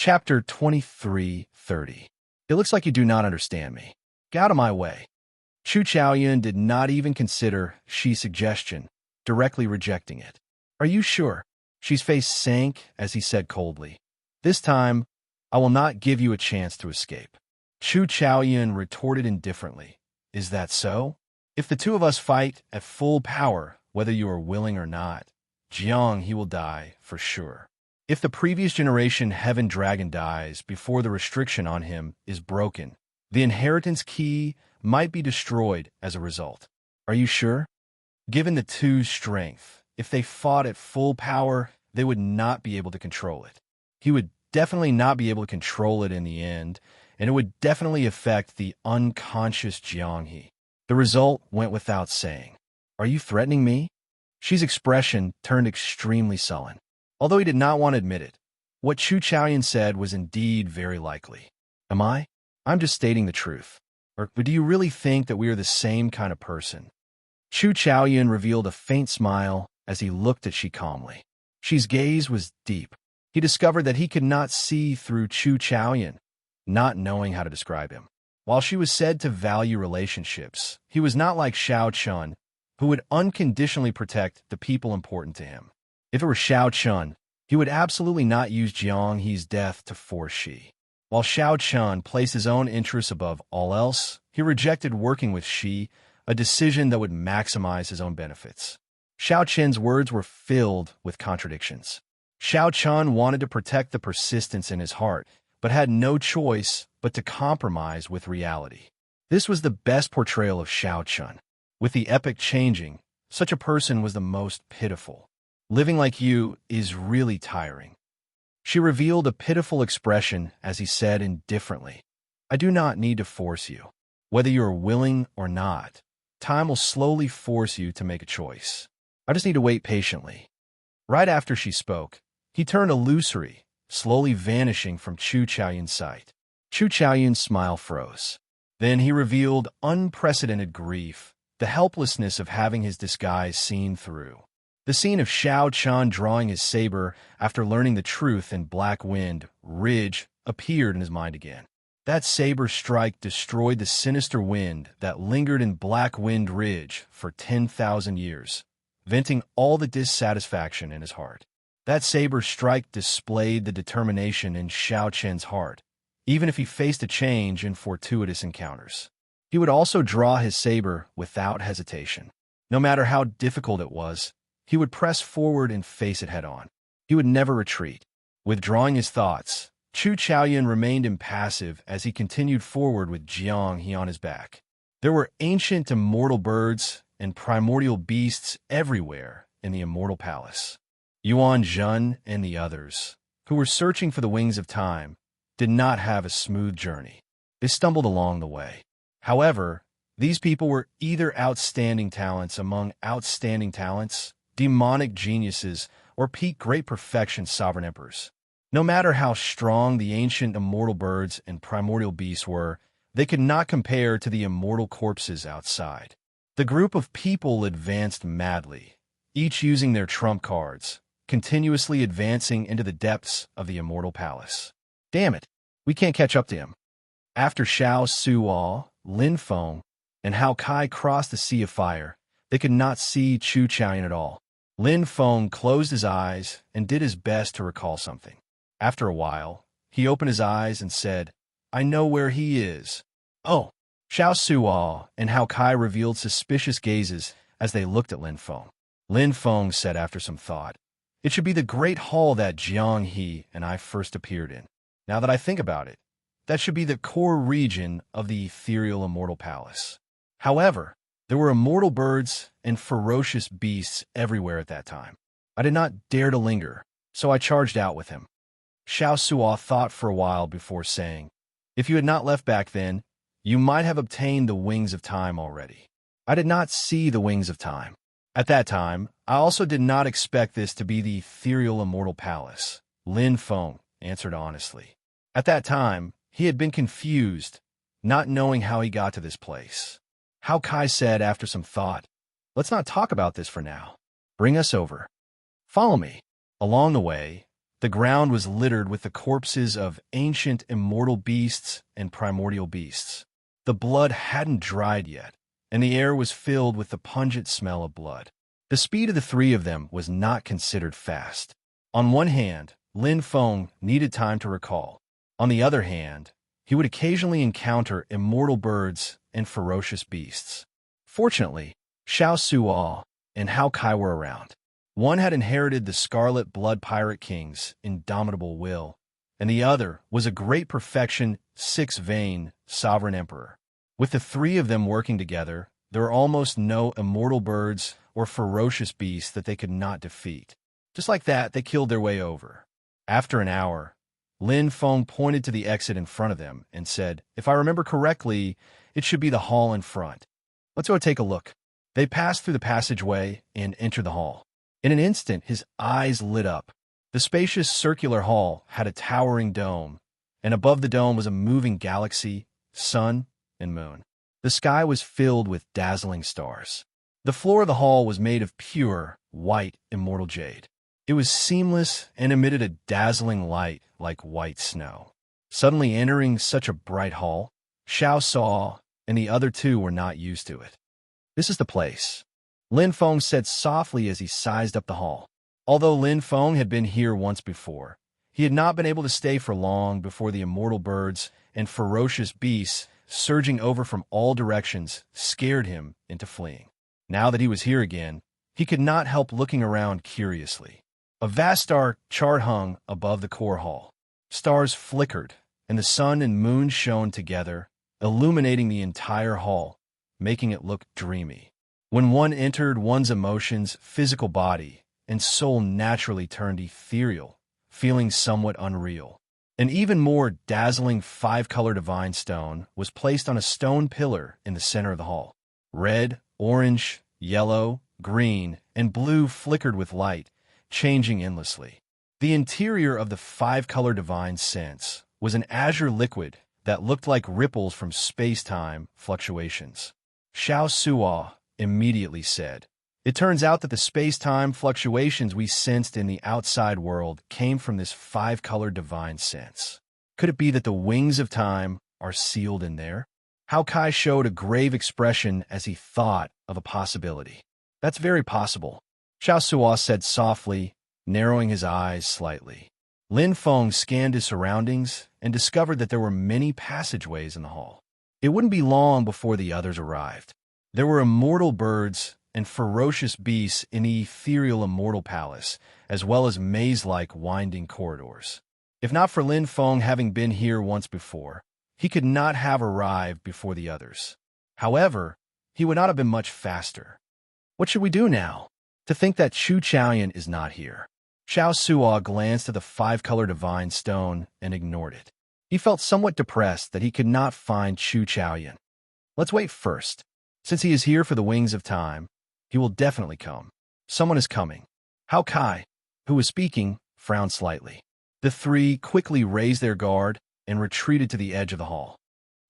Chapter 23:30. It looks like you do not understand me. Get out of my way. Chu Chaoyun did not even consider Shi's suggestion, directly rejecting it. Are you sure? Shi's face sank as he said coldly. This time, I will not give you a chance to escape. Chu Chaoyun retorted indifferently. Is that so? If the two of us fight at full power, whether you are willing or not, Jiang he will die for sure. If the previous generation Heaven Dragon dies before the restriction on him is broken, the inheritance key might be destroyed as a result. Are you sure? Given the two's strength, if they fought at full power, they would not be able to control it. He would definitely not be able to control it in the end, and it would definitely affect the unconscious Jianghe. The result went without saying. Are you threatening me? Shi's expression turned extremely sullen. Although he did not want to admit it, what Chu Chaoyun said was indeed very likely. Am I? I'm just stating the truth. Or do you really think that we are the same kind of person? Chu Chaoyun revealed a faint smile as he looked at Shi calmly. Shi's gaze was deep. He discovered that he could not see through Chu Chaoyun, not knowing how to describe him. While Shi was said to value relationships, he was not like Xiao Chun, who would unconditionally protect the people important to him. If it were Xiao Chun, he would absolutely not use Jiang He's death to force Shi. While Xiao Chun placed his own interests above all else, he rejected working with Shi, a decision that would maximize his own benefits. Xiao Chen's words were filled with contradictions. Xiao Chun wanted to protect the persistence in his heart, but had no choice but to compromise with reality. This was the best portrayal of Xiao Chun. With the epic changing, such a person was the most pitiful. Living like you is really tiring. She revealed a pitiful expression as he said indifferently, I do not need to force you. Whether you are willing or not, time will slowly force you to make a choice. I just need to wait patiently. Right after she spoke, he turned illusory, slowly vanishing from Chu Chaoyun's sight. Chu Chaoyun's smile froze. Then he revealed unprecedented grief, the helplessness of having his disguise seen through. The scene of Xiao Chun drawing his saber after learning the truth in Black Wind Ridge appeared in his mind again. That saber strike destroyed the sinister wind that lingered in Black Wind Ridge for 10,000 years, venting all the dissatisfaction in his heart. That saber strike displayed the determination in Xiao Chen's heart, even if he faced a change in fortuitous encounters. He would also draw his saber without hesitation. No matter how difficult it was, he would press forward and face it head-on. He would never retreat. Withdrawing his thoughts, Chu Chaoyun remained impassive as he continued forward with Jiang He on his back. There were ancient immortal birds and primordial beasts everywhere in the Immortal Palace. Yuan Zhen and the others, who were searching for the wings of time, did not have a smooth journey. They stumbled along the way. However, these people were either outstanding talents among outstanding talents, demonic geniuses, or peak great perfection sovereign emperors. No matter how strong the ancient immortal birds and primordial beasts were, they could not compare to the immortal corpses outside. The group of people advanced madly, each using their trump cards, continuously advancing into the depths of the Immortal Palace. Damn it, we can't catch up to him. After Xiao Suo, Lin Feng, and Hao Kai crossed the Sea of Fire, they could not see Chu Chaoyun at all. Lin Feng closed his eyes and did his best to recall something. After a while, he opened his eyes and said, I know where he is. Oh, Xiao Suo and Hao Kai revealed suspicious gazes as they looked at Lin Feng. Lin Feng said after some thought, It should be the great hall that Jiang He and I first appeared in. Now that I think about it, that should be the core region of the ethereal Immortal Palace. However, there were immortal birds and ferocious beasts everywhere at that time. I did not dare to linger, so I charged out with him. Xiao Suo thought for a while before saying, If you had not left back then, you might have obtained the wings of time already. I did not see the wings of time. At that time, I also did not expect this to be the ethereal Immortal Palace. Lin Feng answered honestly. At that time, he had been confused, not knowing how he got to this place. Hao Kai said after some thought, Let's not talk about this for now. Bring us over. Follow me. Along the way, The ground was littered with the corpses of ancient immortal beasts and primordial beasts. The blood hadn't dried yet, and the air was filled with the pungent smell of blood. The speed of the three of them was not considered fast. On one hand, Lin Feng needed time to recall. On the other hand, he would occasionally encounter immortal birds and ferocious beasts. Fortunately, Xiao Suo and Hao Kai were around. One had inherited the Scarlet Blood Pirate King's indomitable will, and the other was a great perfection, six-vein sovereign emperor. With the three of them working together, there were almost no immortal birds or ferocious beasts that they could not defeat. Just like that, they killed their way over. After an hour, Lin Feng pointed to the exit in front of them and said, "If I remember correctly, it should be the hall in front. Let's go take a look." They passed through the passageway and entered the hall. In an instant, his eyes lit up. The spacious circular hall had a towering dome, and above the dome was a moving galaxy, sun, and moon. The sky was filled with dazzling stars. The floor of the hall was made of pure, white, immortal jade. It was seamless and emitted a dazzling light like white snow. Suddenly entering such a bright hall, Xiao saw, and the other two were not used to it. "This is the place," Lin Feng said softly as he sized up the hall. Although Lin Feng had been here once before, he had not been able to stay for long before the immortal birds and ferocious beasts surging over from all directions scared him into fleeing. Now that he was here again, he could not help looking around curiously. A vast star chart hung above the core hall. Stars flickered, and the sun and moon shone together, illuminating the entire hall, making it look dreamy. When one entered, one's emotions, physical body, and soul naturally turned ethereal, feeling somewhat unreal. An even more dazzling five-color divine stone was placed on a stone pillar in the center of the hall. Red, orange, yellow, green, and blue flickered with light, changing endlessly. The interior of the five-color divine sense was an azure liquid that looked like ripples from space-time fluctuations. Xiao Suo immediately said, "It turns out that the space-time fluctuations we sensed in the outside world came from this five-color divine sense. Could it be that the wings of time are sealed in there?" Hao Kai showed a grave expression as he thought of a possibility. "That's very possible," Xiao Suo said softly, narrowing his eyes slightly. Lin Feng scanned his surroundings and discovered that there were many passageways in the hall. It wouldn't be long before the others arrived. There were immortal birds and ferocious beasts in the ethereal immortal palace, as well as maze-like winding corridors. If not for Lin Feng having been here once before, he could not have arrived before the others. However, he would not have been much faster. "What should we do now? To think that Chu Chaoyan is not here." Xiao Suo glanced at the five-color divine stone and ignored it. He felt somewhat depressed that he could not find Chu Chaoyan. "Let's wait first. Since he is here for the wings of time, he will definitely come. Someone is coming." Hao Kai, who was speaking, frowned slightly. The three quickly raised their guard and retreated to the edge of the hall.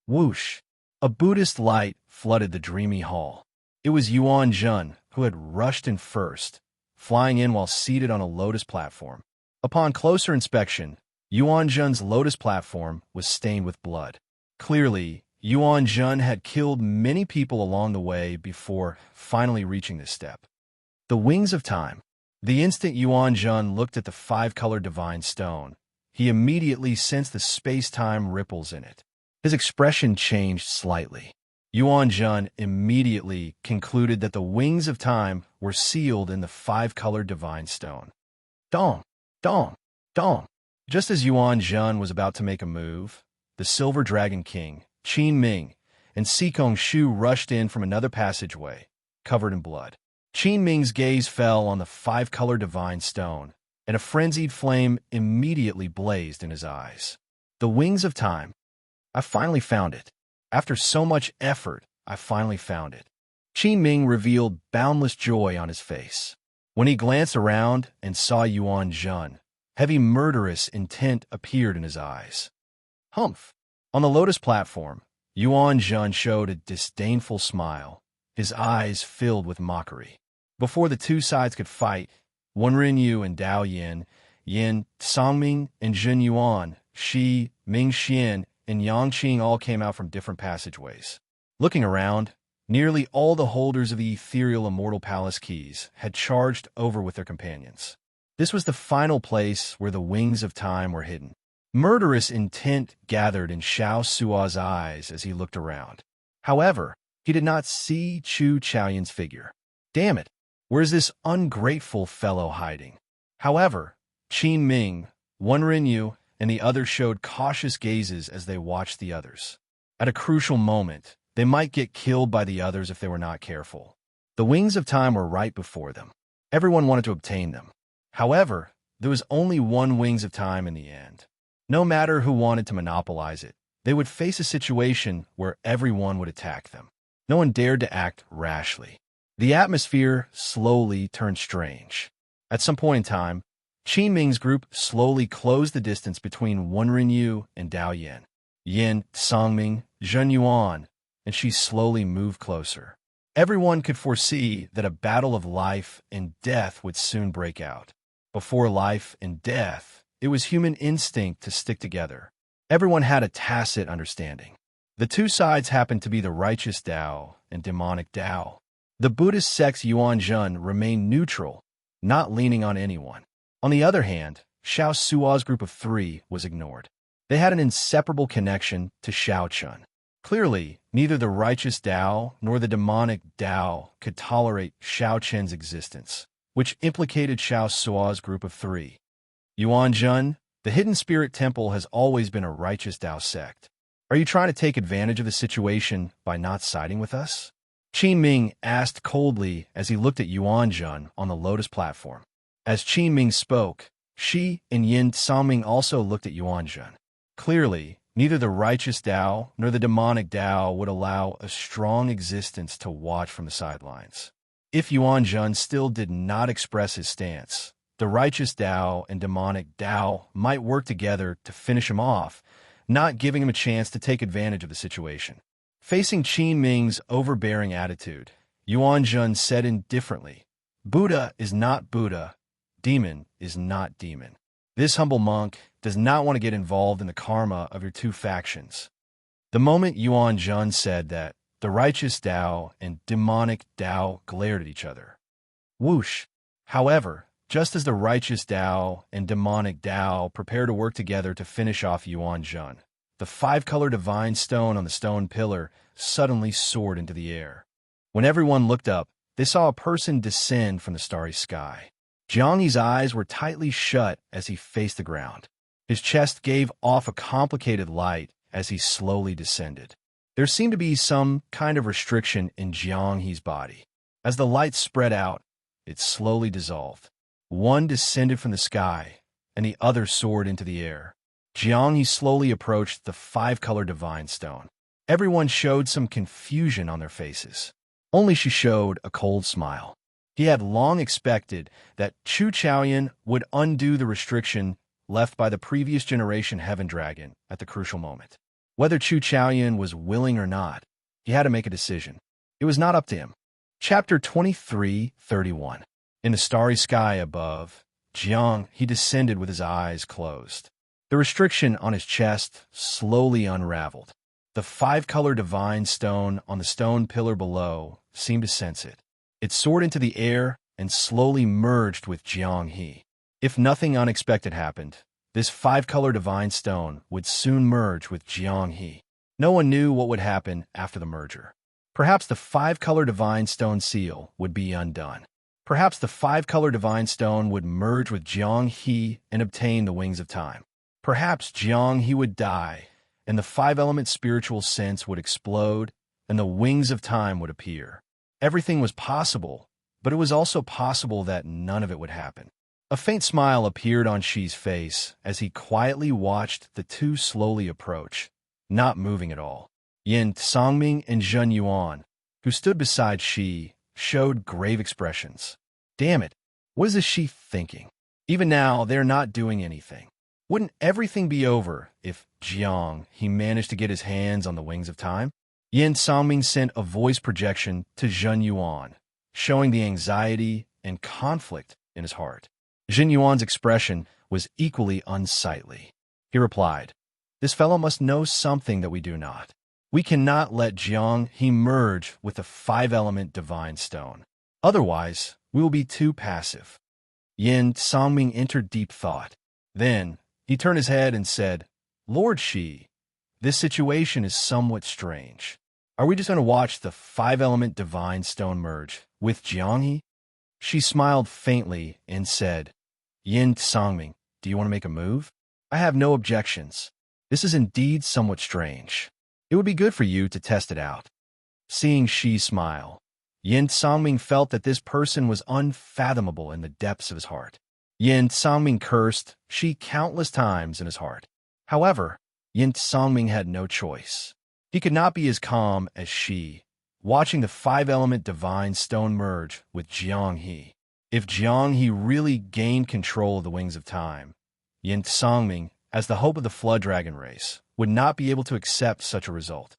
Whoosh! A Buddhist light flooded the dreamy hall. It was Yuan Jun who had rushed in first, flying in while seated on a lotus platform. Upon closer inspection, Yuan Jun's lotus platform was stained with blood. Clearly, Yuan Jun had killed many people along the way before finally reaching this step. The wings of time. The instant Yuan Jun looked at the five-color divine stone, he immediately sensed the space-time ripples in it. His expression changed slightly. Yuan Jun immediately concluded that the wings of time were sealed in the five-color divine stone. Dong! Dong! Dong! Just as Yuan Jun was about to make a move, the Silver Dragon King, Qin Ming, and Sikong Shu rushed in from another passageway, covered in blood. Qin Ming's gaze fell on the five-color divine stone, and a frenzied flame immediately blazed in his eyes. The wings of time. I finally found it. After so much effort, I finally found it. Qin Ming revealed boundless joy on his face. When he glanced around and saw Yuan Jun, heavy murderous intent appeared in his eyes. Humph! On the lotus platform, Yuan Jun showed a disdainful smile, his eyes filled with mockery. Before the two sides could fight, Wen Rinyu and Dao Yin, Yin, Sangming, and Jun Yuan, Shi, Ming Xian, and Yang Qing all came out from different passageways. Looking around, nearly all the holders of the ethereal Immortal Palace keys had charged over with their companions. This was the final place where the wings of time were hidden. Murderous intent gathered in Xiao Sua's eyes as he looked around. However, he did not see Chu Chaoyun's figure. Damn it, where's this ungrateful fellow hiding? However, Qin Ming, Wen Rinyu, and the others showed cautious gazes as they watched the others. At a crucial moment, they might get killed by the others if they were not careful. The wings of time were right before them. Everyone wanted to obtain them. However, there was only one wings of time in the end. No matter who wanted to monopolize it, they would face a situation where everyone would attack them. No one dared to act rashly. The atmosphere slowly turned strange. At some point in time, Qin Ming's group slowly closed the distance between Wen Rinyu and Dao Yan. Yin, Sangming, Zhen Yuan, and she slowly moved closer. Everyone could foresee that a battle of life and death would soon break out. Before life and death, it was human instinct to stick together. Everyone had a tacit understanding. The two sides happened to be the righteous Tao and demonic Tao. The Buddhist sects Yuan Zhen remained neutral, not leaning on anyone. On the other hand, Xiao Sua's group of three was ignored. They had an inseparable connection to Xiao Chun. Clearly, neither the righteous Tao nor the demonic Tao could tolerate Xiao Chen's existence, which implicated Xiao Sua's group of three. Yuan Zhen, the Hidden Spirit Temple has always been a righteous Tao sect. Are you trying to take advantage of the situation by not siding with us? Qin Ming asked coldly as he looked at Yuan Zhen on the lotus platform. As Qin Ming spoke, Shi and Yin Sangming also looked at Yuan Zhen. Clearly, neither the righteous Tao nor the demonic Tao would allow a strong existence to watch from the sidelines. If Yuan Zhen still did not express his stance, the righteous Tao and demonic Tao might work together to finish him off, not giving him a chance to take advantage of the situation. Facing Qin Ming's overbearing attitude, Yuan Zhen said indifferently, "Buddha is not Buddha. Demon is not demon. This humble monk does not want to get involved in the karma of your two factions." The moment Yuan Zhen said that, the righteous Tao and demonic Tao glared at each other. Whoosh! However, just as the righteous Tao and demonic Tao prepare to work together to finish off Yuan Zhen, the five-color divine stone on the stone pillar suddenly soared into the air. When everyone looked up, they saw a person descend from the starry sky. Jiangyi's eyes were tightly shut as he faced the ground. His chest gave off a complicated light as he slowly descended. There seemed to be some kind of restriction in Jiangyi's body. As the light spread out, it slowly dissolved. One descended from the sky, and the other soared into the air. Jiangyi slowly approached the five-color divine stone. Everyone showed some confusion on their faces. Only she showed a cold smile. He had long expected that Chu Chaoyun would undo the restriction left by the previous generation Heaven Dragon at the crucial moment. Whether Chu Chaoyun was willing or not, he had to make a decision. It was not up to him. Chapter 23:31. In the starry sky above, he descended with his eyes closed. The restriction on his chest slowly unraveled. The five-color divine stone on the stone pillar below seemed to sense it. It soared into the air and slowly merged with Jiangyi. If nothing unexpected happened, this five-color divine stone would soon merge with Jiangyi. No one knew what would happen after the merger. Perhaps the five-color divine stone seal would be undone. Perhaps the five-color divine stone would merge with Jiangyi and obtain the wings of time. Perhaps Jiangyi would die, and the five-element spiritual sense would explode, and the wings of time would appear. Everything was possible, but it was also possible that none of it would happen. A faint smile appeared on Shi's face as he quietly watched the two slowly approach, not moving at all. Yin Sangming and Zhen Yuan, who stood beside Shi, showed grave expressions. Damn it, what is this Shi thinking? Even now, they're not doing anything. Wouldn't everything be over if he managed to get his hands on the wings of time? Yin Sangming sent a voice projection to Zhen Yuan, showing the anxiety and conflict in his heart. Zhen Yuan's expression was equally unsightly. He replied, "This fellow must know something that we do not. We cannot let Jiang-he merge with the five-element divine stone. Otherwise, we will be too passive." Yin Songming entered deep thought. Then, he turned his head and said, "Lord Shi, this situation is somewhat strange. Are we just going to watch the five-element divine stone merge with Jianghe?" She smiled faintly and said, "Yin Songming, do you want to make a move? I have no objections. This is indeed somewhat strange. It would be good for you to test it out." Seeing Shi smile, Yin Songming felt that this person was unfathomable in the depths of his heart. Yin Songming cursed Shi countless times in his heart. However, Yin Songming had no choice. He could not be as calm as Shi, watching the five-element divine stone merge with Jianghe. If Jianghe really gained control of the Wings of Time, Yin Songming, as the hope of the Flood Dragon race, would not be able to accept such a result.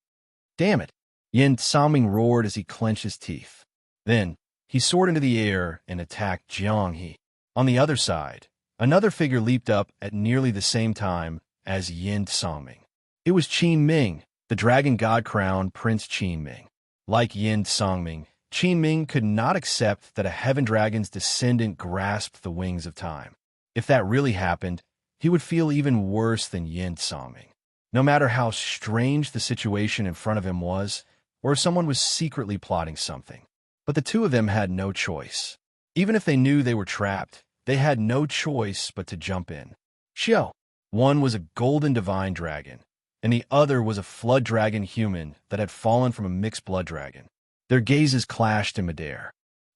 "Damn it!" Yin Songming roared as he clenched his teeth. Then, he soared into the air and attacked Jianghe. On the other side, another figure leaped up at nearly the same time as Yin Songming. It was Qin Ming, the Dragon God Crown Prince Qin Ming. Like Yin Songming, Qin Ming could not accept that a heaven dragon's descendant grasped the Wings of Time. If that really happened, he would feel even worse than Yin Songming. No matter how strange the situation in front of him was, or if someone was secretly plotting something. But the two of them had no choice. Even if they knew they were trapped, they had no choice but to jump in. Xiao. One was a golden divine dragon, and the other was a flood dragon human that had fallen from a mixed blood dragon. Their gazes clashed in midair.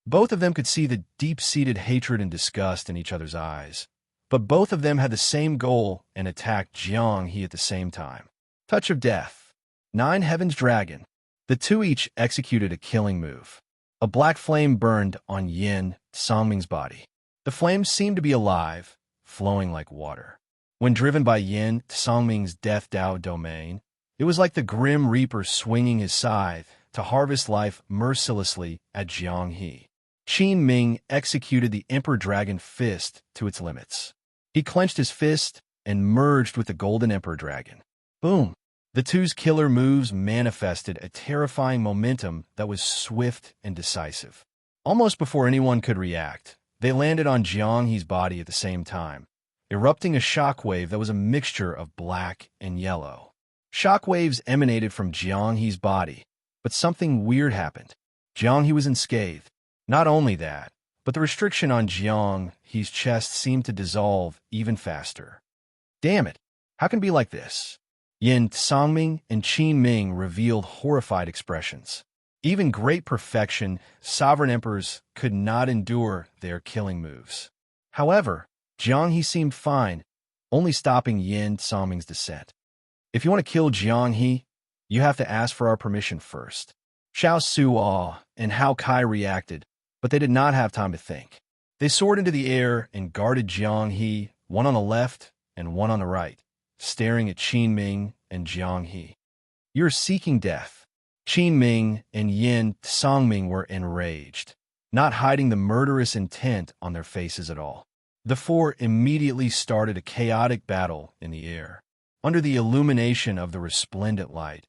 Both of them could see the deep-seated hatred and disgust in each other's eyes. But both of them had the same goal and attacked Jianghe at the same time. Touch of Death. 9 Heaven's Dragon. The two each executed a killing move. A black flame burned on Yin Songming's body. The flames seemed to be alive, flowing like water. When driven by Yin Songming's Death Dao domain, it was like the Grim Reaper swinging his scythe to harvest life mercilessly at Jianghe. Qin Ming executed the Emperor Dragon Fist to its limits. He clenched his fist and merged with the Golden Emperor Dragon. Boom! The two's killer moves manifested a terrifying momentum that was swift and decisive. Almost before anyone could react, they landed on Jianghe's body at the same time, erupting a shockwave that was a mixture of black and yellow. Shockwaves emanated from Jianghe's body, but something weird happened. Jianghe was unscathed. Not only that, but the restriction on Jianghe's chest seemed to dissolve even faster. Damn it! How can it be like this? Yin Songming and Qin Ming revealed horrified expressions. Even great perfection, sovereign emperors could not endure their killing moves. However, Jianghe seemed fine, only stopping Yin Songming's descent. "If you want to kill Jianghe, you have to ask for our permission first." Xiao Suo and Hao Kai reacted, but they did not have time to think. They soared into the air and guarded Jianghe, one on the left and one on the right, staring at Qin Ming and Jianghe. "You're seeking death." Qin Ming and Yin Songming were enraged, not hiding the murderous intent on their faces at all. The four immediately started a chaotic battle in the air. Under the illumination of the resplendent light,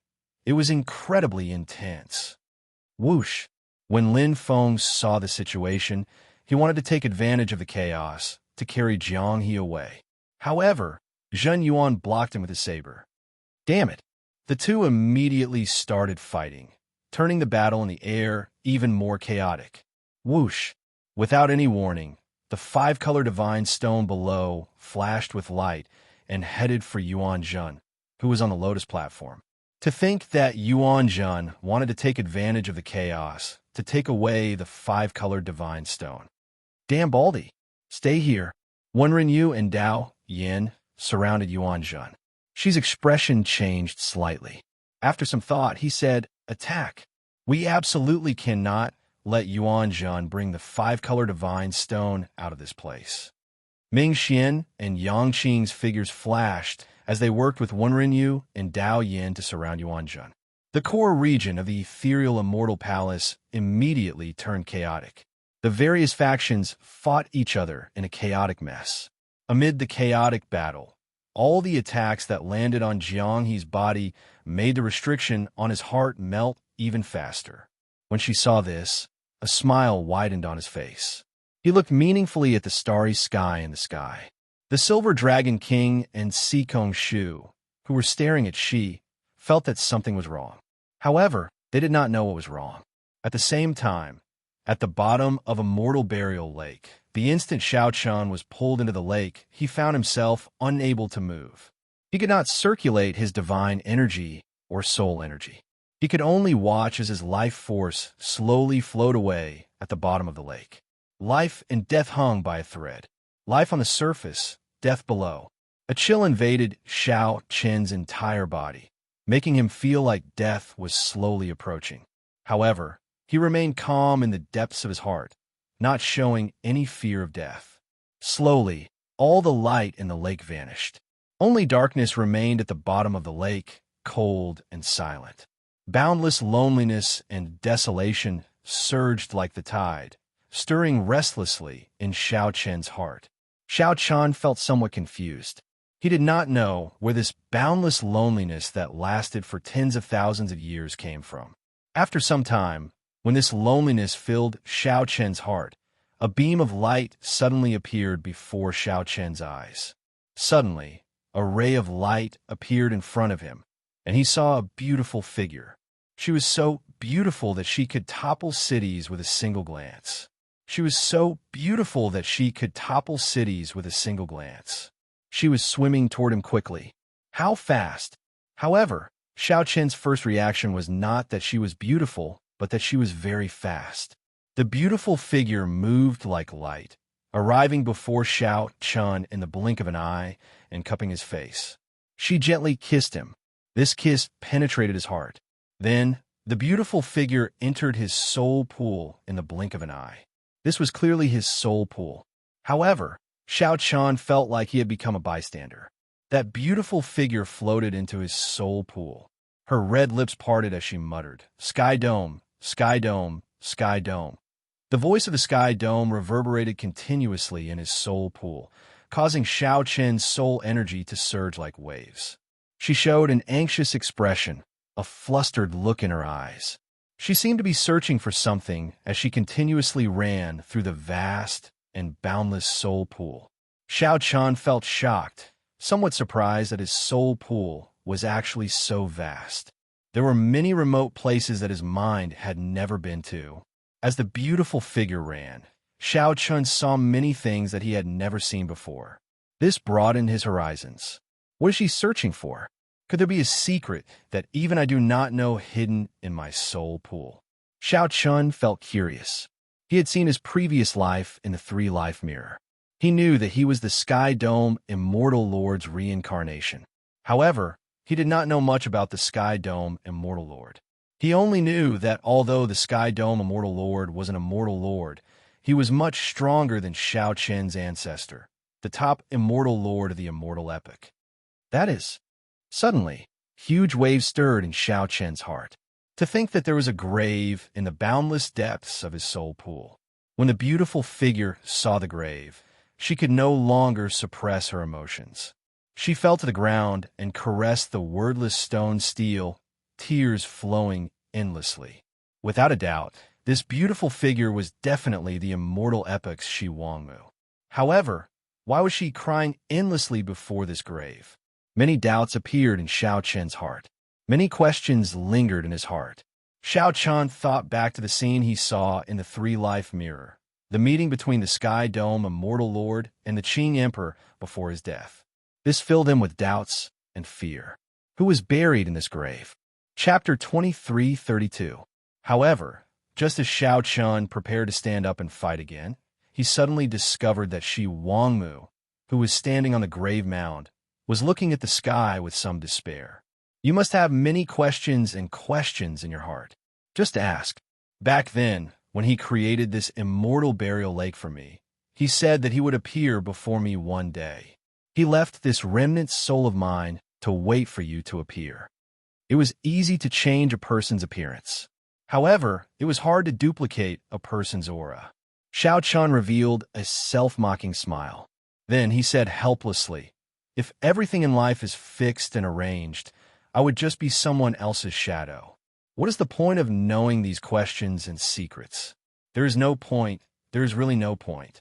it was incredibly intense. Whoosh! When Lin Feng saw the situation, he wanted to take advantage of the chaos to carry Jianghe away. However, Zhen Yuan blocked him with his saber. Damn it! The two immediately started fighting, turning the battle in the air even more chaotic. Whoosh! Without any warning, the five-color divine stone below flashed with light and headed for Yuan Zhen, who was on the Lotus platform. To think that Yuan Zhen wanted to take advantage of the chaos to take away the five-colored divine stone. Damn Baldy! Stay here. Wenren Yu and Dao Yin surrounded Yuan Zhen. Xi's expression changed slightly. After some thought, he said, "Attack. We absolutely cannot let Yuan Zhen bring the five-color divine stone out of this place." Ming Xian and Yang Qing's figures flashed as they worked with Wenren Yu and Dao Yin to surround Yuan Zhen. The core region of the ethereal Immortal Palace immediately turned chaotic. The various factions fought each other in a chaotic mess. Amid the chaotic battle, all the attacks that landed on Jianghe's body made the restriction on his heart melt even faster. When she saw this, a smile widened on his face. He looked meaningfully at the starry sky in the sky. The Silver Dragon King and Sikong Shu, who were staring at Shi, felt that something was wrong. However, they did not know what was wrong. At the same time, at the bottom of Immortal Burial Lake, the instant Xiao Chun was pulled into the lake, he found himself unable to move. He could not circulate his divine energy or soul energy. He could only watch as his life force slowly flowed away at the bottom of the lake. Life and death hung by a thread. Life on the surface, death below. A chill invaded Xiao Chen's entire body, making him feel like death was slowly approaching. However, he remained calm in the depths of his heart, not showing any fear of death. Slowly, all the light in the lake vanished. Only darkness remained at the bottom of the lake, cold and silent. Boundless loneliness and desolation surged like the tide, stirring restlessly in Xiao Chen's heart. Xiao Chen felt somewhat confused. He did not know where this boundless loneliness that lasted for tens of thousands of years came from. After some time, when this loneliness filled Xiao Chen's heart, a beam of light suddenly appeared before Xiao Chen's eyes. Suddenly, a ray of light appeared in front of him, and he saw a beautiful figure. She was so beautiful that she could topple cities with a single glance. She was so beautiful that she could topple cities with a single glance. She was swimming toward him quickly. How fast? However, Xiao Chen's first reaction was not that she was beautiful, but that she was very fast. The beautiful figure moved like light, arriving before Xiao Chen in the blink of an eye and cupping his face. She gently kissed him. This kiss penetrated his heart. Then, the beautiful figure entered his soul pool in the blink of an eye. This was clearly his soul pool. However, Xiao Chen felt like he had become a bystander. That beautiful figure floated into his soul pool. Her red lips parted as she muttered, "Sky Dome, Sky Dome, Sky Dome." The voice of the Sky Dome reverberated continuously in his soul pool, causing Xiao Chen's soul energy to surge like waves. She showed an anxious expression, a flustered look in her eyes. She seemed to be searching for something as she continuously ran through the vast and boundless soul pool. Xiao Chen felt shocked, somewhat surprised that his soul pool was actually so vast. There were many remote places that his mind had never been to. As the beautiful figure ran, Xiao Chen saw many things that he had never seen before. This broadened his horizons. What is she searching for? Could there be a secret that even I do not know hidden in my soul pool? Xiao Chen felt curious. He had seen his previous life in the three-life mirror. He knew that he was the Sky Dome Immortal Lord's reincarnation. However, he did not know much about the Sky Dome Immortal Lord. He only knew that although the Sky Dome Immortal Lord was an Immortal Lord, he was much stronger than Xiao Chen's ancestor, the top Immortal Lord of the Immortal Epic. That is, suddenly, huge waves stirred in Xiao Chen's heart. To think that there was a grave in the boundless depths of his soul pool. When the beautiful figure saw the grave, she could no longer suppress her emotions. She fell to the ground and caressed the wordless stone steel, tears flowing endlessly. Without a doubt, this beautiful figure was definitely the Immortal Epic's Shi Wangmu. However, why was she crying endlessly before this grave? Many doubts appeared in Xiao Chen's heart. Many questions lingered in his heart. Xiao Chen thought back to the scene he saw in the three-life mirror, the meeting between the Sky Dome Immortal Lord and the Qing Emperor before his death. This filled him with doubts and fear. Who was buried in this grave? Chapter 23:32. However, just as Xiao Chen prepared to stand up and fight again, he suddenly discovered that Shi Wangmu, who was standing on the grave mound, was looking at the sky with some despair. You must have many questions and questions in your heart. Just ask. Back then, when he created this immortal burial lake for me, he said that he would appear before me one day. He left this remnant soul of mine to wait for you to appear. It was easy to change a person's appearance. However, it was hard to duplicate a person's aura. Xiao Chen revealed a self-mocking smile. Then he said helplessly, "If everything in life is fixed and arranged, I would just be someone else's shadow. What is the point of knowing these questions and secrets? There is no point. There is really no point."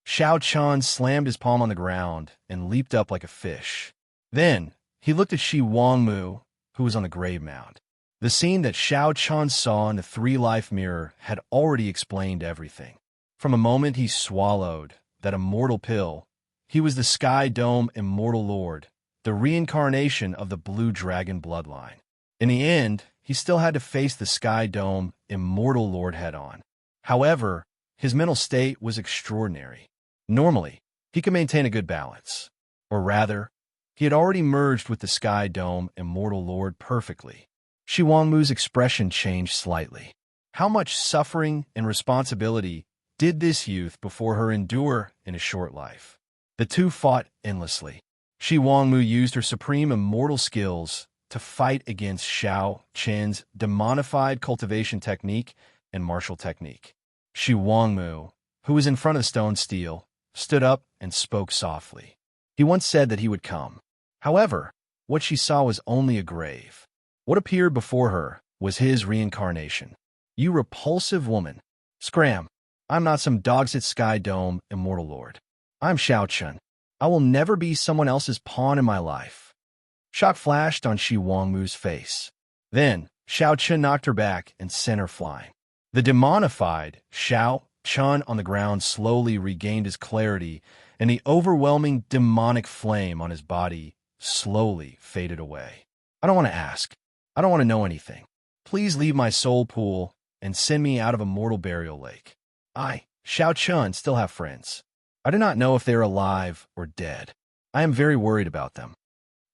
Xiao Chun slammed his palm on the ground and leaped up like a fish. Then he looked at Shi Wangmu, who was on the grave mound. The scene that Xiao Chun saw in the three-life mirror had already explained everything. From a moment he swallowed that immortal pill, he was the Sky Dome Immortal Lord, the reincarnation of the Blue Dragon bloodline. In the end, he still had to face the Sky Dome Immortal Lord head-on. However, his mental state was extraordinary. Normally, he could maintain a good balance. Or rather, he had already merged with the Sky Dome Immortal Lord perfectly. Shi Wangmu's expression changed slightly. How much suffering and responsibility did this youth before her endure in a short life? The two fought endlessly. Shi Wangmu used her supreme immortal skills to fight against Xiao Chen's demonified cultivation technique and martial technique. Shi Wangmu, who was in front of the stone stele, stood up and spoke softly. He once said that he would come. However, what she saw was only a grave. What appeared before her was his reincarnation. "You repulsive woman. Scram. I'm not some dogsit Sky Dome Immortal Lord. I'm Xiao Chun. I will never be someone else's pawn in my life." Shock flashed on Shi Wangmu's face. Then, Xiao Chun knocked her back and sent her flying. The demonified Xiao Chun on the ground slowly regained his clarity, and the overwhelming demonic flame on his body slowly faded away. "I don't want to ask. I don't want to know anything. Please leave my soul pool and send me out of a mortal burial lake. I, Xiao Chun, still have friends. I do not know if they are alive or dead. I am very worried about them."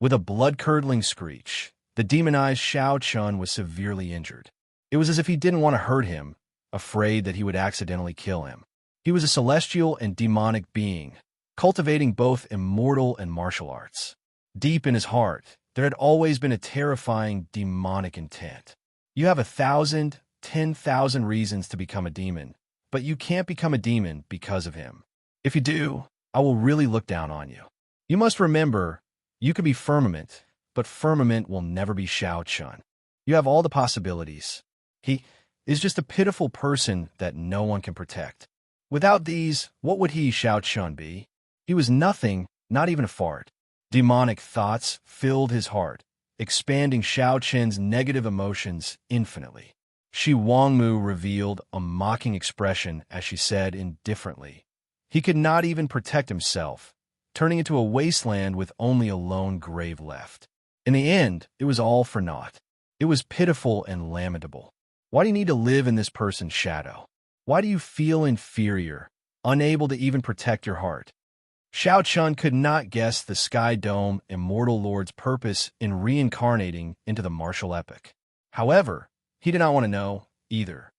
With a blood-curdling screech, the demonized Xiao Chun was severely injured. It was as if he didn't want to hurt him, afraid that he would accidentally kill him. He was a celestial and demonic being, cultivating both immortal and martial arts. Deep in his heart, there had always been a terrifying demonic intent. You have 1,000, 10,000 reasons to become a demon, but you can't become a demon because of him. If you do, I will really look down on you. You must remember, you could be firmament, but firmament will never be Xiao Chun. You have all the possibilities. He is just a pitiful person that no one can protect. Without these, what would he, Xiao Chun, be? He was nothing, not even a fart. Demonic thoughts filled his heart, expanding Xiao Chen's negative emotions infinitely. Shi Wangmu revealed a mocking expression as she said indifferently, "He could not even protect himself, turning into a wasteland with only a lone grave left. In the end, it was all for naught. It was pitiful and lamentable. Why do you need to live in this person's shadow? Why do you feel inferior, unable to even protect your heart?" Xiao Chun could not guess the Sky Dome Immortal Lord's purpose in reincarnating into the martial epic. However, he did not want to know either.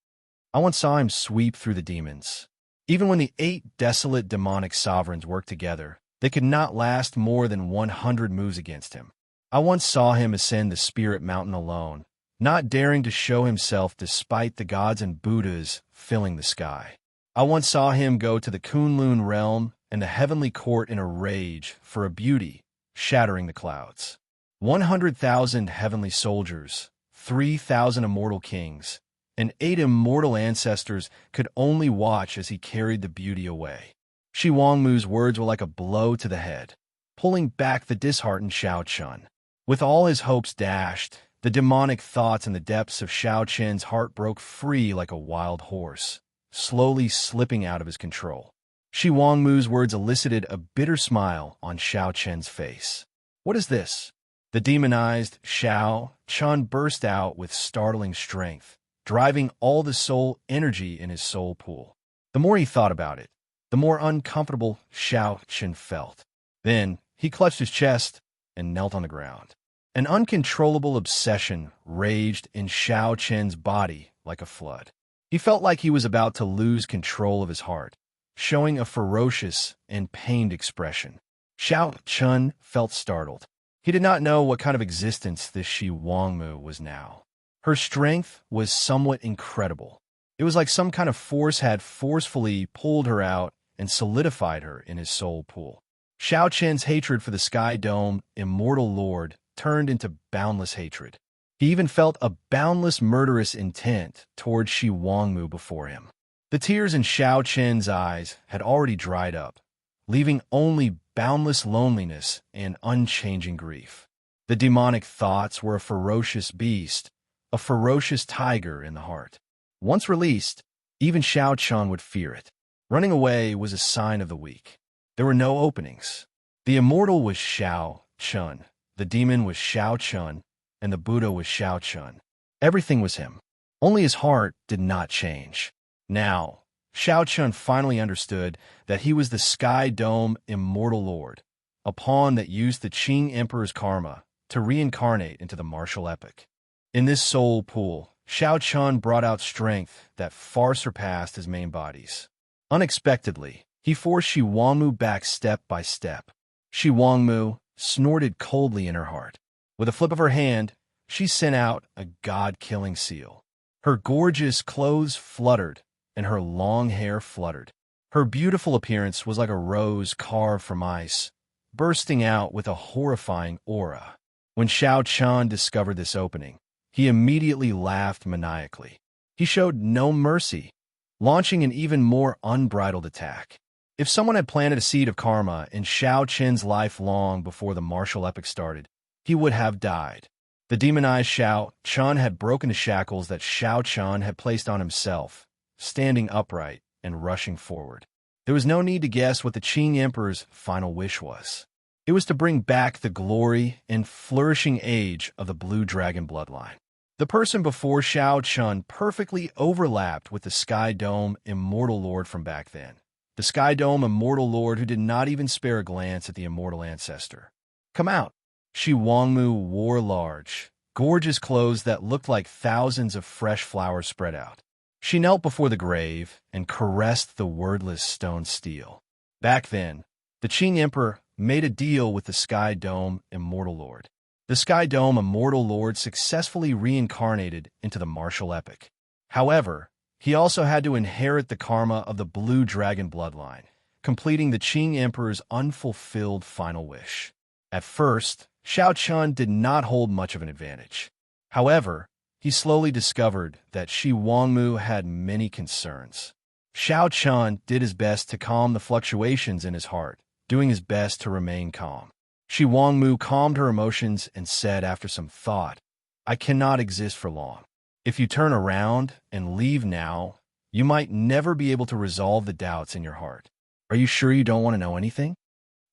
I once saw him sweep through the demons. Even when the 8 desolate demonic sovereigns worked together, they could not last more than 100 moves against him. I once saw him ascend the Spirit Mountain alone, not daring to show himself despite the gods and Buddhas filling the sky. I once saw him go to the Kunlun realm and the heavenly court in a rage for a beauty shattering the clouds. 100,000 heavenly soldiers, 3,000 immortal kings, and 8 immortal ancestors could only watch as he carried the beauty away. Shi Wangmu's words were like a blow to the head, pulling back the disheartened Xiao Chun. With all his hopes dashed, the demonic thoughts in the depths of Xiao Chen's heart broke free like a wild horse, slowly slipping out of his control. Shi Wangmu's words elicited a bitter smile on Xiao Chen's face. "What is this?" The demonized Xiao Chun burst out with startling strength, driving all the soul energy in his soul pool. The more he thought about it, the more uncomfortable Xiao Chun felt. Then he clutched his chest and knelt on the ground. An uncontrollable obsession raged in Xiao Chen's body like a flood. He felt like he was about to lose control of his heart, showing a ferocious and pained expression. Xiao Chun felt startled. He did not know what kind of existence this Shi Wangmu was now. Her strength was somewhat incredible. It was like some kind of force had forcefully pulled her out and solidified her in his soul pool. Xiao Qian's hatred for the Sky Dome Immortal Lord turned into boundless hatred. He even felt a boundless murderous intent towards Shi Wangmu before him. The tears in Xiao Qian's eyes had already dried up, leaving only boundless loneliness and unchanging grief. The demonic thoughts were a ferocious beast, a ferocious tiger in the heart. Once released, even Xiao Qian would fear it. Running away was a sign of the weak. There were no openings. The immortal was Xiao Qian, the demon was Xiao Qian, and the Buddha was Xiao Qian. Everything was him. Only his heart did not change. Now, Xiao Qian finally understood that he was the Sky Dome Immortal Lord, a pawn that used the Qing Emperor's karma to reincarnate into the martial epic. In this soul pool, Xiao Qian brought out strength that far surpassed his main bodies. Unexpectedly, he forced Shi Wangmu back step by step. Shi Wangmu snorted coldly in her heart. With a flip of her hand, she sent out a god-killing seal. Her gorgeous clothes fluttered, and her long hair fluttered. Her beautiful appearance was like a rose carved from ice, bursting out with a horrifying aura. When Xiao Qian discovered this opening, he immediately laughed maniacally. He showed no mercy, launching an even more unbridled attack. If someone had planted a seed of karma in Xiao Qian's life long before the martial epic started, he would have died. The demonized Xiao Qian had broken the shackles that Xiao Qian had placed on himself, standing upright and rushing forward. There was no need to guess what the Qing Emperor's final wish was. It was to bring back the glory and flourishing age of the Blue Dragon bloodline. The person before Xiao Qian perfectly overlapped with the Sky Dome Immortal Lord from back then. The Sky Dome Immortal Lord who did not even spare a glance at the immortal ancestor. Come out. Shi Wangmu wore large, gorgeous clothes that looked like thousands of fresh flowers spread out. She knelt before the grave and caressed the wordless stone steel. Back then, the Qing Emperor made a deal with the Sky Dome Immortal Lord. The Sky Dome Immortal Lord successfully reincarnated into the martial epic. However, he also had to inherit the karma of the Blue Dragon bloodline, completing the Qing Emperor's unfulfilled final wish. At first, Xiao Qian did not hold much of an advantage. However, he slowly discovered that Shi Wangmu had many concerns. Xiao Qian did his best to calm the fluctuations in his heart, doing his best to remain calm. Shi Wangmu calmed her emotions and said after some thought, "I cannot exist for long. If you turn around and leave now, you might never be able to resolve the doubts in your heart. Are you sure you don't want to know anything?"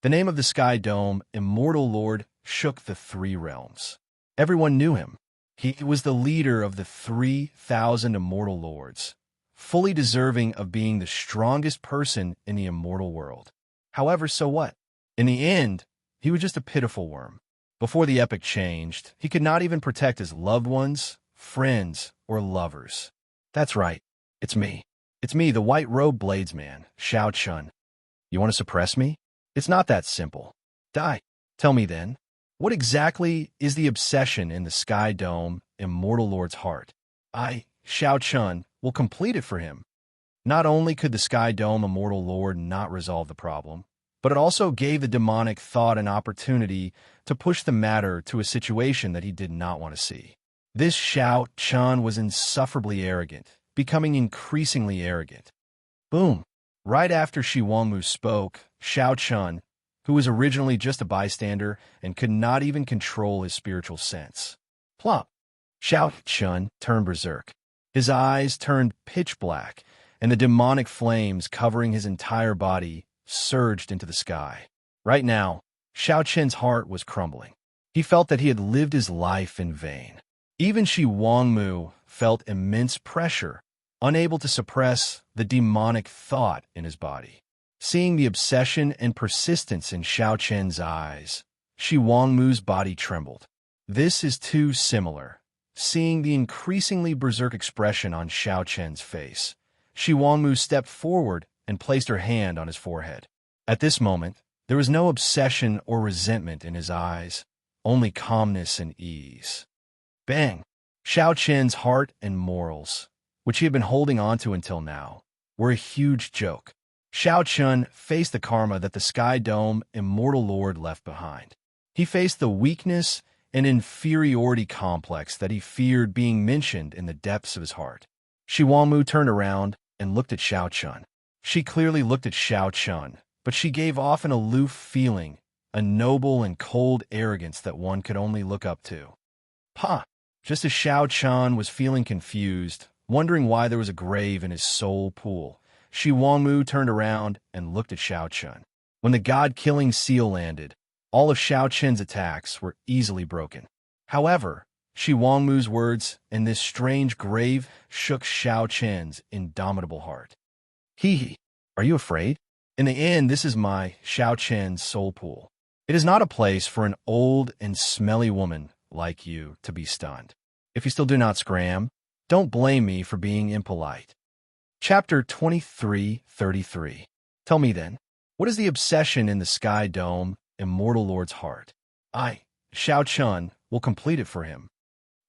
The name of the Sky Dome Immortal Lord shook the three realms. Everyone knew him. He was the leader of the 3,000 Immortal Lords, fully deserving of being the strongest person in the immortal world. However, so what? In the end, he was just a pitiful worm. Before the epic changed, he could not even protect his loved ones, friends, or lovers. That's right. It's me. It's me, the white-robed bladesman, Xiao Qian. You want to suppress me? It's not that simple. Die. Tell me then, what exactly is the obsession in the Sky Dome Immortal Lord's heart? I, Xiao Qian, will complete it for him. Not only could the Sky Dome Immortal Lord not resolve the problem, but it also gave the demonic thought an opportunity to push the matter to a situation that he did not want to see. This Xiao Qian was insufferably arrogant, becoming increasingly arrogant. Boom! Right after Shi Wangmu spoke, Xiao Qian, who was originally just a bystander and could not even control his spiritual sense. Plop! Xiao Qian turned berserk. His eyes turned pitch black, and the demonic flames covering his entire body surged into the sky. Right now, Xiao Qian's heart was crumbling. He felt that he had lived his life in vain. Even Shi Wangmu felt immense pressure, unable to suppress the demonic thought in his body. Seeing the obsession and persistence in Xiao Qian's eyes, Shi Wangmu's body trembled. This is too similar. Seeing the increasingly berserk expression on Xiao Qian's face, Shi Wangmu stepped forward and placed her hand on his forehead. At this moment, there was no obsession or resentment in his eyes, only calmness and ease. Bang! Xiao Qian's heart and morals, which he had been holding on to until now, were a huge joke. Shao Chun faced the karma that the Sky Dome Immortal Lord left behind. He faced the weakness and inferiority complex that he feared being mentioned in the depths of his heart. Shi Wangmu turned around and looked at Shao Chun. She clearly looked at Shao Chun, but she gave off an aloof feeling, a noble and cold arrogance that one could only look up to. Just as Shao Chun was feeling confused, wondering why there was a grave in his soul pool, Shi Wangmu turned around and looked at Shao Chun. When the god-killing seal landed, all of Shao Chun's attacks were easily broken. However, Shi Wangmu's words and this strange grave shook Shao Chun's indomitable heart. Are you afraid? In the end, this is my Shao Chun's soul pool. It is not a place for an old and smelly woman like you to be stunned. If you still do not scram, don't blame me for being impolite. Chapter 23:33. Tell me then, what is the obsession in the Sky Dome Immortal Lord's heart? Shao Chun, will complete it for him.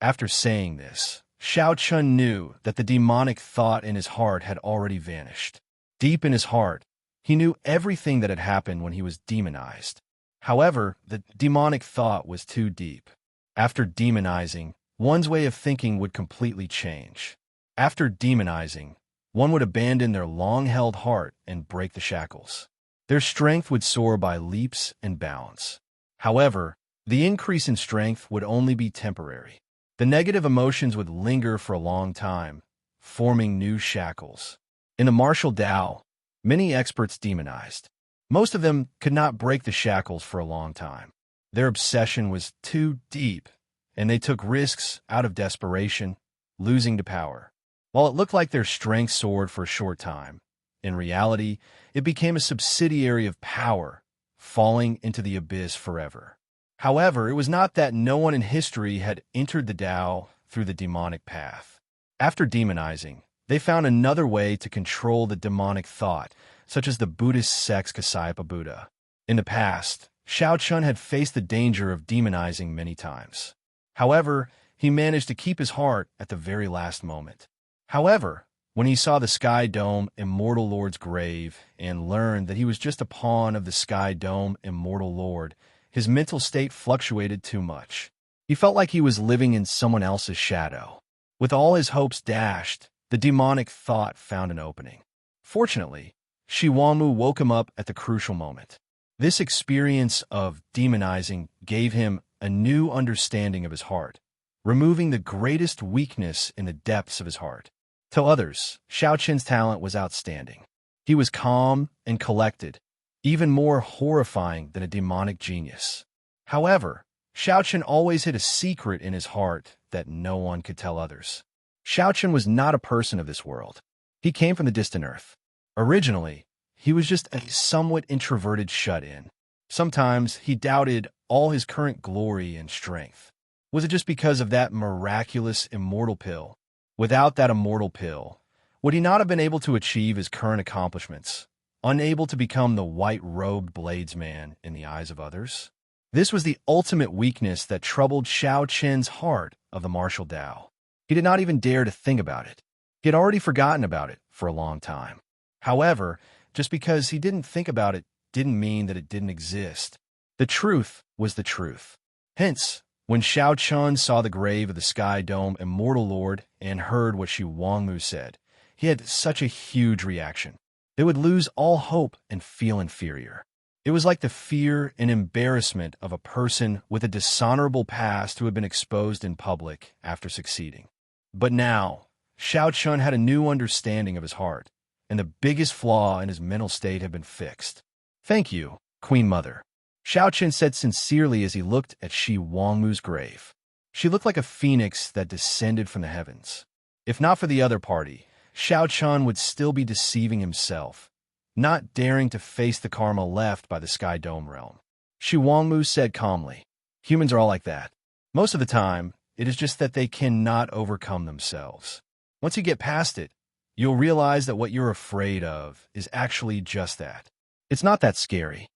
After saying this, Shao Chun knew that the demonic thought in his heart had already vanished. Deep in his heart, he knew everything that had happened when he was demonized. However, the demonic thought was too deep. After demonizing, one's way of thinking would completely change. After demonizing, one would abandon their long-held heart and break the shackles. Their strength would soar by leaps and bounds. However, the increase in strength would only be temporary. The negative emotions would linger for a long time, forming new shackles. In the martial Tao, many experts demonized. Most of them could not break the shackles for a long time. Their obsession was too deep, and they took risks out of desperation, losing to power. While it looked like their strength soared for a short time, in reality, it became a subsidiary of power, falling into the abyss forever. However, it was not that no one in history had entered the Tao through the demonic path. After demonizing, they found another way to control the demonic thought, such as the Buddhist sect Kasapa Buddha. In the past, Shao Chun had faced the danger of demonizing many times. However, he managed to keep his heart at the very last moment. However, when he saw the Sky Dome Immortal Lord's grave and learned that he was just a pawn of the Sky Dome Immortal Lord, his mental state fluctuated too much. He felt like he was living in someone else's shadow. With all his hopes dashed, the demonic thought found an opening. Fortunately, Shi Wangmu woke him up at the crucial moment. This experience of demonizing gave him a new understanding of his heart, removing the greatest weakness in the depths of his heart. To others, Shao Chun's talent was outstanding. He was calm and collected, even more horrifying than a demonic genius. However, Shao Chun always hid a secret in his heart that no one could tell others. Shao Chun was not a person of this world. He came from the distant earth. Originally, he was just a somewhat introverted shut-in. Sometimes he doubted all his current glory and strength. Was it just because of that miraculous immortal pill? Without that immortal pill, would he not have been able to achieve his current accomplishments, unable to become the white-robed bladesman in the eyes of others? This was the ultimate weakness that troubled Shao Chun's heart of the martial Tao. He did not even dare to think about it. He had already forgotten about it for a long time. However, just because he didn't think about it didn't mean that it didn't exist. The truth was the truth. Hence, when Shao Chun saw the grave of the Sky Dome Immortal Lord and heard what Shi Wangmu said, he had such a huge reaction. They would lose all hope and feel inferior. It was like the fear and embarrassment of a person with a dishonorable past who had been exposed in public after succeeding. But now, Shao Chun had a new understanding of his heart, and the biggest flaw in his mental state had been fixed. "Thank you, Queen Mother," Shao Chun said sincerely as he looked at Shi Wangmu's grave. She looked like a phoenix that descended from the heavens. If not for the other party, Shao Chun would still be deceiving himself, not daring to face the karma left by the Sky Dome realm. Shi Wangmu said calmly, "Humans are all like that. Most of the time, it is just that they cannot overcome themselves. Once you get past it, you'll realize that what you're afraid of is actually just that. It's not that scary."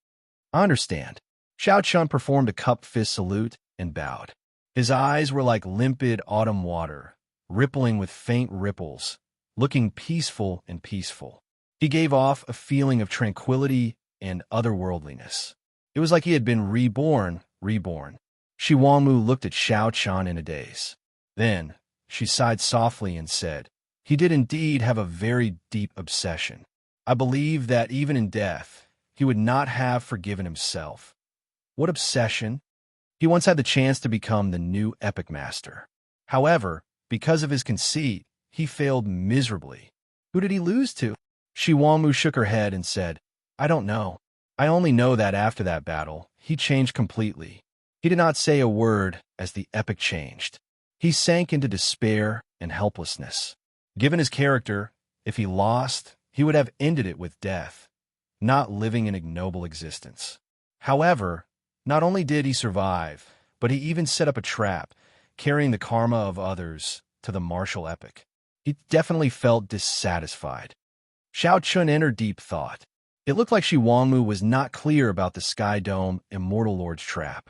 "I understand." Shao Chun performed a cupped fist salute and bowed. His eyes were like limpid autumn water, rippling with faint ripples, looking peaceful and peaceful. He gave off a feeling of tranquility and otherworldliness. It was like he had been reborn. Shi Wangmu looked at Xiao Chan in a daze. Then, she sighed softly and said, "He did indeed have a very deep obsession. I believe that even in death, he would not have forgiven himself." What obsession? He once had the chance to become the new epic master. However, because of his conceit, he failed miserably. Who did he lose to? Shi Wangmu shook her head and said, "I don't know. I only know that after that battle, he changed completely." He did not say a word as the epic changed. He sank into despair and helplessness. Given his character, if he lost, he would have ended it with death, not living an ignoble existence. However, not only did he survive, but he even set up a trap, carrying the karma of others to the martial epic. He definitely felt dissatisfied. Xiao Chun entered deep thought. It looked like Shi Wangmu was not clear about the Sky Dome Immortal Lord's trap.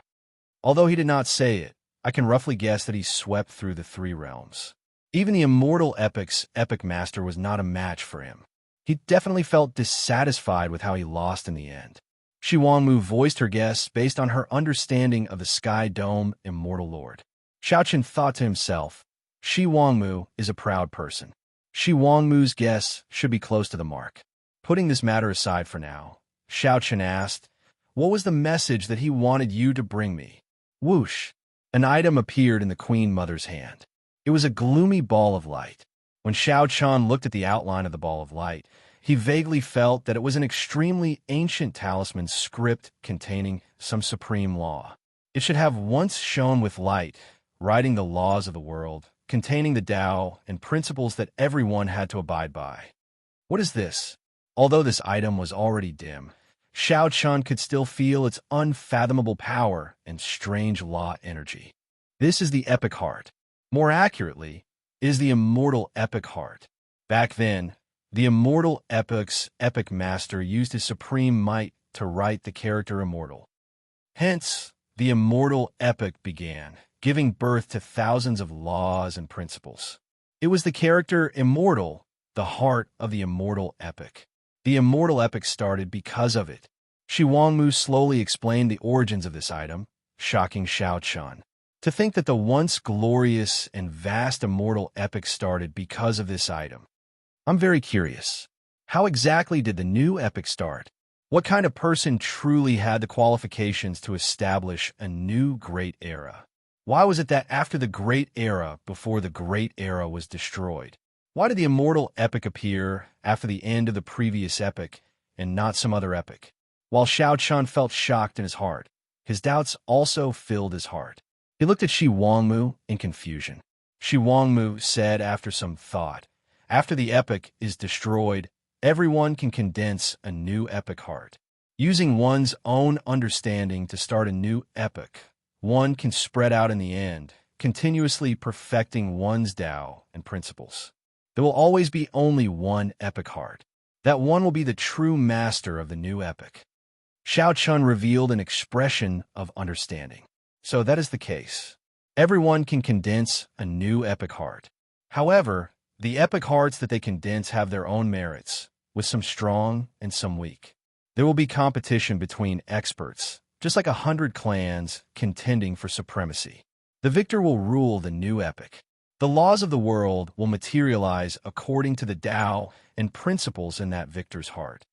Although he did not say it, I can roughly guess that he swept through the three realms. Even the Immortal Epic's epic master was not a match for him. He definitely felt dissatisfied with how he lost in the end. Shi Wangmu voiced her guess based on her understanding of the Sky Dome Immortal Lord. Xiao Chen thought to himself, Shi Wangmu is a proud person. Shi Wangmu's guess should be close to the mark. Putting this matter aside for now, Xiao Chen asked, "What was the message that he wanted you to bring me?" Whoosh! An item appeared in the Queen Mother's hand. It was a gloomy ball of light. When Xiao Chan looked at the outline of the ball of light, he vaguely felt that it was an extremely ancient talisman script containing some supreme law. It should have once shone with light, writing the laws of the world, containing the Tao and principles that everyone had to abide by. What is this? Although this item was already dim, Xiao Chun could still feel its unfathomable power and strange law energy. This is the Epic Heart. More accurately, is the Immortal Epic Heart. Back then, the Immortal Epic's epic master used his supreme might to write the character immortal. Hence, the Immortal Epic began, giving birth to thousands of laws and principles. It was the character Immortal, the heart of the Immortal Epic. The Immortal Epic started because of it. Shi Wangmu slowly explained the origins of this item, shocking Xiao Chun. To think that the once glorious and vast Immortal Epic started because of this item. I'm very curious. How exactly did the new epic start? What kind of person truly had the qualifications to establish a new great era? Why was it that after the great era, before the great era was destroyed? Why did the Immortal Epic appear after the end of the previous epic and not some other epic? While Xiao Chun felt shocked in his heart, his doubts also filled his heart. He looked at Shi Wangmu in confusion. Shi Wangmu said after some thought, "After the epic is destroyed, everyone can condense a new epic heart. Using one's own understanding to start a new epic, one can spread out in the end, continuously perfecting one's Tao and principles. There will always be only one epic heart. That one will be the true master of the new epic." Xiao Chun revealed an expression of understanding. So that is the case. Everyone can condense a new epic heart. However, the epic hearts that they condense have their own merits, with some strong and some weak. There will be competition between experts, just like 100 clans contending for supremacy. The victor will rule the new epic. The laws of the world will materialize according to the Tao and principles in that victor's heart.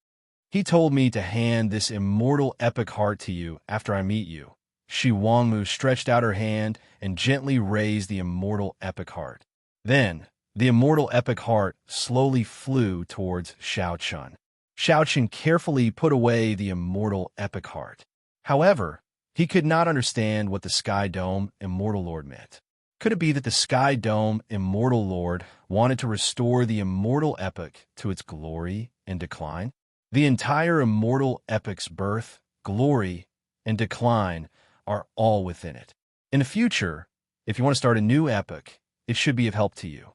He told me to hand this immortal epic heart to you after I meet you. Shi Wangmu stretched out her hand and gently raised the immortal epic heart. Then, the immortal epic heart slowly flew towards Xiao Chun. Xiao Chun carefully put away the immortal epic heart. However, he could not understand what the Sky Dome Immortal Lord meant. Could it be that the Sky Dome Immortal Lord wanted to restore the immortal epic to its glory and decline? The entire immortal epic's birth, glory, and decline are all within it. In the future, if you want to start a new epic, it should be of help to you.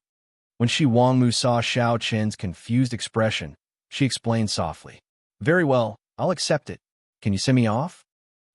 When Shi Wangmu saw Xiao Chen's confused expression, she explained softly, "Very well, I'll accept it. Can you send me off?"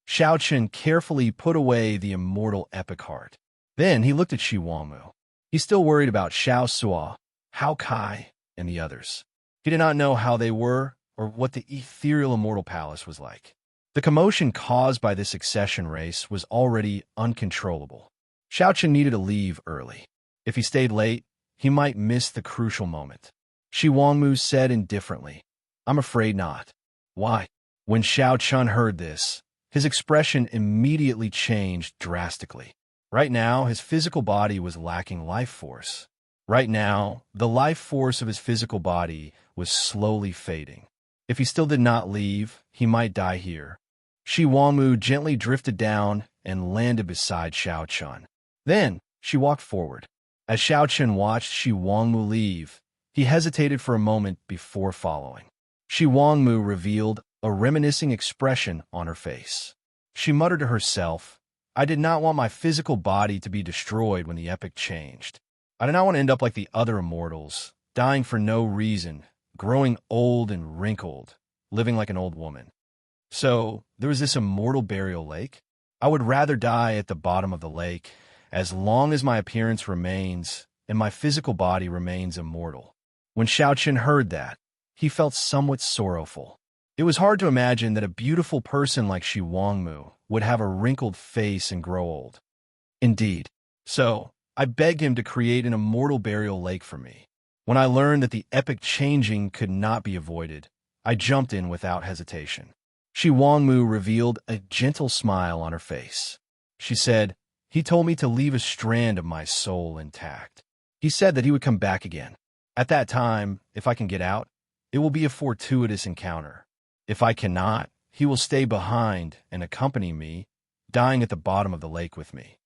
Xiao Chen carefully put away the immortal epic heart. Then he looked at Shi Wangmu. He's still worried about Xiao Suo, Hao Kai, and the others. He did not know how they were or what the ethereal immortal palace was like. The commotion caused by this succession race was already uncontrollable. Xiaochen needed to leave early. If he stayed late, he might miss the crucial moment. Shi Wangmu said indifferently, "I'm afraid not." "Why?" When Xiaochen heard this, his expression immediately changed drastically. Right now, his physical body was lacking life force. Right now, the life force of his physical body was slowly fading. If he still did not leave, he might die here. Shi Wangmu gently drifted down and landed beside Xiaochen. Then, she walked forward. As Xiaochen watched Shi Wangmu leave, he hesitated for a moment before following. Shi Wangmu revealed a reminiscing expression on her face. She muttered to herself, "I did not want my physical body to be destroyed when the epic changed. I did not want to end up like the other immortals, dying for no reason, growing old and wrinkled, living like an old woman. So, there was this immortal burial lake. I would rather die at the bottom of the lake, as long as my appearance remains and my physical body remains immortal." When Xiaochen heard that, he felt somewhat sorrowful. It was hard to imagine that a beautiful person like Shi Wangmu would have a wrinkled face and grow old. Indeed. So, I begged him to create an immortal burial lake for me. When I learned that the epic changing could not be avoided, I jumped in without hesitation. Shi Wangmu revealed a gentle smile on her face. She said, "He told me to leave a strand of my soul intact. He said that he would come back again. At that time, if I can get out, it will be a fortuitous encounter. If I cannot, he will stay behind and accompany me, dying at the bottom of the lake with me."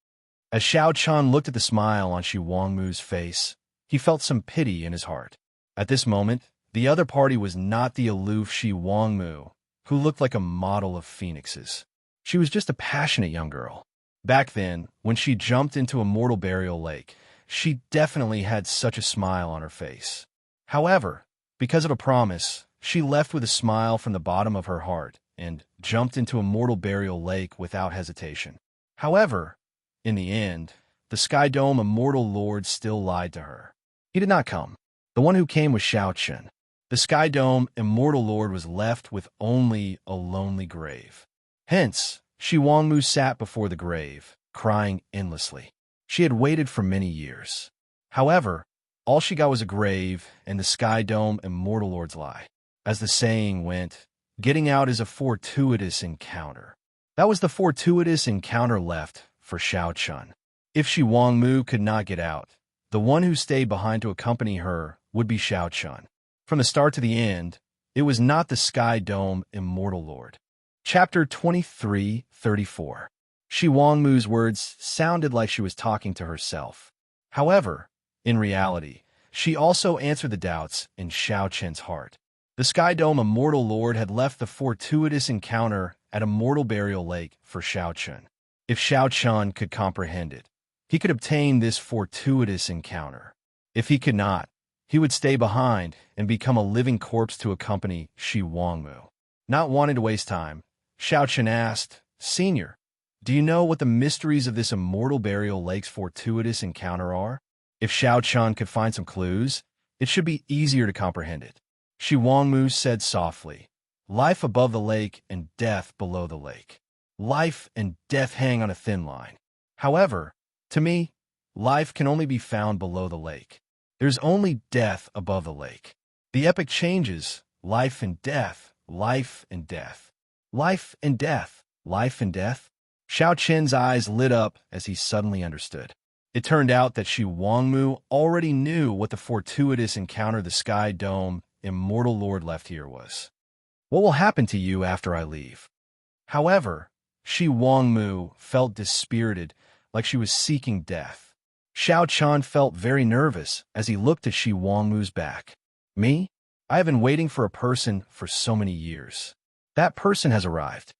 As Xiaochen looked at the smile on Shi Wangmu's face, he felt some pity in his heart. At this moment, the other party was not the aloof Shi Wangmu, who looked like a model of phoenixes. She was just a passionate young girl. Back then, when she jumped into Immortal Burial Lake, she definitely had such a smile on her face. However, because of a promise, she left with a smile from the bottom of her heart and jumped into Immortal Burial Lake without hesitation. However, in the end, the Sky Dome Immortal Lord still lied to her. He did not come. The one who came was Xiaochen. The Sky Dome Immortal Lord was left with only a lonely grave. Hence, Shi Wangmu sat before the grave, crying endlessly. She had waited for many years. However, all she got was a grave and the Sky Dome Immortal Lord's lie. As the saying went, getting out is a fortuitous encounter. That was the fortuitous encounter left for Xiaochen. If Shi Wangmu could not get out, the one who stayed behind to accompany her would be Xiaochen. From the start to the end, it was not the Sky Dome Immortal Lord. Chapter 23:34. Shi Wangmu's words sounded like she was talking to herself. However, in reality, she also answered the doubts in Xiaochen's heart. The Sky Dome Immortal Lord had left the fortuitous encounter at Immortal Burial Lake for Xiaochen. If Xiaochen could comprehend it, he could obtain this fortuitous encounter. If he could not, he would stay behind and become a living corpse to accompany Shi Wangmu. Not wanting to waste time, Xiaochen asked, "Senior, do you know what the mysteries of this Immortal Burial Lake's fortuitous encounter are?" If Xiaochen could find some clues, it should be easier to comprehend it. Shi Wangmu said softly, "Life above the lake and death below the lake. Life and death hang on a thin line. However, to me, life can only be found below the lake. There's only death above the lake. The epic changes, life and death, life and death. Life and death, life and death." Xiaochen's eyes lit up as he suddenly understood. It turned out that Shi Wangmu already knew what the fortuitous encounter the Sky Dome Immortal Lord left here was. "What will happen to you after I leave?" However, Shi Wangmu felt dispirited, like she was seeking death. Xiaochen felt very nervous as he looked at Shi Wangmu's back. "Me? I have been waiting for a person for so many years. That person has arrived."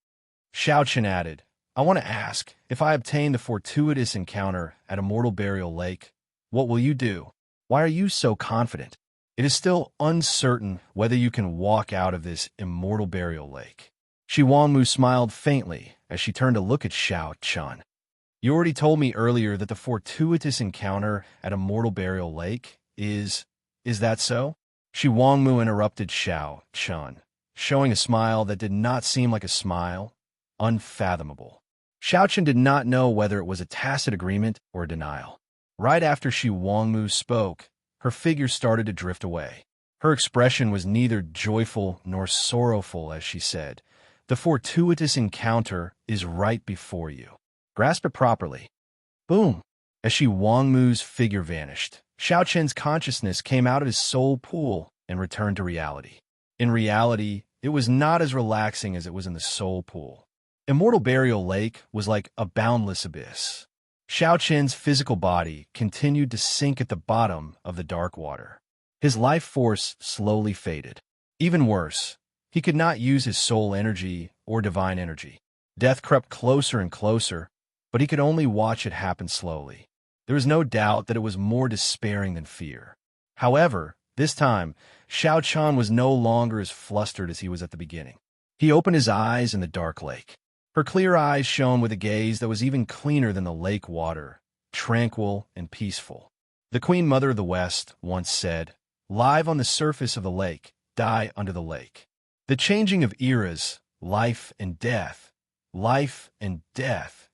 Xiaochen added, "I want to ask, if I obtain the fortuitous encounter at Immortal Burial Lake, what will you do? Why are you so confident? It is still uncertain whether you can walk out of this Immortal Burial Lake." Shi Wangmu smiled faintly as she turned to look at Xiaochen. "You already told me earlier that the fortuitous encounter at Immortal Burial Lake is that so?" Shi Wangmu interrupted Xiao Chun, showing a smile that did not seem like a smile. Unfathomable. Xiao Chun did not know whether it was a tacit agreement or a denial. Right after Shi Wangmu spoke, her figure started to drift away. Her expression was neither joyful nor sorrowful as she said, "The fortuitous encounter is right before you. Grasp it properly." Boom! As Shi Wangmu's figure vanished, Xiao Chen's consciousness came out of his soul pool and returned to reality. In reality, it was not as relaxing as it was in the soul pool. Immortal Burial Lake was like a boundless abyss. Xiao Chen's physical body continued to sink at the bottom of the dark water. His life force slowly faded. Even worse, he could not use his soul energy or divine energy. Death crept closer and closer, but he could only watch it happen slowly. There was no doubt that it was more despairing than fear. However, this time, Xiao Chan was no longer as flustered as he was at the beginning. He opened his eyes in the dark lake. Her clear eyes shone with a gaze that was even cleaner than the lake water, tranquil and peaceful. The Queen Mother of the West once said, "Live on the surface of the lake, die under the lake." The changing of eras, life and death,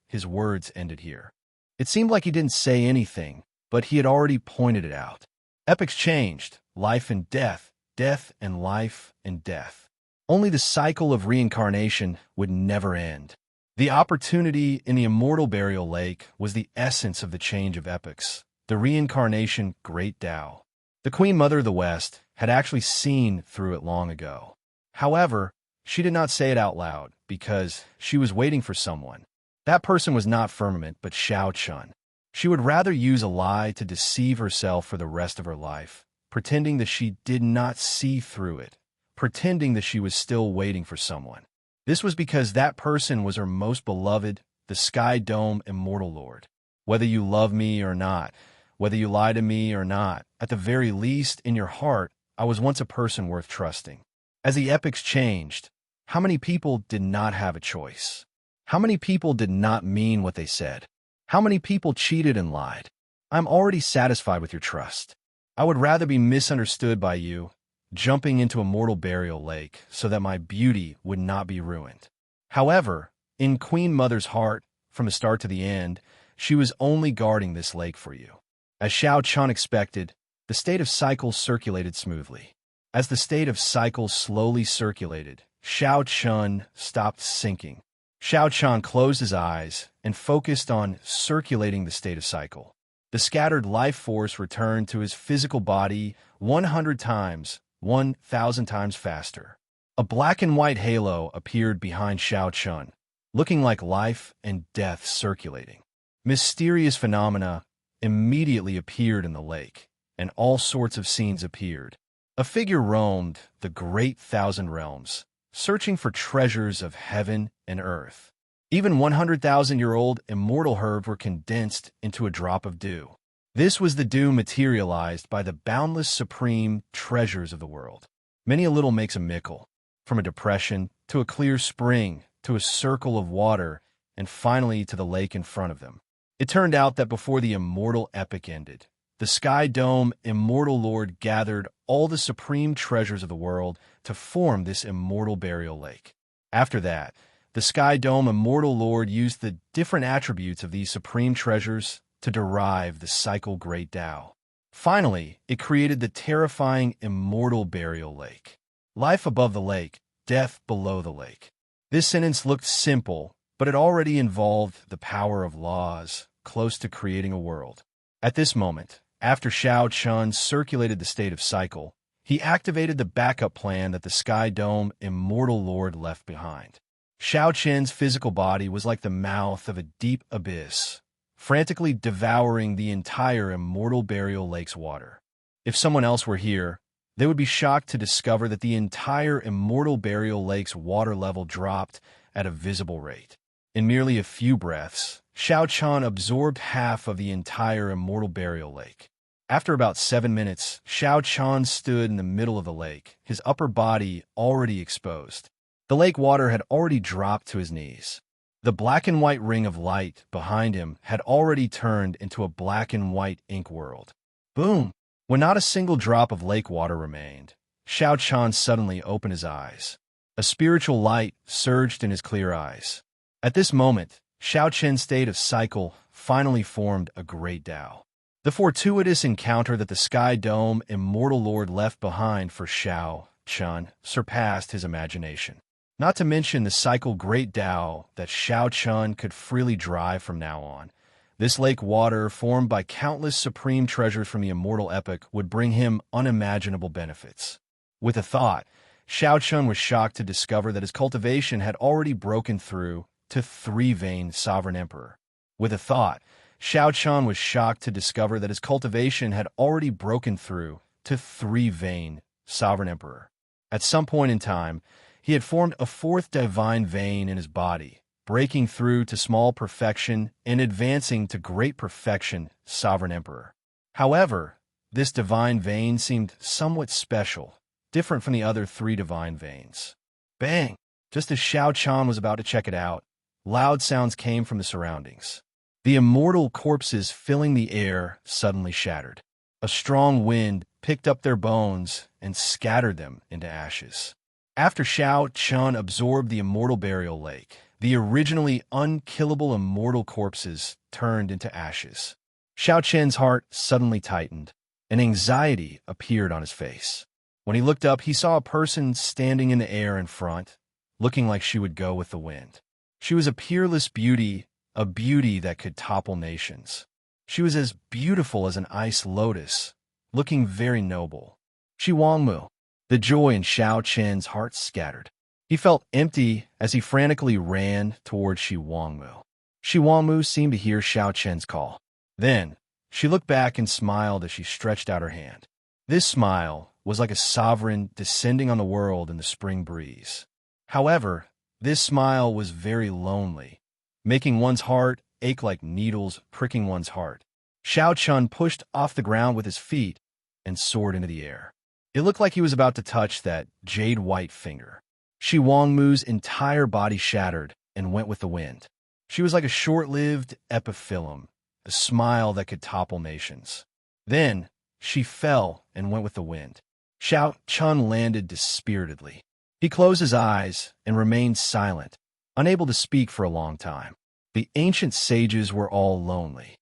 his words ended here. It seemed like he didn't say anything, but he had already pointed it out. Epochs changed, life and death, death and life and death. Only the cycle of reincarnation would never end. The opportunity in the Immortal Burial Lake was the essence of the change of epochs, the reincarnation great Tao. The Queen Mother of the West had actually seen through it long ago. However, she did not say it out loud because she was waiting for someone. That person was not Firmament, but Xiao Chun. She would rather use a lie to deceive herself for the rest of her life, pretending that she did not see through it, pretending that she was still waiting for someone. This was because that person was her most beloved, the Sky Dome Immortal Lord. Whether you love me or not, whether you lie to me or not, at the very least, in your heart, I was once a person worth trusting. As the epochs changed, how many people did not have a choice? How many people did not mean what they said? How many people cheated and lied? I'm already satisfied with your trust. I would rather be misunderstood by you, jumping into Immortal Burial Lake so that my beauty would not be ruined. However, in Queen Mother's heart, from the start to the end, she was only guarding this lake for you. As Xiao Chun expected, the state of cycles circulated smoothly. As the state of cycles slowly circulated, Xiao Chun stopped sinking. Xiao Chun closed his eyes and focused on circulating the state of cycle. The scattered life force returned to his physical body 100 times, 1,000 times faster. A black and white halo appeared behind Xiao Chun, looking like life and death circulating. Mysterious phenomena immediately appeared in the lake, and all sorts of scenes appeared. A figure roamed the great thousand realms, searching for treasures of heaven and earth. Even 100,000-year-old immortal herbs were condensed into a drop of dew. This was the dew materialized by the boundless supreme treasures of the world. Many a little makes a mickle, from a depression to a clear spring to a circle of water and finally to the lake in front of them. It turned out that before the immortal epic ended, the Sky Dome Immortal Lord gathered all the supreme treasures of the world to form this Immortal Burial Lake. After that, the Sky Dome Immortal Lord used the different attributes of these supreme treasures to derive the cycle Great Tao. Finally, it created the terrifying Immortal Burial Lake. Life above the lake, death below the lake. This sentence looked simple, but it already involved the power of laws, close to creating a world. At this moment, after Xiao Chun circulated the state of cycle, he activated the backup plan that the Sky Dome Immortal Lord left behind. Xiao Chen's physical body was like the mouth of a deep abyss, frantically devouring the entire Immortal Burial Lake's water. If someone else were here, they would be shocked to discover that the entire Immortal Burial Lake's water level dropped at a visible rate. In merely a few breaths, Xiao Chun absorbed half of the entire Immortal Burial Lake. After about 7 minutes, Xiao Chun stood in the middle of the lake, his upper body already exposed. The lake water had already dropped to his knees. The black and white ring of light behind him had already turned into a black and white ink world. Boom! When not a single drop of lake water remained, Xiao Chan suddenly opened his eyes. A spiritual light surged in his clear eyes. At this moment, Xiao Chen's state of cycle finally formed a great Tao. The fortuitous encounter that the Sky Dome Immortal Lord left behind for Xiao Chen surpassed his imagination. Not to mention the cycle great Tao that Xiao Chen could freely drive from now on. This lake water, formed by countless supreme treasures from the immortal epic, would bring him unimaginable benefits. With a thought, Xiao Chen was shocked to discover that his cultivation had already broken through to three-veined Sovereign Emperor. With a thought, Xiao Chen was shocked to discover that his cultivation had already broken through to three-veined Sovereign Emperor. At some point in time, he had formed a fourth divine vein in his body, breaking through to small perfection and advancing to great perfection, Sovereign Emperor. However, this divine vein seemed somewhat special, different from the other three divine veins. Bang! Just as Xiao Chan was about to check it out, loud sounds came from the surroundings. The immortal corpses filling the air suddenly shattered. A strong wind picked up their bones and scattered them into ashes. After Xiao Chan absorbed the immortal burial lake, the originally unkillable immortal corpses turned into ashes. Xiao Chen's heart suddenly tightened, and anxiety appeared on his face. When he looked up, he saw a person standing in the air in front, looking like she would go with the wind. She was a peerless beauty, a beauty that could topple nations. She was as beautiful as an ice lotus, looking very noble. Shi Wangmu. The joy in Xiao Chen's heart scattered. He felt empty as he frantically ran toward Shi Wangmu. Shi Wangmu seemed to hear Xiao Chen's call. Then, she looked back and smiled as she stretched out her hand. This smile was like a sovereign descending on the world in the spring breeze. However, this smile was very lonely, making one's heart ache like needles pricking one's heart. Xiao Chen pushed off the ground with his feet and soared into the air. It looked like he was about to touch that jade-white finger. Shi Wangmu's entire body shattered and went with the wind. She was like a short-lived epiphyllum, a smile that could topple nations. Then, she fell and went with the wind. Xiao Chen landed dispiritedly. He closed his eyes and remained silent, unable to speak for a long time. The ancient sages were all lonely.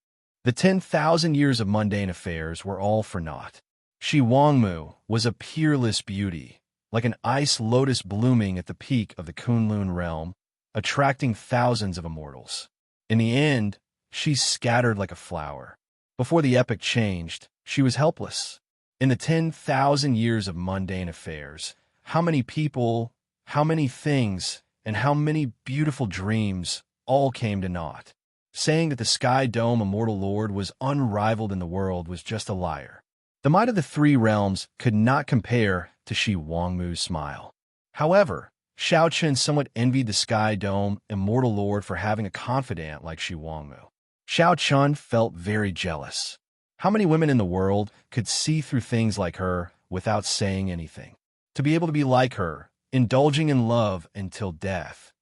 The 10,000 years of mundane affairs were all for naught. Shi Wangmu was a peerless beauty, like an ice lotus blooming at the peak of the Kunlun realm, attracting thousands of immortals. In the end, she scattered like a flower. Before the epic changed, she was helpless. In the 10,000 years of mundane affairs, how many people, how many things, and how many beautiful dreams all came to naught. Saying that the Sky Dome Immortal Lord was unrivaled in the world was just a liar. The might of the three realms could not compare to Shi Wangmu's smile. However, Xiao Chen somewhat envied the Sky Dome Immortal Lord for having a confidant like Shi Wangmu. Xiao Chen felt very jealous. How many women in the world could see through things like her without saying anything? To be able to be like her, indulging in love until death,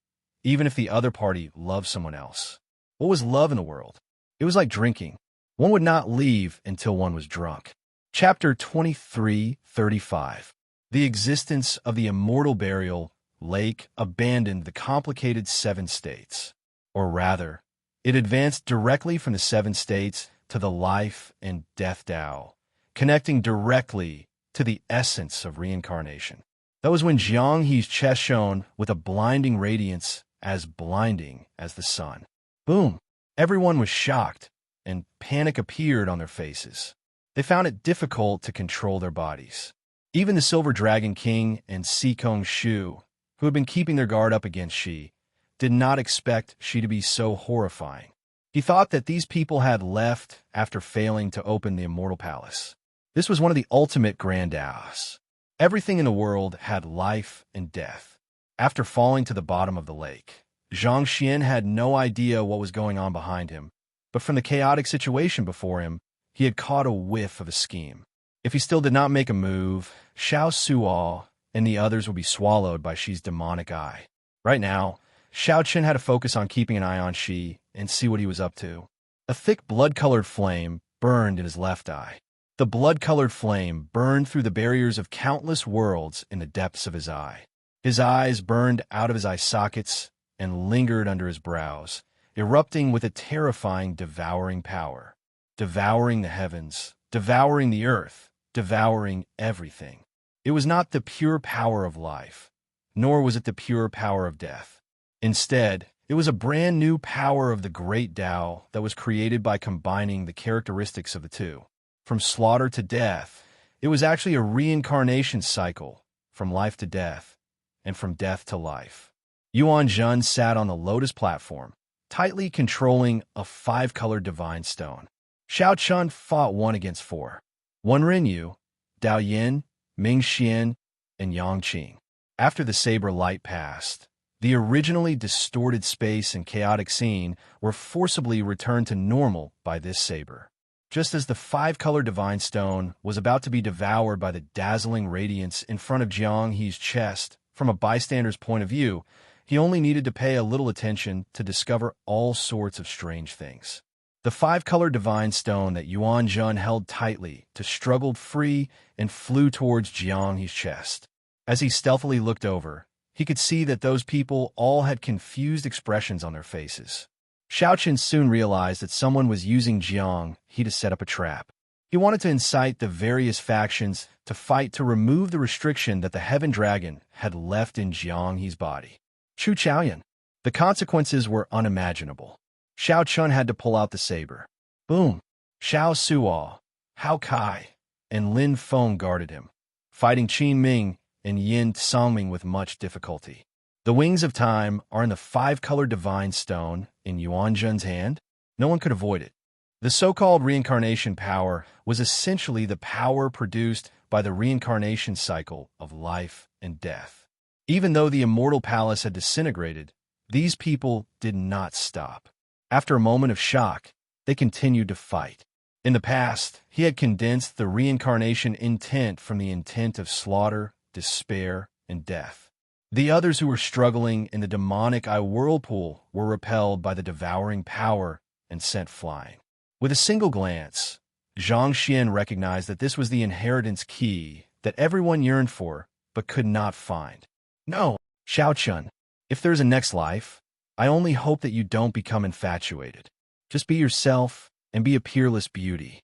even if the other party loved someone else. What was love in the world? It was like drinking. One would not leave until one was drunk. Chapter 23:35. The existence of the immortal burial lake abandoned the complicated seven states. Or rather, it advanced directly from the seven states to the life and death Tao, connecting directly to the essence of reincarnation. That was when Jiang He's chest shone with a blinding radiance as blinding as the sun. Boom! Everyone was shocked, and panic appeared on their faces. They found it difficult to control their bodies. Even the Silver Dragon King and Sikong Shu, who had been keeping their guard up against Shi, did not expect Shi to be so horrifying. He thought that these people had left after failing to open the Immortal Palace. This was one of the ultimate grandaus. Everything in the world had life and death. After falling to the bottom of the lake, Zhang Xian had no idea what was going on behind him, but from the chaotic situation before him, he had caught a whiff of a scheme. If he still did not make a move, Xiao Suo and the others would be swallowed by Shi's demonic eye. Right now, Xiao Chen had to focus on keeping an eye on Shi and see what he was up to. A thick blood-colored flame burned in his left eye. The blood-colored flame burned through the barriers of countless worlds in the depths of his eye. His eyes burned out of his eye sockets and lingered under his brows, erupting with a terrifying, devouring power. Devouring the heavens, devouring the earth, devouring everything. It was not the pure power of life, nor was it the pure power of death. Instead, it was a brand new power of the great Tao that was created by combining the characteristics of the two. From slaughter to death, it was actually a reincarnation cycle, from life to death, and from death to life. Yuan Zhen sat on the lotus platform, tightly controlling a 5-colored divine stone. Xiao Chun fought 1 against 4. Wen Rinyu, Dao Yin, Ming Xian, and Yang Qing. After the saber light passed, the originally distorted space and chaotic scene were forcibly returned to normal by this saber. Just as the 5-colored divine stone was about to be devoured by the dazzling radiance in front of Jiang He's chest, from a bystander's point of view, he only needed to pay a little attention to discover all sorts of strange things. The 5-colored divine stone that Yuan Zhen held tightly struggled free and flew towards Jiang He's chest. As he stealthily looked over, he could see that those people all had confused expressions on their faces. Xiao Qin soon realized that someone was using Jiang He to set up a trap. He wanted to incite the various factions to fight to remove the restriction that the Heaven Dragon had left in Jiang He's body. Chu Chaoyan. The consequences were unimaginable. Xiao Chun had to pull out the saber. Boom! Xiao Suo, Hao Kai, and Lin Feng guarded him, fighting Qin Ming and Yin Songming with much difficulty. The wings of time are in the 5-colored divine stone in Yuan Zhen's hand. No one could avoid it. The so-called reincarnation power was essentially the power produced by the reincarnation cycle of life and death. Even though the Immortal Palace had disintegrated, these people did not stop. After a moment of shock, they continued to fight. In the past, he had condensed the reincarnation intent from the intent of slaughter, despair, and death. The others who were struggling in the demonic eye whirlpool were repelled by the devouring power and sent flying. With a single glance, Zhang Xian recognized that this was the inheritance key that everyone yearned for but could not find. No, Xiao Chun, if there's a next life, I only hope that you don't become infatuated. Just be yourself and be a peerless beauty.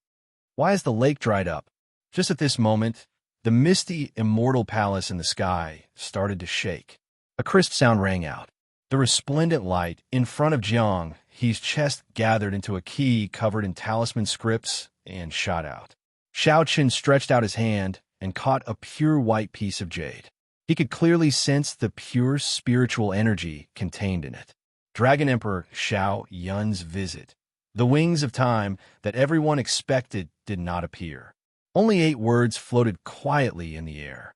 Why has the lake dried up? Just at this moment, the misty, immortal palace in the sky started to shake. A crisp sound rang out. The resplendent light in front of Jiang He's chest gathered into a key covered in talisman scripts and shot out. Xiao Qin stretched out his hand and caught a pure white piece of jade. He could clearly sense the pure spiritual energy contained in it. Dragon Emperor Xiao Yun's visit. The wings of time that everyone expected did not appear. Only 8 words floated quietly in the air.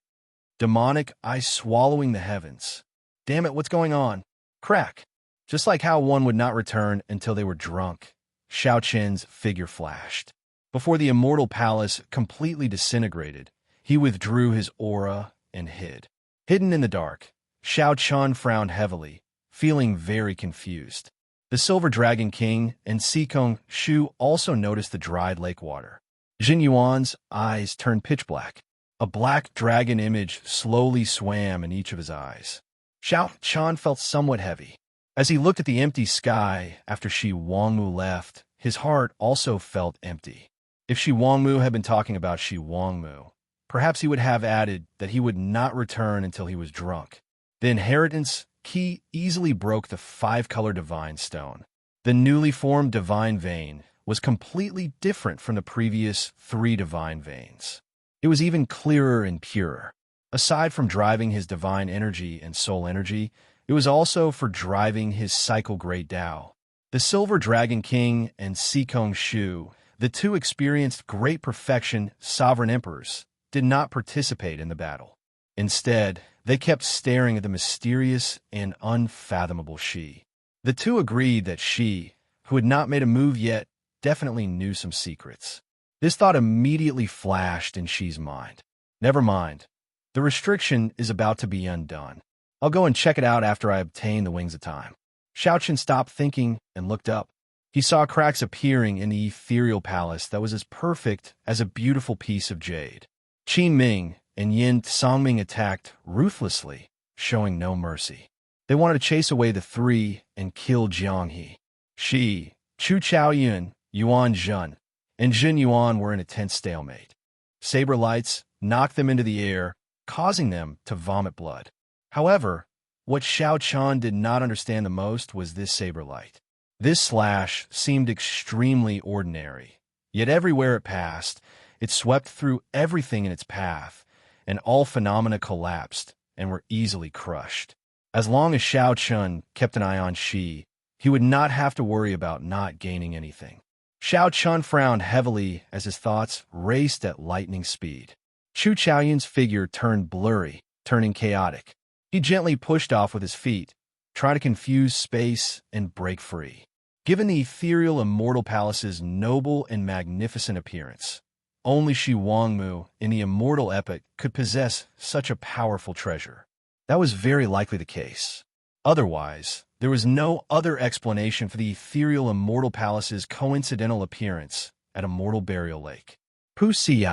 Demonic ice swallowing the heavens. Damn it, what's going on? Crack. Just like how one would not return until they were drunk, Xiao Qin's figure flashed. Before the Immortal Palace completely disintegrated, he withdrew his aura and hid. Hidden in the dark, Xiao Chun frowned heavily, feeling very confused. The Silver Dragon King and Sikong Shu also noticed the dried lake water. Jin Yuan's eyes turned pitch black. A black dragon image slowly swam in each of his eyes. Xiao Chun felt somewhat heavy. As he looked at the empty sky after Shi Wangmu left, his heart also felt empty. If Shi Wangmu had been talking about Shi Wangmu, perhaps he would have added that he would not return until he was drunk. The inheritance key easily broke the 5-colored divine stone. The newly formed divine vein was completely different from the previous 3 divine veins. It was even clearer and purer. Aside from driving his divine energy and soul energy, it was also for driving his cycle great Tao. The Silver Dragon King and Sikong Shu, the 2 experienced great perfection sovereign emperors, did not participate in the battle. Instead, they kept staring at the mysterious and unfathomable Shi. The 2 agreed that Shi, who had not made a move yet, definitely knew some secrets. This thought immediately flashed in Shi's mind. Never mind. The restriction is about to be undone. I'll go and check it out after I obtain the Wings of Time. Xiao Qin stopped thinking and looked up. He saw cracks appearing in the ethereal palace that was as perfect as a beautiful piece of jade. Qi Ming and Yin Songming attacked ruthlessly, showing no mercy. They wanted to chase away the three and kill Jiang He. Shi, Chu Chaoyun, Yuan Zhen, and Jin Yuan were in a tense stalemate. Saber lights knocked them into the air, causing them to vomit blood. However, what Xiao Chun did not understand the most was this saber light. This slash seemed extremely ordinary, yet everywhere it passed, it swept through everything in its path, and all phenomena collapsed and were easily crushed. As long as Xiao Chun kept an eye on Shi, he would not have to worry about not gaining anything. Xiao Chun frowned heavily as his thoughts raced at lightning speed. Chu Chaoyun's figure turned blurry, turning chaotic. He gently pushed off with his feet, trying to confuse space and break free. Given the ethereal Immortal Palace's noble and magnificent appearance, only Shi Wangmu in the Immortal Epic could possess such a powerful treasure. That was very likely the case. Otherwise, there was no other explanation for the ethereal Immortal Palace's coincidental appearance at Immortal Burial Lake. Pu Ci.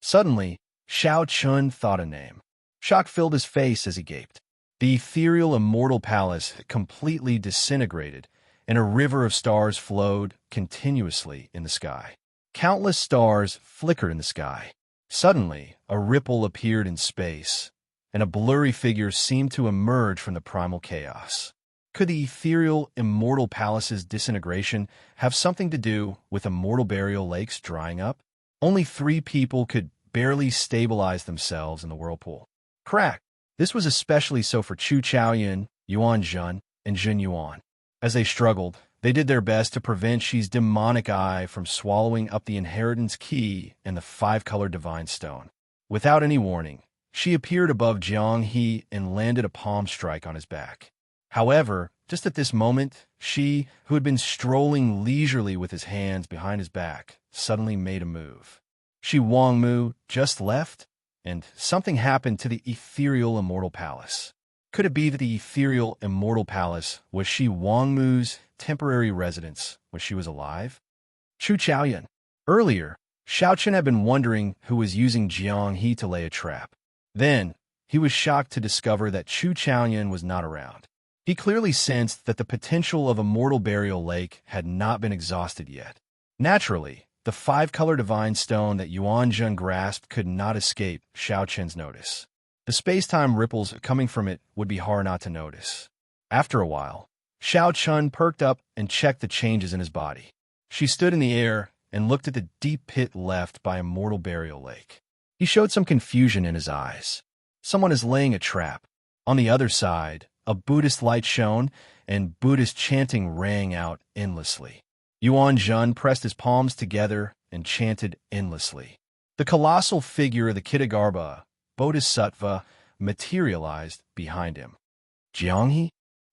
Suddenly, Xiao Chun thought a name. Shock filled his face as he gaped. The ethereal Immortal Palace had completely disintegrated, and a river of stars flowed continuously in the sky. Countless stars flickered in the sky. Suddenly, a ripple appeared in space, and a blurry figure seemed to emerge from the primal chaos. Could the ethereal Immortal Palace's disintegration have something to do with Immortal Burial Lake's drying up? Only 3 people could barely stabilize themselves in the whirlpool. Crack! This was especially so for Chu Chaoyun, Yuan Zhen, and Jin Yuan. As they struggled, they did their best to prevent Shi's demonic eye from swallowing up the inheritance key and the 5-colored divine stone. Without any warning, Shi appeared above Jiang He and landed a palm strike on his back. However, just at this moment, Shi, who had been strolling leisurely with his hands behind his back, suddenly made a move. Shi Wangmu just left, and something happened to the ethereal Immortal Palace. Could it be that the ethereal Immortal Palace was Shi Wangmu's temporary residence when she was alive? Chu Chaoyun. Earlier, Xiao Chun had been wondering who was using Jiang He to lay a trap. Then, he was shocked to discover that Chu Chaoyun was not around. He clearly sensed that the potential of Immortal Burial Lake had not been exhausted yet. Naturally, the 5-color divine stone that Yuan Zhen grasped could not escape Xiao Chun's notice. The space-time ripples coming from it would be hard not to notice. After a while, Xiao Chun perked up and checked the changes in his body. She stood in the air and looked at the deep pit left by Immortal Burial Lake. He showed some confusion in his eyes. Someone is laying a trap. On the other side, a Buddhist light shone, and Buddhist chanting rang out endlessly. Yuan Zhen pressed his palms together and chanted endlessly. The colossal figure of the Kitagarbha, Bodhisattva, materialized behind him. Jiang He?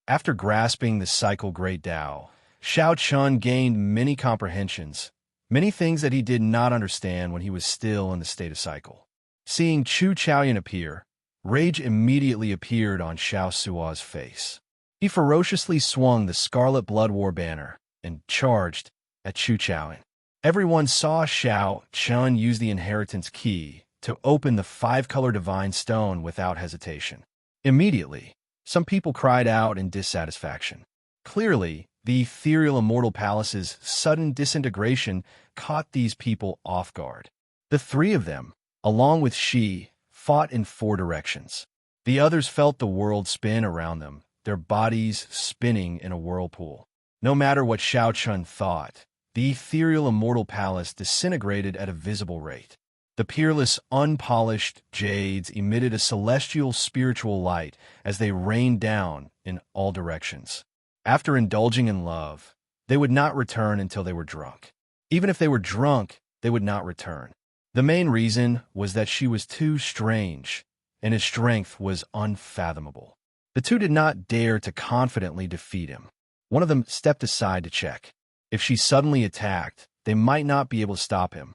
After grasping the cycle Great Tao, Xiao Chun gained many comprehensions, many things that he did not understand when he was still in the state of cycle. Seeing Chu Chaoyun appear, rage immediately appeared on Xiao Sua's face. He ferociously swung the Scarlet Blood War banner and charged at Chu Chaoyun. Everyone saw Xiao Chun use the inheritance key to open the 5-color divine stone without hesitation. Immediately, some people cried out in dissatisfaction. Clearly, the ethereal Immortal Palace's sudden disintegration caught these people off guard. The 3 of them, along with Shi, fought in 4 directions. The others felt the world spin around them, their bodies spinning in a whirlpool. No matter what Xiao Chun thought, the ethereal Immortal Palace disintegrated at a visible rate. The peerless, unpolished jades emitted a celestial spiritual light as they rained down in all directions. After indulging in love, they would not return until they were drunk. Even if they were drunk, they would not return. The main reason was that she was too strange, and his strength was unfathomable. The 2 did not dare to confidently defeat him. One of them stepped aside to check. If she suddenly attacked, they might not be able to stop him.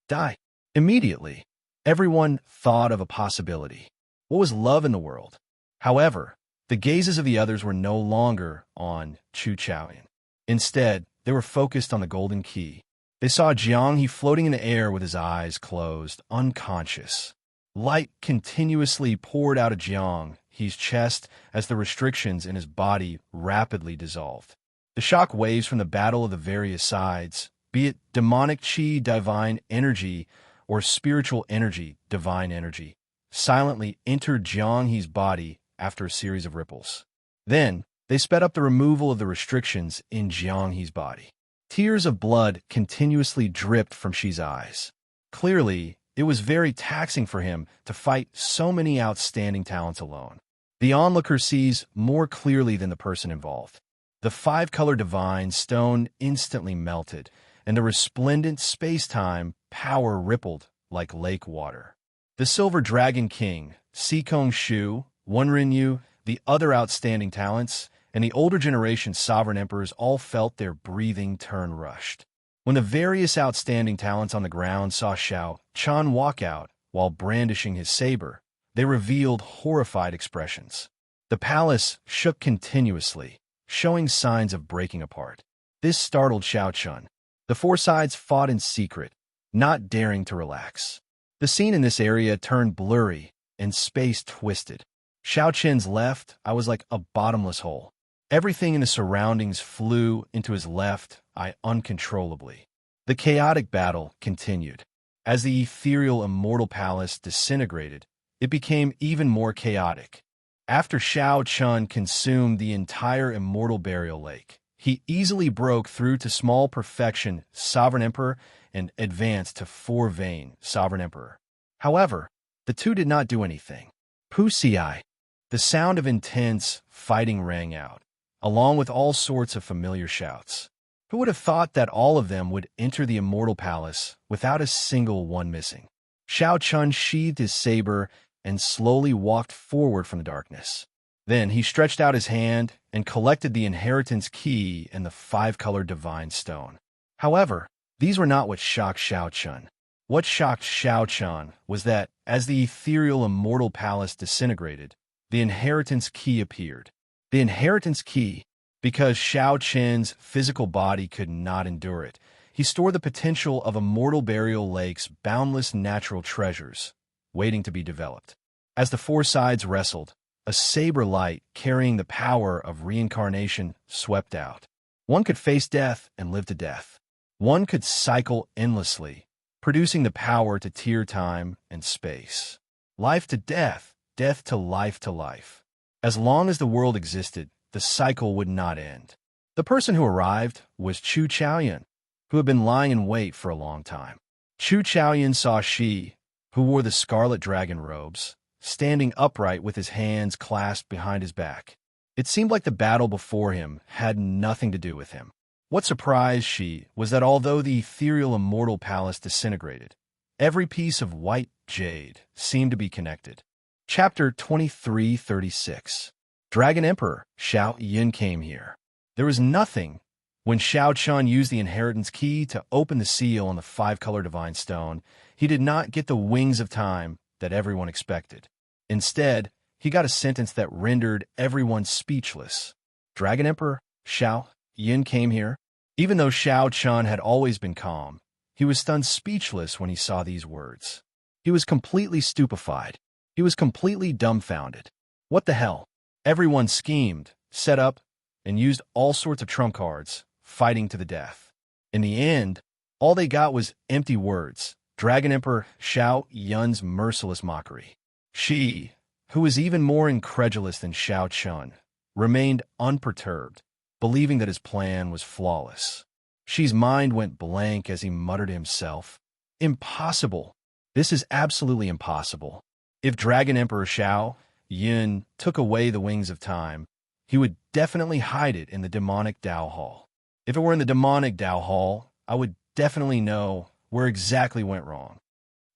Die. Immediately, everyone thought of a possibility. What was love in the world? However, the gazes of the others were no longer on Chu Chaoyun. Instead, they were focused on the golden key. They saw Jiang He floating in the air with his eyes closed, unconscious. Light continuously poured out of Jiang He's chest as the restrictions in his body rapidly dissolved. The shock waves from the battle of the various sides, be it demonic chi, divine energy, or spiritual energy, divine energy, silently entered Jiang He's body after a series of ripples. Then, they sped up the removal of the restrictions in Jiang He's body. Tears of blood continuously dripped from Shi's eyes. Clearly, it was very taxing for him to fight so many outstanding talents alone. The onlooker sees more clearly than the person involved. The five-color divine stone instantly melted, and the resplendent space-time power rippled like lake water. The Silver Dragon King, Sikong Shu, Wenrinyu, the other outstanding talents, and the older generation sovereign emperors all felt their breathing turn rushed. When the various outstanding talents on the ground saw Xiao Chan walk out while brandishing his saber, they revealed horrified expressions. The palace shook continuously, showing signs of breaking apart. This startled Xiao Chun. The four sides fought in secret, not daring to relax. The scene in this area turned blurry, and space twisted. Xiao Chen's left eye was like a bottomless hole. Everything in the surroundings flew into his left eye uncontrollably. The chaotic battle continued. As the ethereal Immortal Palace disintegrated, it became even more chaotic. After Xiao Chun consumed the entire Immortal Burial Lake, he easily broke through to Small Perfection Sovereign Emperor and advanced to Four Vein Sovereign Emperor. However, the two did not do anything. Pusiai. The sound of intense fighting rang out, along with all sorts of familiar shouts. Who would have thought that all of them would enter the Immortal Palace without a single one missing? Xiao Chun sheathed his saber and slowly walked forward from the darkness. Then he stretched out his hand and collected the inheritance key and the five-colored divine stone. However, these were not what shocked Xiao Chun. What shocked Xiao Chun was that, as the ethereal Immortal Palace disintegrated, the inheritance key appeared. The inheritance key, because Xiao Chen's physical body could not endure it, he stored the potential of Immortal Burial Lake's boundless natural treasures, waiting to be developed. As the four sides wrestled, a saber light carrying the power of reincarnation swept out. One could face death and live to death. One could cycle endlessly, producing the power to tear time and space. Life to death, death to life to life. As long as the world existed, the cycle would not end. The person who arrived was Chu Chaoyun, who had been lying in wait for a long time. Chu Chaoyun saw Shi, who wore the scarlet dragon robes, standing upright with his hands clasped behind his back. It seemed like the battle before him had nothing to do with him. What surprised Shi was that although the ethereal Immortal Palace disintegrated, every piece of white jade seemed to be connected. Chapter 2336. Dragon Emperor Xiao Yun came here. There was nothing. When Xiao Chun used the inheritance key to open the seal on the five-color divine stone, he did not get the wings of time that everyone expected. Instead, he got a sentence that rendered everyone speechless. Dragon Emperor Xiao Yun came here. Even though Xiao Chun had always been calm, he was stunned speechless when he saw these words. He was completely stupefied. He was completely dumbfounded. What the hell? Everyone schemed, set up, and used all sorts of trump cards, fighting to the death. In the end, all they got was empty words. Dragon Emperor Xiao Yun's merciless mockery. Shi, who was even more incredulous than Xiao Chun, remained unperturbed, believing that his plan was flawless. Shi's mind went blank as he muttered to himself, "Impossible. This is absolutely impossible. If Dragon Emperor Xiao Yun took away the wings of time, he would definitely hide it in the demonic Dao Hall. If it were in the demonic Dao Hall, I would definitely know where exactly went wrong."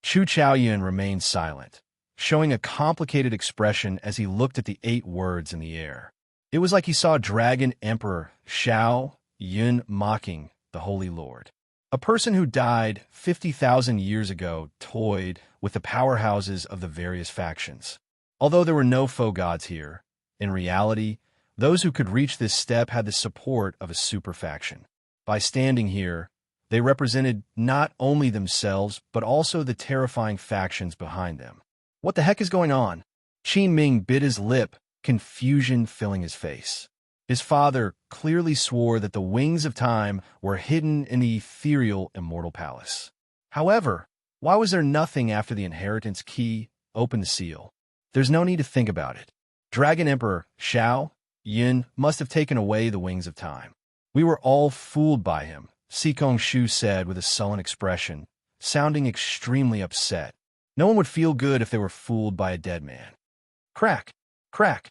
Chu Chaoyun remained silent, showing a complicated expression as he looked at the 8 words in the air. It was like he saw Dragon Emperor Xiao Yun mocking the Holy Lord. A person who died 50,000 years ago toyed with the powerhouses of the various factions. Although there were no foe gods here, in reality, those who could reach this step had the support of a super faction. By standing here, they represented not only themselves, but also the terrifying factions behind them. What the heck is going on? Qin Ming bit his lip, confusion filling his face. His father clearly swore that the wings of time were hidden in the ethereal Immortal Palace. However, why was there nothing after the inheritance key opened the seal? There's no need to think about it. Dragon Emperor Xiao Yin must have taken away the wings of time. We were all fooled by him, Sikong Shu said with a sullen expression, sounding extremely upset. No one would feel good if they were fooled by a dead man. Crack! Crack!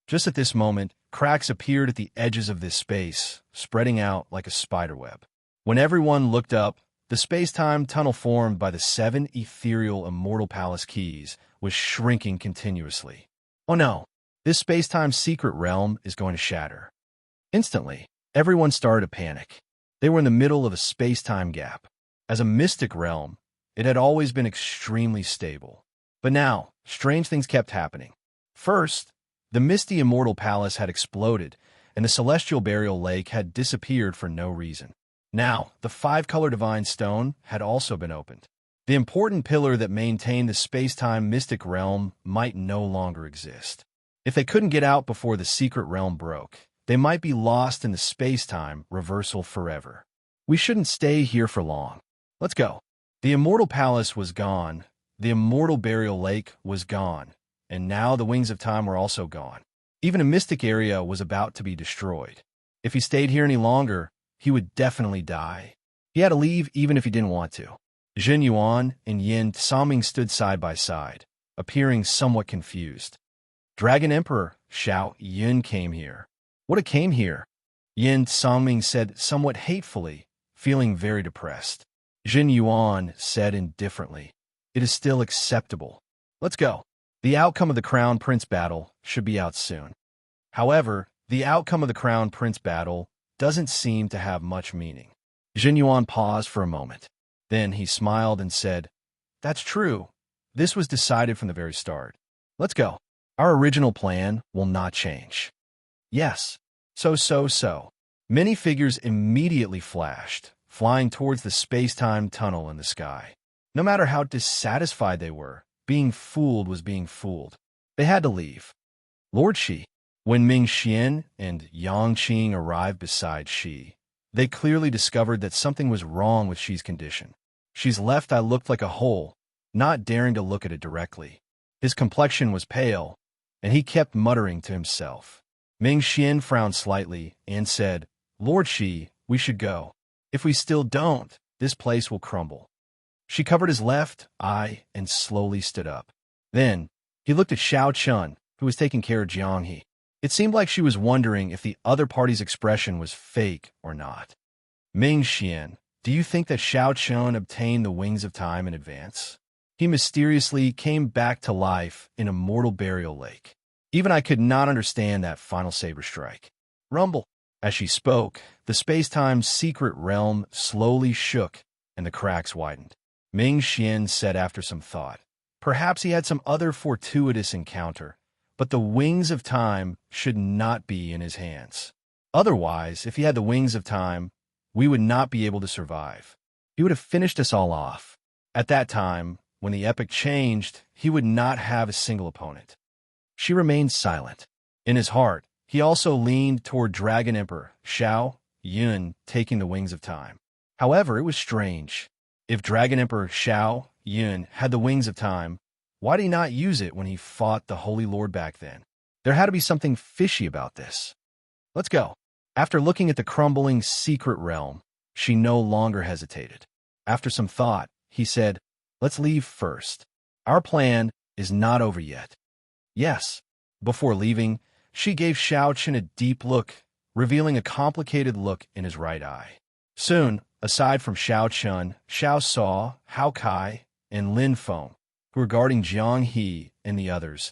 Just at this moment, cracks appeared at the edges of this space, spreading out like a spiderweb. When everyone looked up, the space-time tunnel formed by the 7 ethereal Immortal Palace keys was shrinking continuously. Oh no! This space-time secret realm is going to shatter. Instantly, everyone started to panic. They were in the middle of a space-time gap. As a mystic realm, it had always been extremely stable. But now, strange things kept happening. First, the misty Immortal Palace had exploded, and the celestial burial lake had disappeared for no reason. Now, the 5-color divine stone had also been opened. The important pillar that maintained the space-time mystic realm might no longer exist. If they couldn't get out before the secret realm broke, they might be lost in the space-time reversal forever. We shouldn't stay here for long. Let's go. The Immortal Palace was gone, the Immortal Burial Lake was gone, and now the Wings of Time were also gone. Even a mystic area was about to be destroyed. If he stayed here any longer, he would definitely die. He had to leave even if he didn't want to. Jin Yuan and Yin Saming stood side by side, appearing somewhat confused. Dragon Emperor Xiao Yun came here. What it came here? Yin Saming said somewhat hatefully, feeling very depressed. Jin Yuan said indifferently, "It is still acceptable. Let's go." The outcome of the Crown Prince battle should be out soon. However, the outcome of the Crown Prince battle doesn't seem to have much meaning. Jin Yuan paused for a moment. Then he smiled and said, "That's true. This was decided from the very start. Let's go. Our original plan will not change." Yes. So. Many figures immediately flashed, flying towards the space-time tunnel in the sky. No matter how dissatisfied they were, being fooled was being fooled. They had to leave. Lord Shi. When Ming Xian and Yang Qing arrived beside Shi, they clearly discovered that something was wrong with Shi's condition. Shi's left eye looked like a hole, not daring to look at it directly. His complexion was pale, and he kept muttering to himself. Ming Xian frowned slightly and said, "Lord Shi, we should go. If we still don't, this place will crumble." She covered his left eye and slowly stood up. Then, he looked at Xiao Chun, who was taking care of Jiang He. It seemed like she was wondering if the other party's expression was fake or not. "Ming Xian, do you think that Xiao Chun obtained the Wings of Time in advance? He mysteriously came back to life in Immortal Burial Lake. Even I could not understand that final saber strike." Rumble. As she spoke, the space-time secret realm slowly shook and the cracks widened. Ming Xian said after some thought, perhaps he had some other fortuitous encounter, but the Wings of Time should not be in his hands. Otherwise, if he had the Wings of Time, we would not be able to survive. He would have finished us all off. At that time, when the epic changed, he would not have a single opponent. She remained silent. In his heart, he also leaned toward Dragon Emperor Xiao Yun taking the Wings of Time. However, it was strange. If Dragon Emperor Xiao Yun had the Wings of Time, why did he not use it when he fought the Holy Lord back then? There had to be something fishy about this. Let's go. After looking at the crumbling secret realm, she no longer hesitated. After some thought, he said, "Let's leave first. Our plan is not over yet." Yes. Before leaving, she gave Xiao Chen a deep look, revealing a complicated look in his right eye. Soon, aside from Xiao Chun, Xiao Saw, Hao Kai, and Lin Feng, who were guarding Jiang He and the others,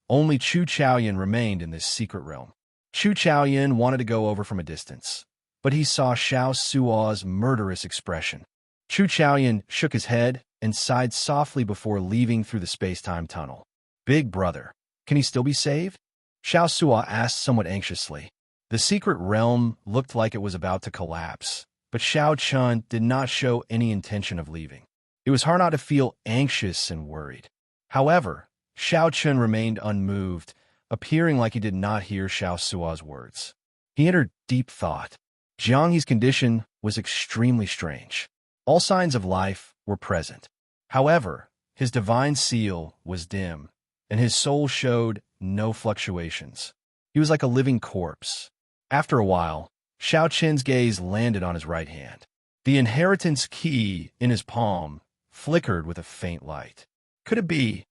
only Chu Chaoyan remained in this secret realm. Chu Chaoyan wanted to go over from a distance, but he saw Xiao Sua's murderous expression. Chu Chaoyan shook his head and sighed softly before leaving through the space-time tunnel. "Big brother, can he still be saved?" Xiao Sua asked somewhat anxiously. The secret realm looked like it was about to collapse, but Xiao Chun did not show any intention of leaving. It was hard not to feel anxious and worried. However, Xiao Chun remained unmoved, appearing like he did not hear Xiao Sua's words. He entered deep thought. Jiang He's condition was extremely strange. All signs of life were present. However, his divine seal was dim, and his soul showed no fluctuations. He was like a living corpse. After a while, Xiao Chen's gaze landed on his right hand. The inheritance key in his palm flickered with a faint light. Could it be?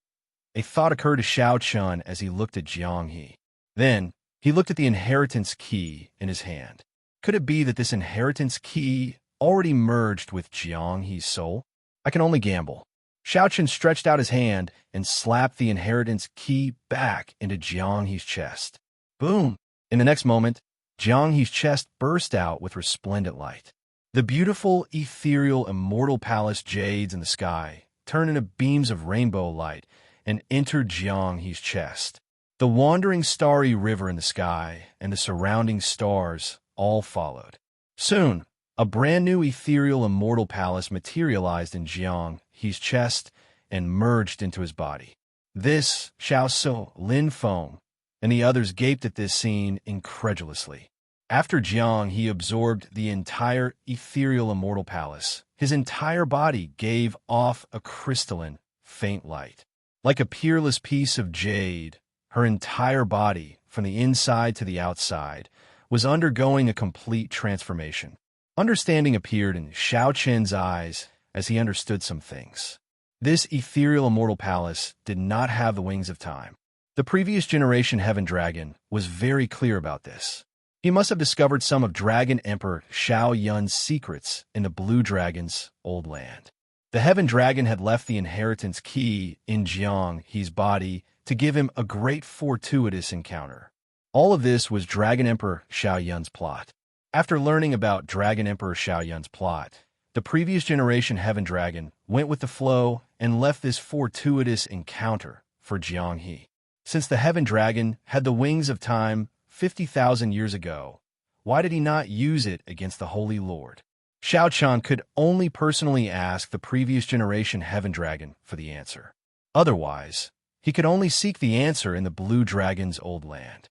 A thought occurred to Xiao Chun as he looked at Jiang He. Then, he looked at the inheritance key in his hand. Could it be that this inheritance key already merged with Jiang He's soul? I can only gamble. Xiao Chun stretched out his hand and slapped the inheritance key back into Jiang He's chest. Boom! In the next moment, Jiang He's chest burst out with resplendent light. The beautiful, ethereal, immortal palace jades in the sky turned into beams of rainbow light and entered Jiang He's chest. The wandering starry river in the sky and the surrounding stars all followed. Soon, a brand new ethereal immortal palace materialized in Jiang He's chest and merged into his body. This, Xiao Su, Lin Feng, and the others gaped at this scene incredulously. After Jiang He absorbed the entire ethereal immortal palace, his entire body gave off a crystalline, faint light. Like a peerless piece of jade, her entire body, from the inside to the outside, was undergoing a complete transformation. Understanding appeared in Xiao Chen's eyes as he understood some things. This ethereal immortal palace did not have the wings of time. The previous generation Heaven Dragon was very clear about this. He must have discovered some of Dragon Emperor Xiao Yun's secrets in the Blue Dragon's old land. The Heaven Dragon had left the inheritance key in Jiang He's body to give him a great fortuitous encounter. All of this was Dragon Emperor Xiao Yun's plot. After learning about Dragon Emperor Xiao Yun's plot, the previous generation Heaven Dragon went with the flow and left this fortuitous encounter for Jiang He. Since the Heaven Dragon had the wings of time 50,000 years ago, why did he not use it against the Holy Lord? Xiao Chun could only personally ask the previous generation Heaven Dragon for the answer. Otherwise, he could only seek the answer in the Blue Dragon's old land.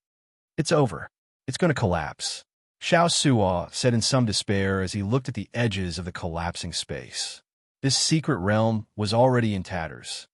It's over. It's going to collapse, Xiao Sua said in some despair as he looked at the edges of the collapsing space. This secret realm was already in tatters.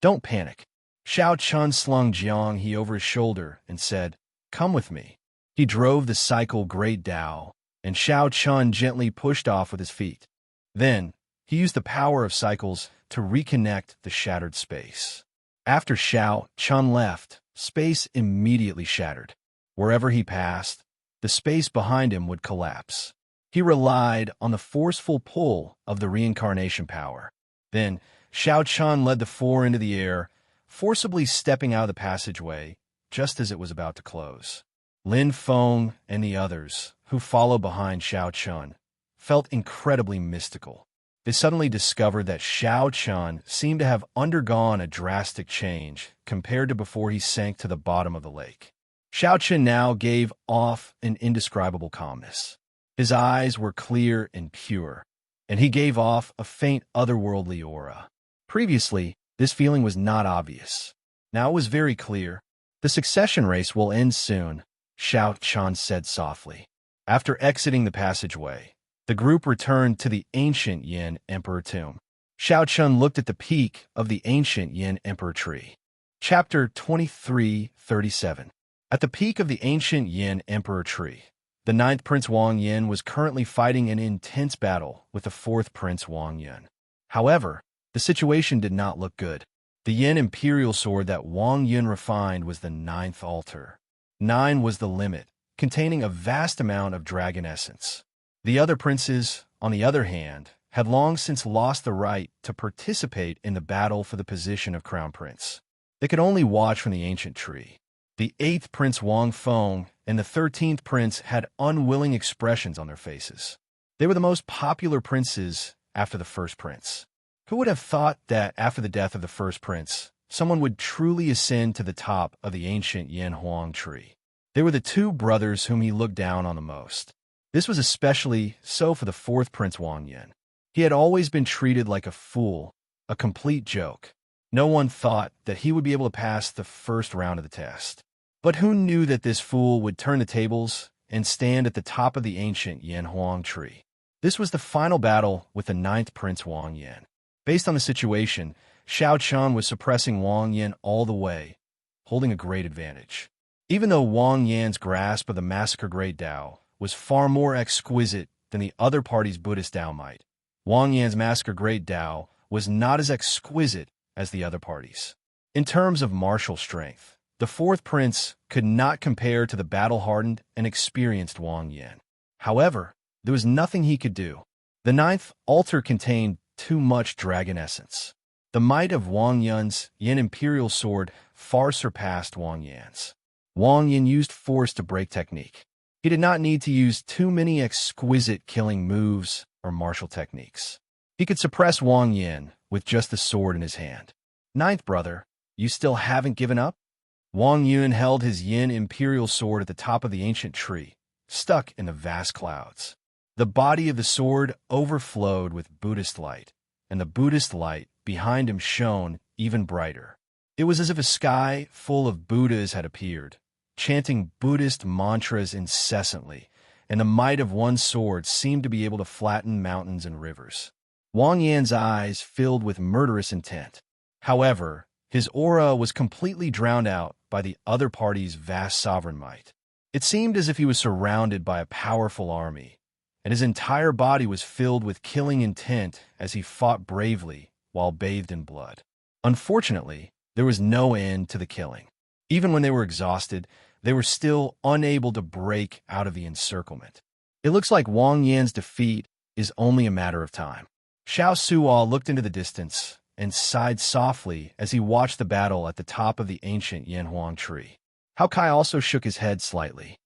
Don't panic. Xiao Chun slung Jiang He over his shoulder and said, "Come with me." He drove the cycle Great Dao, and Xiao Chun gently pushed off with his feet. Then, he used the power of cycles to reconnect the shattered space. After Xiao Chun left, space immediately shattered. Wherever he passed, the space behind him would collapse. He relied on the forceful pull of the reincarnation power. Then, Xiao Chun led the four into the air, forcibly stepping out of the passageway just as it was about to close. Lin Feng and the others, who followed behind Xiao Chun, felt incredibly mystical. They suddenly discovered that Xiao Chun seemed to have undergone a drastic change compared to before he sank to the bottom of the lake. Xiao Chun now gave off an indescribable calmness. His eyes were clear and pure, and he gave off a faint otherworldly aura. Previously, this feeling was not obvious. Now it was very clear. The succession race will end soon, Xiao Chun said softly. After exiting the passageway, the group returned to the ancient Yin Emperor tomb. Xiao Chun looked at the peak of the ancient Yin Emperor tree. Chapter 23:37. At the peak of the ancient Yin Emperor tree, the 9th Prince Wang Yin was currently fighting an intense battle with the 4th Prince Wang Yin. However, the situation did not look good. The Yin Imperial sword that Wang Yin refined was the 9th altar. 9 was the limit, containing a vast amount of dragon essence. The other princes, on the other hand, had long since lost the right to participate in the battle for the position of Crown Prince. They could only watch from the ancient tree. The 8th Prince Wang Feng and the 13th Prince had unwilling expressions on their faces. They were the most popular princes after the 1st Prince. Who would have thought that after the death of the 1st Prince, someone would truly ascend to the top of the ancient Yin Huang tree? They were the two brothers whom he looked down on the most. This was especially so for the fourth Prince Wang Yin. He had always been treated like a fool, a complete joke. No one thought that he would be able to pass the first round of the test. But who knew that this fool would turn the tables and stand at the top of the ancient Yanhuang tree? This was the final battle with the ninth Prince Wang Yin. Based on the situation, Xiao Chun was suppressing Wang Yin all the way, holding a great advantage. Even though Wang Yan's grasp of the Massacre Great Tao was far more exquisite than the other party's Buddhist Tao might, Wang Yan's Massacre Great Tao was not as exquisite as the other parties. In terms of martial strength, the fourth prince could not compare to the battle-hardened and experienced Wang Yin. However, there was nothing he could do. The ninth altar contained too much dragon essence. The might of Wang Yin's Yin Imperial Sword far surpassed Wang Yan's. Wang Yin used force to break technique. He did not need to use too many exquisite killing moves or martial techniques. He could suppress Wang Yin with just the sword in his hand. Ninth brother, you still haven't given up? Wang Yun held his Yin Imperial Sword at the top of the ancient tree, stuck in the vast clouds. The body of the sword overflowed with Buddhist light, and the Buddhist light behind him shone even brighter. It was as if a sky full of Buddhas had appeared, chanting Buddhist mantras incessantly, and the might of one sword seemed to be able to flatten mountains and rivers. Wang Yan's eyes filled with murderous intent. However, his aura was completely drowned out by the other party's vast sovereign might. It seemed as if he was surrounded by a powerful army, and his entire body was filled with killing intent as he fought bravely while bathed in blood. Unfortunately, there was no end to the killing. Even when they were exhausted, they were still unable to break out of the encirclement. It looks like Wang Yan's defeat is only a matter of time. Xiao Suo looked into the distance and sighed softly as he watched the battle at the top of the ancient Yanhuang tree. Hao Kai also shook his head slightly.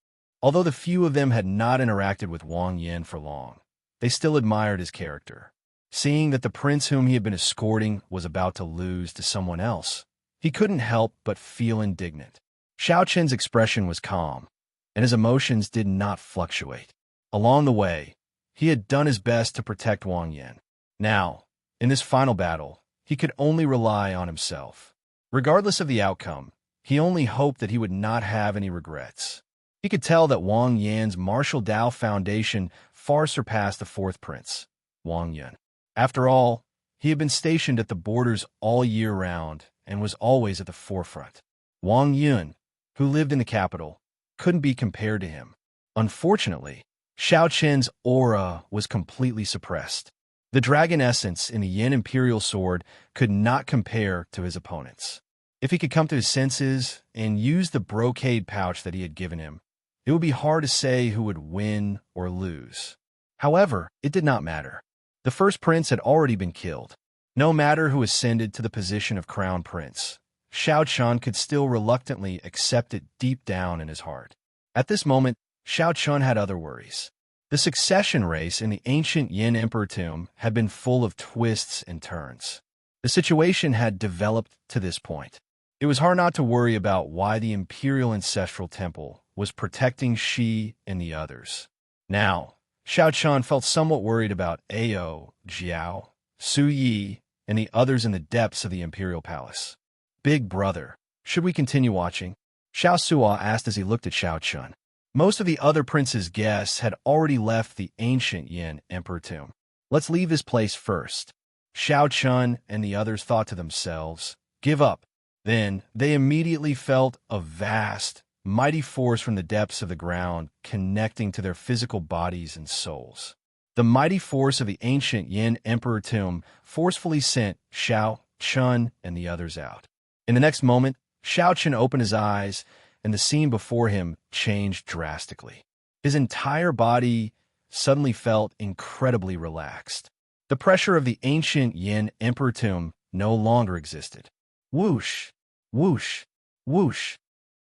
Although the few of them had not interacted with Wang Yin for long, they still admired his character. Seeing that the prince whom he had been escorting was about to lose to someone else, he couldn't help but feel indignant. Xiao Chen's expression was calm, and his emotions did not fluctuate. Along the way, he had done his best to protect Wang Yin. Now, in this final battle, he could only rely on himself. Regardless of the outcome, he only hoped that he would not have any regrets. He could tell that Wang Yan's martial Tao foundation far surpassed the fourth prince, Wang Yin. After all, he had been stationed at the borders all year round and was always at the forefront. Wang Yun, who lived in the capital, couldn't be compared to him. Unfortunately, Xiao Chen's aura was completely suppressed. The dragon essence in the Yin Imperial Sword could not compare to his opponent's. If he could come to his senses and use the brocade pouch that he had given him, it would be hard to say who would win or lose. However, it did not matter. The first prince had already been killed. No matter who ascended to the position of crown prince, Xiao Chun could still reluctantly accept it deep down in his heart. At this moment, Xiao Chun had other worries. The succession race in the ancient Yin Emperor tomb had been full of twists and turns. The situation had developed to this point. It was hard not to worry about why the Imperial Ancestral Temple was protecting Shi and the others. Now, Xiao Chun felt somewhat worried about Ao, Jiao, Su Yi, and the others in the depths of the Imperial Palace. Big brother, should we continue watching? Xiao Suo asked as he looked at Xiao Chun. Most of the other prince's guests had already left the ancient Yin Emperor tomb. Let's leave this place first. Xiao Chun and the others thought to themselves, give up. Then they immediately felt a vast, mighty force from the depths of the ground connecting to their physical bodies and souls. The mighty force of the ancient Yin Emperor tomb forcefully sent Xiao Chun and the others out. In the next moment, Xiao Chun opened his eyes, and the scene before him changed drastically. His entire body suddenly felt incredibly relaxed. The pressure of the ancient Yin Emperor tomb no longer existed. Whoosh, whoosh, whoosh.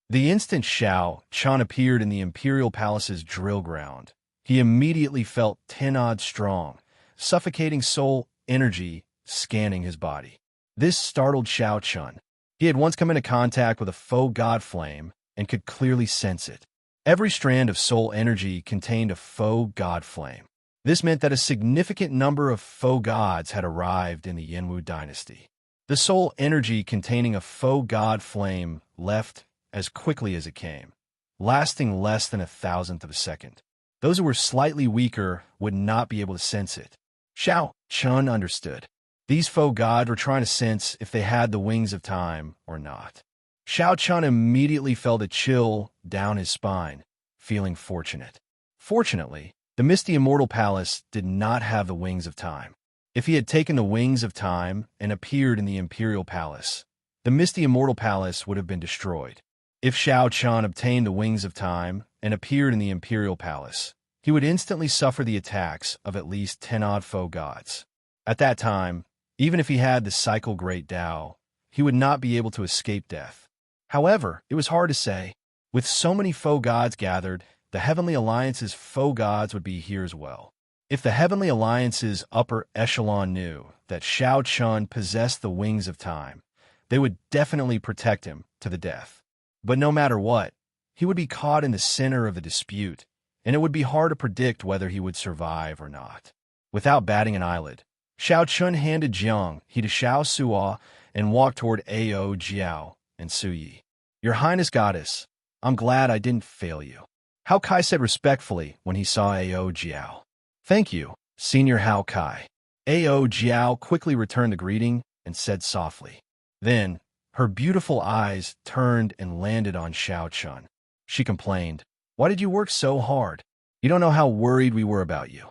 The instant Xiao Chun appeared in the Imperial Palace's drill ground, he immediately felt 10-odd strong, suffocating soul energy scanning his body. This startled Xiao Chun. He had once come into contact with a faux god flame and could clearly sense it. Every strand of soul energy contained a faux god flame. This meant that a significant number of faux gods had arrived in the Yenwu dynasty. The soul energy containing a faux god flame left as quickly as it came, lasting less than 1,000th of a second. Those who were slightly weaker would not be able to sense it. Xiao Chun understood. These faux gods were trying to sense if they had the wings of time or not. Xiao Chun immediately felt a chill down his spine, feeling fortunate. Fortunately, the misty Immortal Palace did not have the wings of time. If he had taken the wings of time and appeared in the Imperial Palace, the misty Immortal Palace would have been destroyed. If Xiao Chun obtained the wings of time and appeared in the Imperial Palace, he would instantly suffer the attacks of at least 10-odd faux gods. At that time, even if he had the cycle Great Tao, he would not be able to escape death. However, it was hard to say. With so many faux gods gathered, the Heavenly Alliance's faux gods would be here as well. If the Heavenly Alliance's upper echelon knew that Xiao Chun possessed the wings of time, they would definitely protect him to the death. But no matter what, he would be caught in the center of the dispute, and it would be hard to predict whether he would survive or not. Without batting an eyelid, Xiao Chun handed Jiang he to Xiao Suo and walked toward Ao Jiao and Su Yi. Your Highness Goddess, I'm glad I didn't fail you, Hao Kai said respectfully when he saw Ao Jiao. Thank you, Senior Hao Kai. Ao Jiao quickly returned the greeting and said softly. Then, her beautiful eyes turned and landed on Xiao Chun. She complained, Why did you work so hard? You don't know how worried we were about you.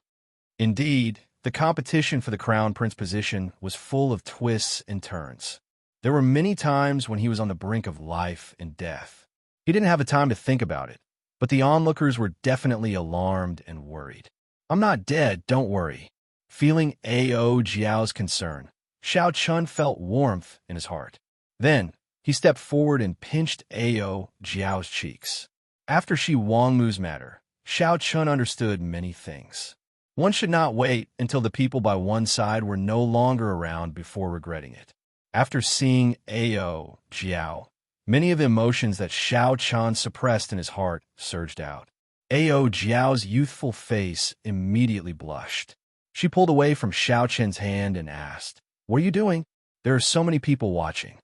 Indeed, the competition for the Crown Prince position was full of twists and turns. There were many times when he was on the brink of life and death. He didn't have the time to think about it, but the onlookers were definitely alarmed and worried. I'm not dead, don't worry. Feeling Ao Jiao's concern, Xiao Chun felt warmth in his heart. Then, he stepped forward and pinched Ao Jiao's cheeks. After Shi Wangmu's matter, Xiao Chun understood many things. One should not wait until the people by one side were no longer around before regretting it. After seeing Ao Jiao, many of the emotions that Xiao Chun suppressed in his heart surged out. Ao Jiao's youthful face immediately blushed. She pulled away from Xiao Chen's hand and asked, What are you doing? There are so many people watching.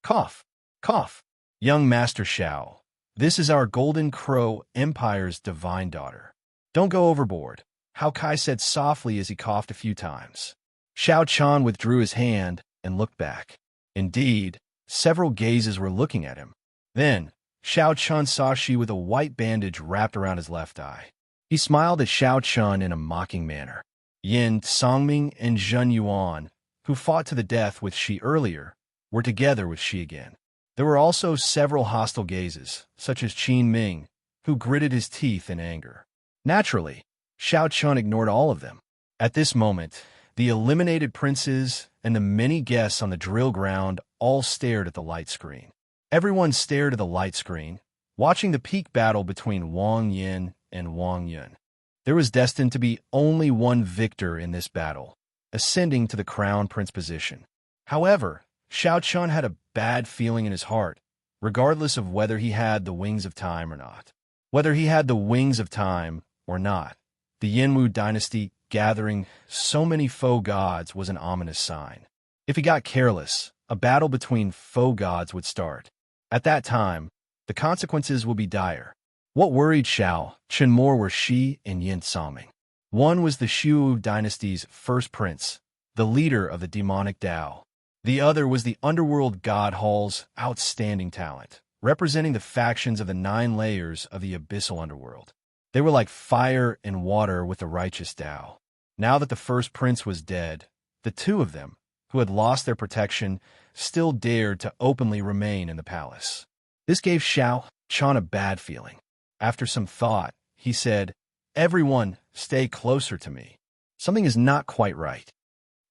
Cough, cough. Young Master Xiao, this is our Golden Crow Empire's divine daughter. Don't go overboard, Hao Kai said softly as he coughed a few times. Xiao Chun withdrew his hand and looked back. Indeed, several gazes were looking at him. Then, Xiao Chun saw Shi with a white bandage wrapped around his left eye. He smiled at Xiao Chun in a mocking manner. Yin Songming and Zhen Yuan, who fought to the death with Shi earlier, were together with Shi again. There were also several hostile gazes, such as Qin Ming, who gritted his teeth in anger. Naturally, Xiao Chun ignored all of them. At this moment, the eliminated princes and the many guests on the drill ground all stared at the light screen. Everyone stared at the light screen, watching the peak battle between Wang Yin and Wang Yun. There was destined to be only one victor in this battle, ascending to the crown prince position. However, Xiao Chun had a bad feeling in his heart, regardless of whether he had the wings of time or not. Whether he had the wings of time or not, the Yenwu dynasty gathering so many faux gods was an ominous sign. If he got careless, a battle between faux gods would start. At that time, the consequences would be dire. What worried Xiao Chun more were Shi and Yin Saming. One was the Shu dynasty's first prince, the leader of the demonic Tao. The other was the underworld god hall's outstanding talent, representing the factions of the 9 layers of the abyssal underworld. They were like fire and water with the righteous Tao. Now that the first prince was dead, the two of them, who had lost their protection, still dared to openly remain in the palace. This gave Xiao Chun a bad feeling. After some thought, he said, Everyone, stay closer to me. Something is not quite right.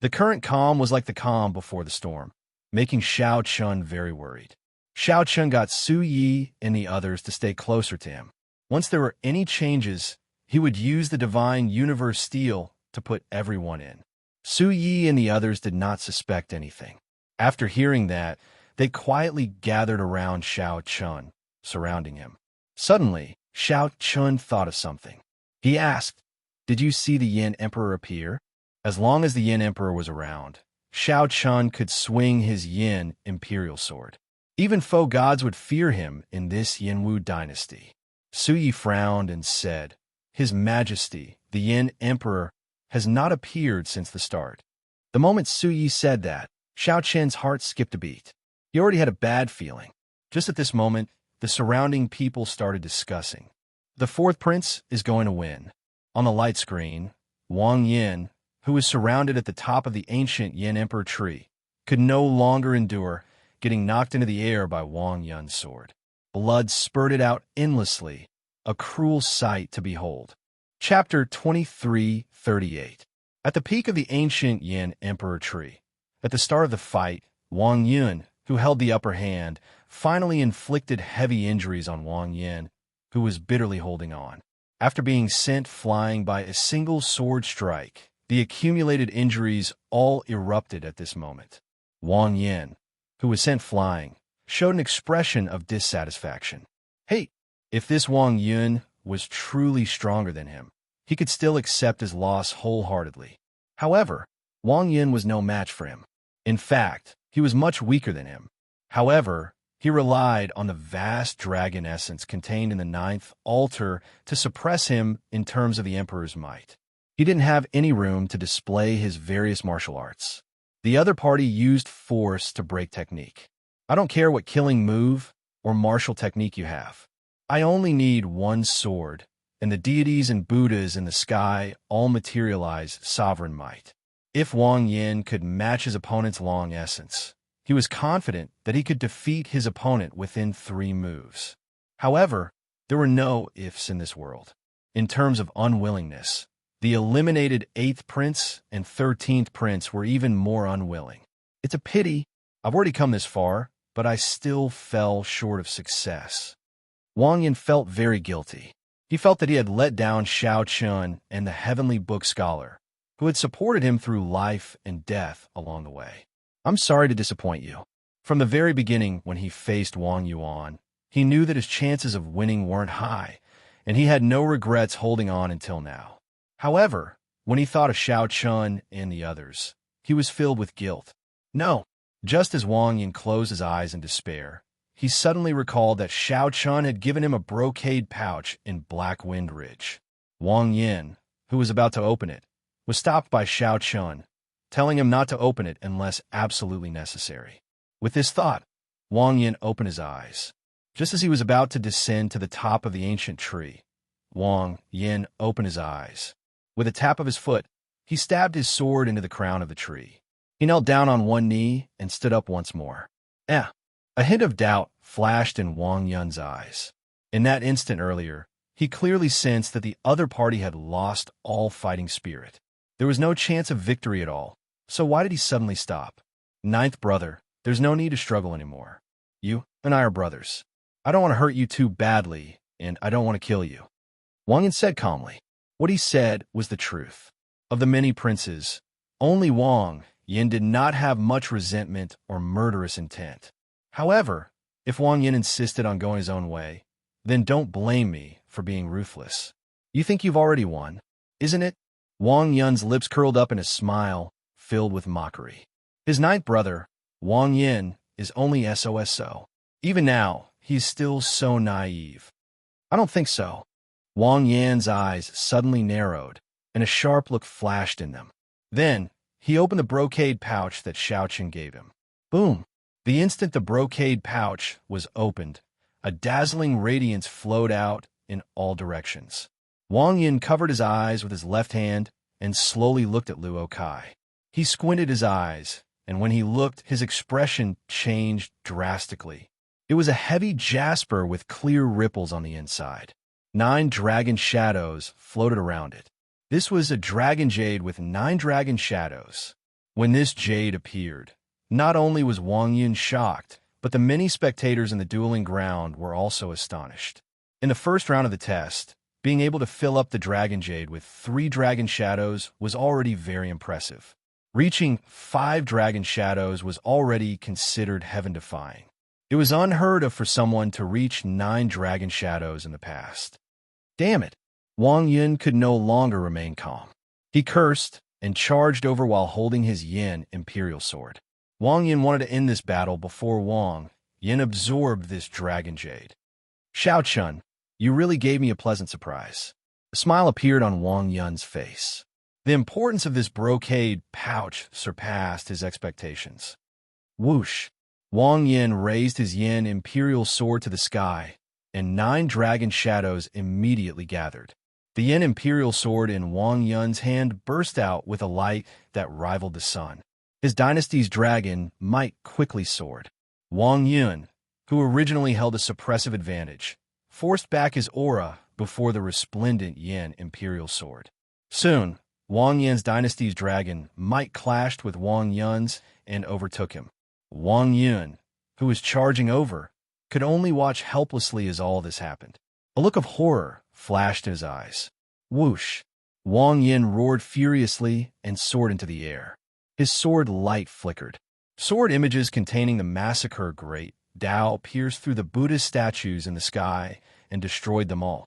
The current calm was like the calm before the storm, making Xiao Chun very worried. Xiao Chun got Su Yi and the others to stay closer to him. Once there were any changes, he would use the divine universe steel to put everyone in. Su Yi and the others did not suspect anything. After hearing that, they quietly gathered around Xiao Chun, surrounding him. Suddenly, Xiao Chun thought of something. He asked, "Did you see the Yin Emperor appear?" As long as the Yin Emperor was around, Xiao Chun could swing his Yin imperial sword. Even foe gods would fear him in this Yinwu dynasty. Su Yi frowned and said, "His Majesty, the Yin Emperor, has not appeared since the start." The moment Su Yi said that, Xiao Chen's heart skipped a beat. He already had a bad feeling. Just at this moment, the surrounding people started discussing. The fourth prince is going to win. On the light screen, Wang Yin, who was surrounded at the top of the ancient Yin Emperor tree, could no longer endure getting knocked into the air by Wang Yun's sword. Blood spurted out endlessly, a cruel sight to behold. Chapter 23:38. At the peak of the ancient Yin Emperor tree, at the start of the fight, Wang Yun, who held the upper hand, finally inflicted heavy injuries on Wang Yin, who was bitterly holding on. After being sent flying by a single sword strike, the accumulated injuries all erupted at this moment. Wang Yin, who was sent flying, showed an expression of dissatisfaction. Hey, if this Wang Yun was truly stronger than him, he could still accept his loss wholeheartedly. However, Wang Yun was no match for him. In fact, he was much weaker than him. However, he relied on the vast dragon essence contained in the ninth altar to suppress him in terms of the Emperor's might. He didn't have any room to display his various martial arts. The other party used force to break technique. I don't care what killing move or martial technique you have. I only need one sword, and the deities and Buddhas in the sky all materialize sovereign might. If Wang Yin could match his opponent's long essence, he was confident that he could defeat his opponent within 3 moves. However, there were no ifs in this world. In terms of unwillingness, the eliminated 8th prince and 13th prince were even more unwilling. It's a pity. I've already come this far, but I still fell short of success. Wang Yin felt very guilty. He felt that he had let down Xiao Chun and the heavenly book scholar, who had supported him through life and death along the way. I'm sorry to disappoint you. From the very beginning, when he faced Wang Yuan, he knew that his chances of winning weren't high, and he had no regrets holding on until now. However, when he thought of Xiao Chun and the others, he was filled with guilt. No, just as Wang Yin closed his eyes in despair, he suddenly recalled that Xiao Chun had given him a brocade pouch in Black Wind Ridge. Wang Yin, who was about to open it, was stopped by Xiao Chun, telling him not to open it unless absolutely necessary. With this thought, Wang Yin opened his eyes. Just as he was about to descend to the top of the ancient tree, Wang Yin opened his eyes. With a tap of his foot, he stabbed his sword into the crown of the tree. He knelt down on one knee and stood up once more. A hint of doubt flashed in Wang Yun's eyes. In that instant earlier, he clearly sensed that the other party had lost all fighting spirit. There was no chance of victory at all, so why did he suddenly stop? Ninth brother, there's no need to struggle anymore. You and I are brothers. I don't want to hurt you too badly, and I don't want to kill you. Wang Yin said calmly. What he said was the truth. Of the many princes, only Wang Yin did not have much resentment or murderous intent. However, if Wang Yin insisted on going his own way, then don't blame me for being ruthless. You think you've already won, isn't it? Wang Yun's lips curled up in a smile filled with mockery. His ninth brother, Wang Yin, is only SOSO. Even now, he's still so naive. I don't think so. Wang Yan's eyes suddenly narrowed, and a sharp look flashed in them. Then, he opened the brocade pouch that Xiao Chen gave him. Boom! The instant the brocade pouch was opened, a dazzling radiance flowed out in all directions. Wang Yin covered his eyes with his left hand and slowly looked at Luo Kai. He squinted his eyes, and when he looked, his expression changed drastically. It was a heavy jasper with clear ripples on the inside. 9 dragon shadows floated around it. This was a dragon jade with 9 dragon shadows. When this jade appeared, not only was Wang Yin shocked, but the many spectators in the dueling ground were also astonished. In the first round of the test, being able to fill up the dragon jade with 3 dragon shadows was already very impressive. Reaching 5 dragon shadows was already considered heaven-defying. It was unheard of for someone to reach 9 dragon shadows in the past. Damn it! Wang Yun could no longer remain calm. He cursed and charged over while holding his Yin Imperial Sword. Wang Yun wanted to end this battle before Wang Yin absorbed this dragon jade. Xiao Chun, you really gave me a pleasant surprise. A smile appeared on Wang Yun's face. The importance of this brocade pouch surpassed his expectations. Whoosh! Wang Yin raised his Yin Imperial Sword to the sky, and 9 dragon shadows immediately gathered. The Yin Imperial Sword in Wang Yun's hand burst out with a light that rivaled the sun. His dynasty's dragon might quickly soared. Wang Yun, who originally held a suppressive advantage, forced back his aura before the resplendent Yin Imperial Sword. Soon, Wang Yun's dynasty's dragon might clashed with Wang Yun's and overtook him. Wang Yun, who was charging over, could only watch helplessly as all this happened. A look of horror flashed in his eyes. Whoosh! Wang Yin roared furiously and soared into the air. His sword light flickered. Sword images containing the massacre great Tao pierced through the Buddhist statues in the sky and destroyed them all.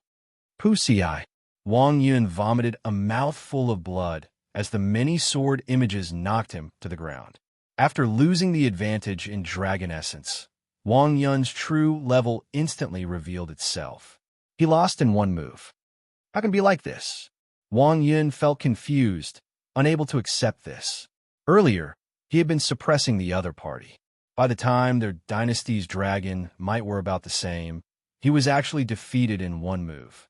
Pussy-eye! Wang Yun vomited a mouthful of blood as the many sword images knocked him to the ground. After losing the advantage in dragon essence, Wang Yun's true level instantly revealed itself. He lost in one move. How can it be like this? Wang Yun felt confused, unable to accept this. Earlier, he had been suppressing the other party. By the time their dynasty's dragon might were about the same, he was actually defeated in one move.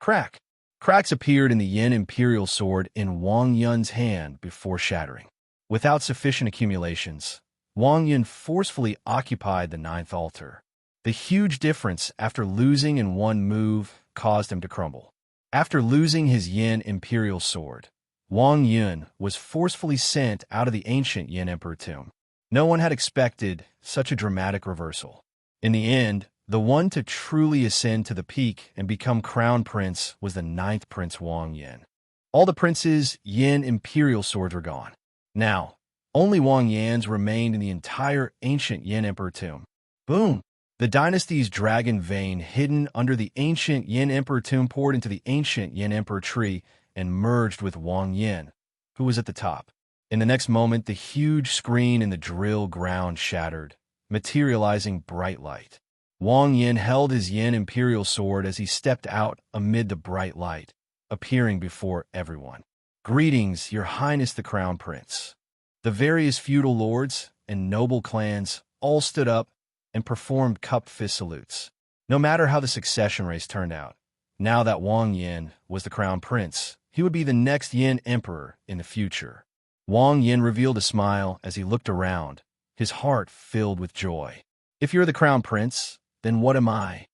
Crack! Cracks appeared in the Yin Imperial Sword in Wang Yun's hand before shattering. Without sufficient accumulations, Wang Yun forcefully occupied the 9th altar. The huge difference after losing in one move caused him to crumble. After losing his Yin Imperial Sword, Wang Yun was forcefully sent out of the ancient Yin Emperor tomb. No one had expected such a dramatic reversal. In the end, the one to truly ascend to the peak and become crown prince was the 9th Prince Wang Yin. All the prince's Yin Imperial Swords were gone. Now, only Wang Yan's remained in the entire ancient Yin Emperor tomb. Boom! The dynasty's dragon vein hidden under the ancient Yin Emperor tomb poured into the ancient Yin Emperor tree and merged with Wang Yin, who was at the top. In the next moment, the huge screen in the drill ground shattered, materializing bright light. Wang Yin held his Yin Imperial Sword as he stepped out amid the bright light, appearing before everyone. Greetings, Your Highness the Crown Prince. The various feudal lords and noble clans all stood up and performed cupped fist salutes. No matter how the succession race turned out, now that Wang Yin was the Crown Prince, he would be the next Yin Emperor in the future. Wang Yin revealed a smile as he looked around, his heart filled with joy. If you're the Crown Prince, then what am I?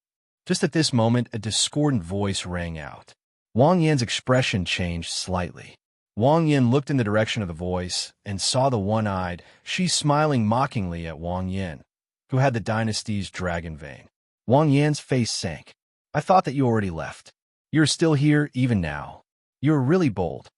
Just at this moment, a discordant voice rang out. Wang Yin's expression changed slightly. Wang Yin looked in the direction of the voice and saw the one-eyed, she smiling mockingly at Wang Yin, who had the dynasty's dragon vein. Wang Yin's face sank. I thought that you already left. You're still here even now. You're really bold.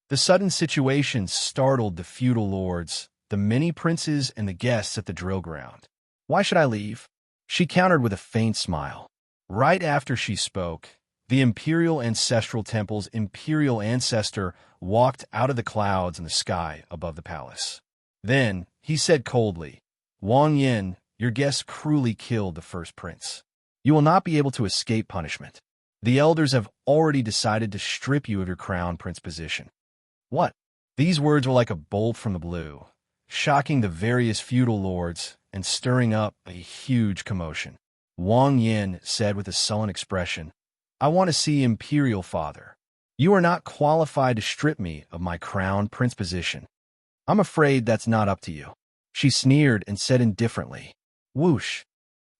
The sudden situation startled the feudal lords, the many princes, and the guests at the drill ground. Why should I leave? She countered with a faint smile. Right after she spoke, the Imperial Ancestral Temple's Imperial Ancestor walked out of the clouds in the sky above the palace. Then, he said coldly, Wang Yin, your guests cruelly killed the first prince. You will not be able to escape punishment. The elders have already decided to strip you of your crown prince position. What? These words were like a bolt from the blue, shocking the various feudal lords and stirring up a huge commotion. Wang Yin said with a sullen expression, I want to see Imperial Father. You are not qualified to strip me of my crown prince position. I'm afraid that's not up to you. She sneered and said indifferently, Whoosh!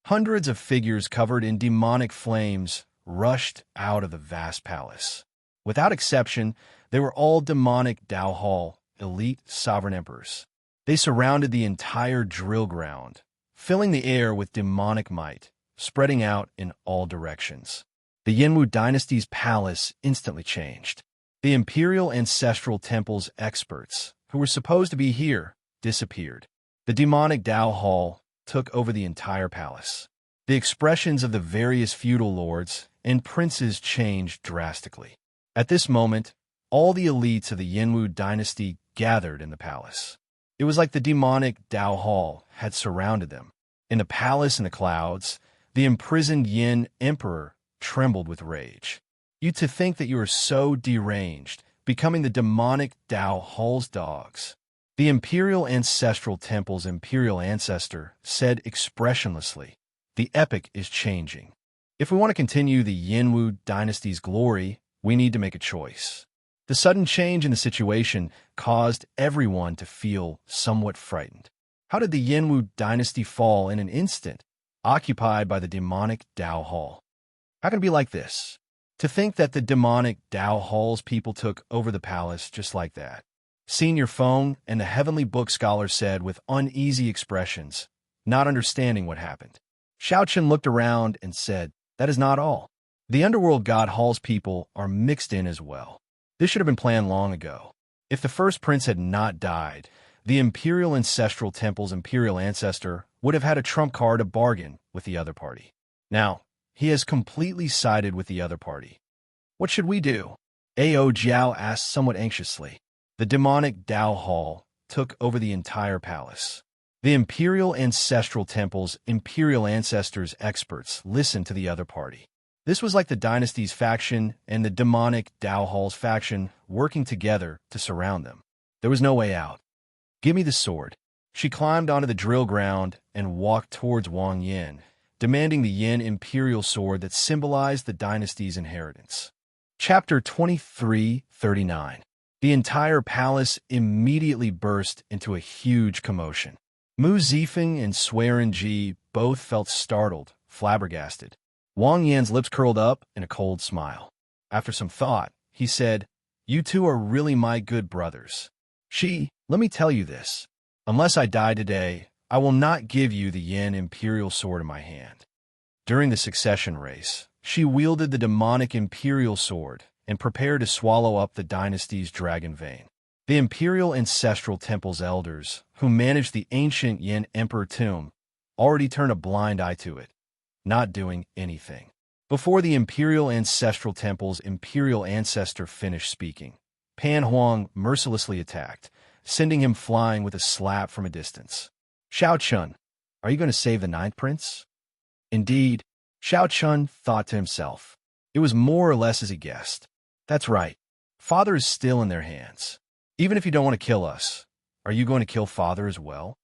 Hundreds of figures covered in demonic flames rushed out of the vast palace. Without exception, they were all demonic Dao Hall, elite sovereign emperors. They surrounded the entire drill ground, filling the air with demonic might, spreading out in all directions. The Yinwu dynasty's palace instantly changed. The Imperial Ancestral Temple's experts, who were supposed to be here, disappeared. The demonic Dao Hall took over the entire palace. The expressions of the various feudal lords and princes changed drastically. At this moment, all the elites of the Yinwu dynasty gathered in the palace. It was like the demonic Dao Hall had surrounded them. In the palace in the clouds, the imprisoned Yin emperor trembled with rage. You to think that you are so deranged, becoming the demonic Dao Hall's dogs. The imperial ancestral temple's imperial ancestor said expressionlessly, "The epic is changing. If we want to continue the Yinwu dynasty's glory, we need to make a choice." The sudden change in the situation caused everyone to feel somewhat frightened. How did the Yinwu dynasty fall in an instant, occupied by the demonic Dao Hall? How can it be like this? To think that the demonic Dao Hall's people took over the palace just like that. Seeing your phone, and the heavenly book scholar said with uneasy expressions, not understanding what happened. Xiaochen looked around and said, "That is not all. The underworld god Hall's people are mixed in as well. This should have been planned long ago. If the first prince had not died, the imperial ancestral temple's imperial ancestor would have had a trump card to bargain with the other party. Now, he has completely sided with the other party. What should we do?" Ao Jiao asked somewhat anxiously. The demonic Dao Hall took over the entire palace. The imperial ancestral temple's imperial ancestors' experts listened to the other party. This was like the dynasty's faction and the demonic Dao Hall's faction working together to surround them. There was no way out. "Give me the sword." She climbed onto the drill ground and walked towards Wang Yin, demanding the Yin imperial sword that symbolized the dynasty's inheritance. Chapter 2339. The entire palace immediately burst into a huge commotion. Mu Zifeng and Swearin Ji both felt startled, flabbergasted. Wang Yan's lips curled up in a cold smile. After some thought, he said, "You two are really my good brothers. Let me tell you this. Unless I die today, I will not give you the Yin imperial sword in my hand." During the succession race, she wielded the demonic imperial sword and prepared to swallow up the dynasty's dragon vein. The imperial ancestral temple's elders, who managed the ancient Yin emperor tomb, already turned a blind eye to it, not doing anything. Before the imperial ancestral temple's imperial ancestor finished speaking, Pan Huang mercilessly attacked, sending him flying with a slap from a distance. "Xiao Chun, are you going to save the ninth prince?" Indeed, Xiao Chun thought to himself. It was more or less as he guessed. That's right. Father is still in their hands. Even if you don't want to kill us, are you going to kill Father as well?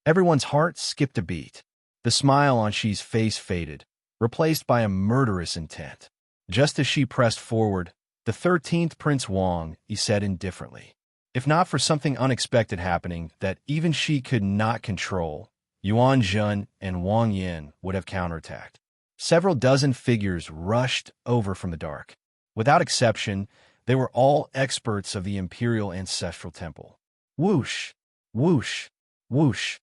Everyone's heart skipped a beat. The smile on Xi's face faded, replaced by a murderous intent. Just as she pressed forward, the 13th Prince Wang, he said indifferently. If not for something unexpected happening that even she could not control, Yuan Zhen and Wang Yin would have counterattacked. Several dozen figures rushed over from the dark. Without exception, they were all experts of the imperial ancestral temple. Whoosh, whoosh, whoosh.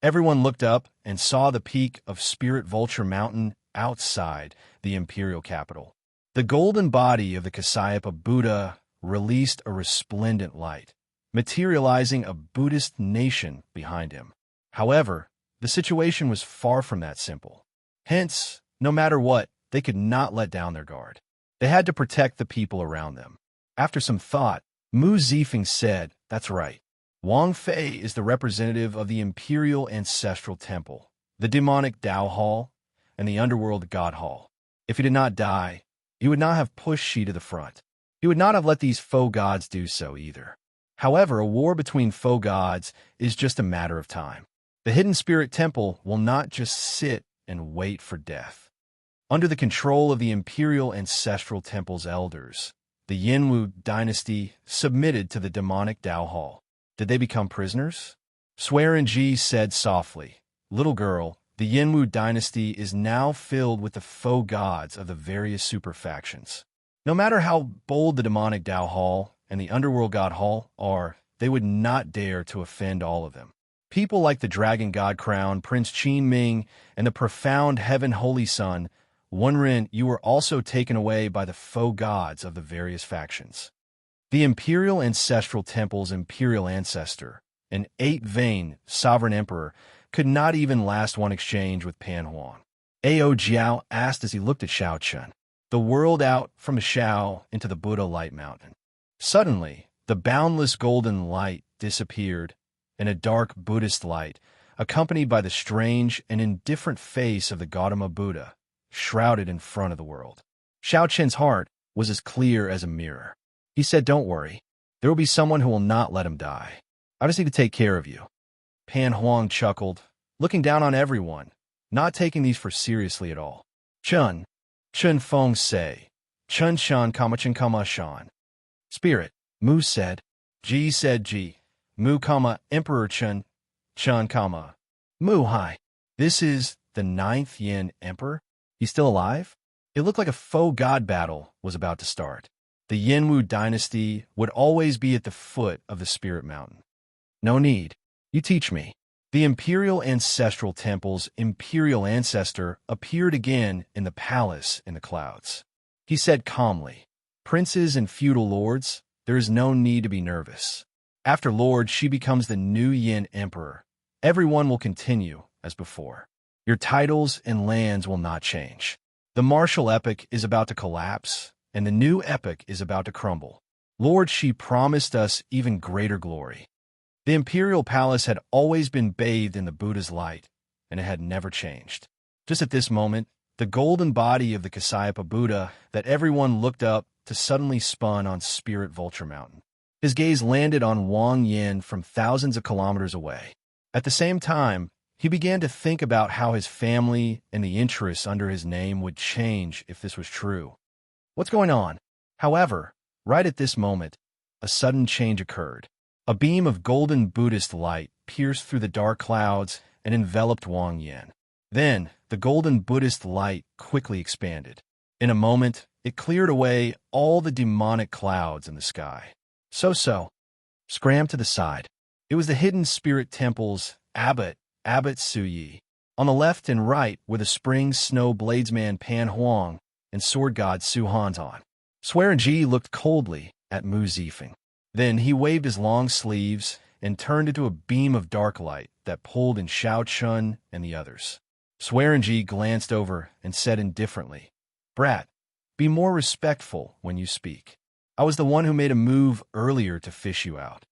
Everyone looked up and saw the peak of Spirit Vulture Mountain outside the imperial capital. The golden body of the Kasayapa Buddha released a resplendent light, materializing a Buddhist nation behind him. However, the situation was far from that simple. Hence, no matter what, they could not let down their guard. They had to protect the people around them. After some thought, Mu Zifeng said, "That's right. Wang Fei is the representative of the imperial ancestral temple, the demonic Dao Hall, and the underworld God Hall. If he did not die, he would not have pushed Xi to the front. He would not have let these faux gods do so either. However, a war between faux gods is just a matter of time. The hidden spirit temple will not just sit and wait for death." Under the control of the imperial ancestral temple's elders, the Yinwu dynasty submitted to the demonic Dao Hall. Did they become prisoners? Swearin Ji said softly, "Little girl, the Yinwu dynasty is now filled with the faux gods of the various super factions. No matter how bold the demonic Dao Hall and the underworld god Hall are, they would not dare to offend all of them. People like the Dragon God Crown, Prince Qin Ming, and the profound Heaven Holy Sun, Wenren, you were also taken away by the faux gods of the various factions. The imperial ancestral temple's imperial ancestor, an 8-vein sovereign emperor, could not even last one exchange with Pan Huang. Ao Jiao asked as he looked at Xiao Chun. The world out from a Xiao into the Buddha light mountain. Suddenly, the boundless golden light disappeared, and a dark Buddhist light, accompanied by the strange and indifferent face of the Gautama Buddha, shrouded in front of the world. Xiao Chen's heart was as clear as a mirror. He said, "Don't worry. There will be someone who will not let him die. I just need to take care of you." Pan Huang chuckled, looking down on everyone, not taking these for seriously at all. Chun Feng say, Chun Shan Kama Chun Kama Shan. Spirit, Mu said. Ji said Ji. Mu Kama Emperor Chun Kama. Mu hi. This is the 9th Yin Emperor? He's still alive? It looked like a faux god battle was about to start. The Yinwu dynasty would always be at the foot of the Spirit Mountain. No need. You teach me. The imperial ancestral temple's imperial ancestor appeared again in the palace in the clouds. He said calmly, "Princes and feudal lords, there is no need to be nervous. After Lord, she becomes the new Yin Emperor. Everyone will continue as before. Your titles and lands will not change. The martial epic is about to collapse, and the new epic is about to crumble. Lord, she promised us even greater glory." The imperial palace had always been bathed in the Buddha's light, and it had never changed. Just at this moment, the golden body of the Kasayapa Buddha that everyone looked up to suddenly spun on Spirit Vulture Mountain. His gaze landed on Wang Yin from thousands of kilometers away. At the same time, he began to think about how his family and the interests under his name would change if this was true. What's going on? However, right at this moment, a sudden change occurred. A beam of golden Buddhist light pierced through the dark clouds and enveloped Wang Yin. Then, the golden Buddhist light quickly expanded. In a moment, it cleared away all the demonic clouds in the sky. Scram to the side. It was the hidden spirit temple's abbot Suyi. On the left and right were the spring snow bladesman Pan Huang and sword god Su Hanzan. Swearing Ji looked coldly at Mu Zifeng. Then he waved his long sleeves and turned into a beam of dark light that pulled in Xiao Chun and the others. Swearenji glanced over and said indifferently, "Brat, be more respectful when you speak. I was the one who made a move earlier to fish you out."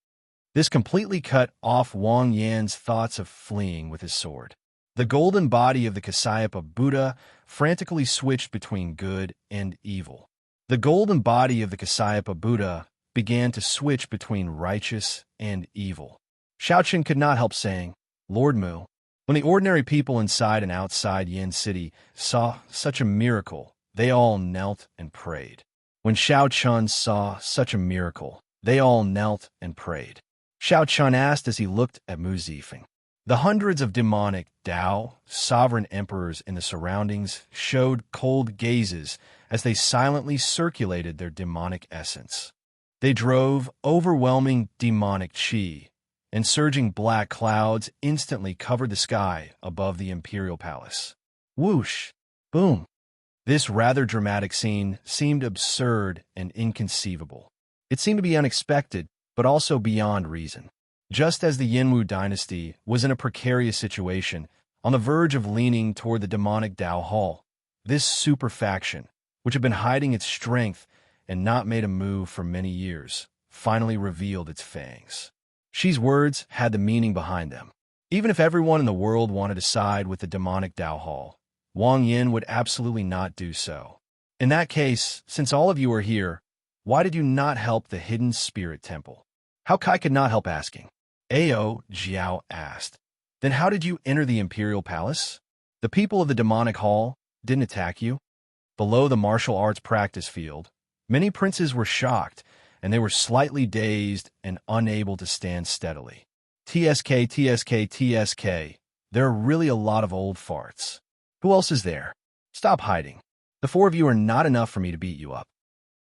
This completely cut off Wang Yan's thoughts of fleeing with his sword. The golden body of the Kasayapa Buddha frantically switched between good and evil. The golden body of the Kasayapa Buddha began to switch between righteous and evil. Xiaoqin could not help saying, "Lord Mu." When the ordinary people inside and outside Yin City saw such a miracle, they all knelt and prayed. When Xiao Chun saw such a miracle, they all knelt and prayed. Xiao Chun asked as he looked at Mu Zifeng. The hundreds of demonic Dao, sovereign emperors in the surroundings showed cold gazes as they silently circulated their demonic essence. They drove overwhelming demonic chi, and surging black clouds instantly covered the sky above the imperial palace. Whoosh! Boom! This rather dramatic scene seemed absurd and inconceivable. It seemed to be unexpected, but also beyond reason. Just as the Yinwu dynasty was in a precarious situation, on the verge of leaning toward the demonic Dao Hall, this super faction, which had been hiding its strength and not made a move for many years, finally revealed its fangs. Xi's words had the meaning behind them. Even if everyone in the world wanted to side with the demonic Dao Hall, Wang Yin would absolutely not do so. In that case, since all of you are here, why did you not help the hidden spirit temple? Hao Kai could not help asking. Ao Jiao asked, "Then how did you enter the imperial palace? The people of the demonic hall didn't attack you?" Below the martial arts practice field, many princes were shocked, and they were slightly dazed and unable to stand steadily. TSK. There are really a lot of old farts. Who else is there? Stop hiding. The four of you are not enough for me to beat you up.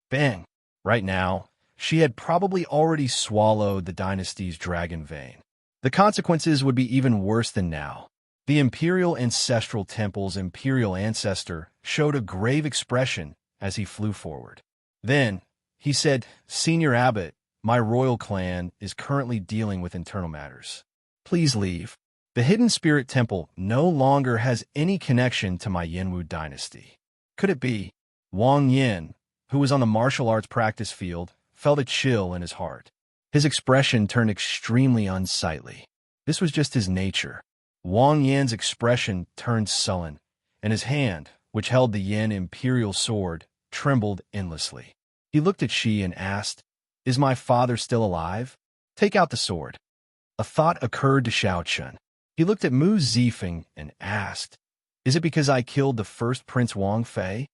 Bang! Right now, she had probably already swallowed the dynasty's dragon vein. The consequences would be even worse than now. The imperial ancestral temple's imperial ancestor showed a grave expression as he flew forward. Then, he said, "Senior Abbot, my royal clan is currently dealing with internal matters. Please leave." The hidden spirit temple no longer has any connection to my Yanwu dynasty. Could it be? Wang Yin, who was on the martial arts practice field, felt a chill in his heart. His expression turned extremely unsightly. This was just his nature. Wang Yin's expression turned sullen, and his hand, which held the Yin imperial sword, trembled endlessly. He looked at Shi and asked, "Is my father still alive? Take out the sword." A thought occurred to Xiao Chun. He looked at Mu Zifeng and asked, "Is it because I killed the first Prince Wang Fei?"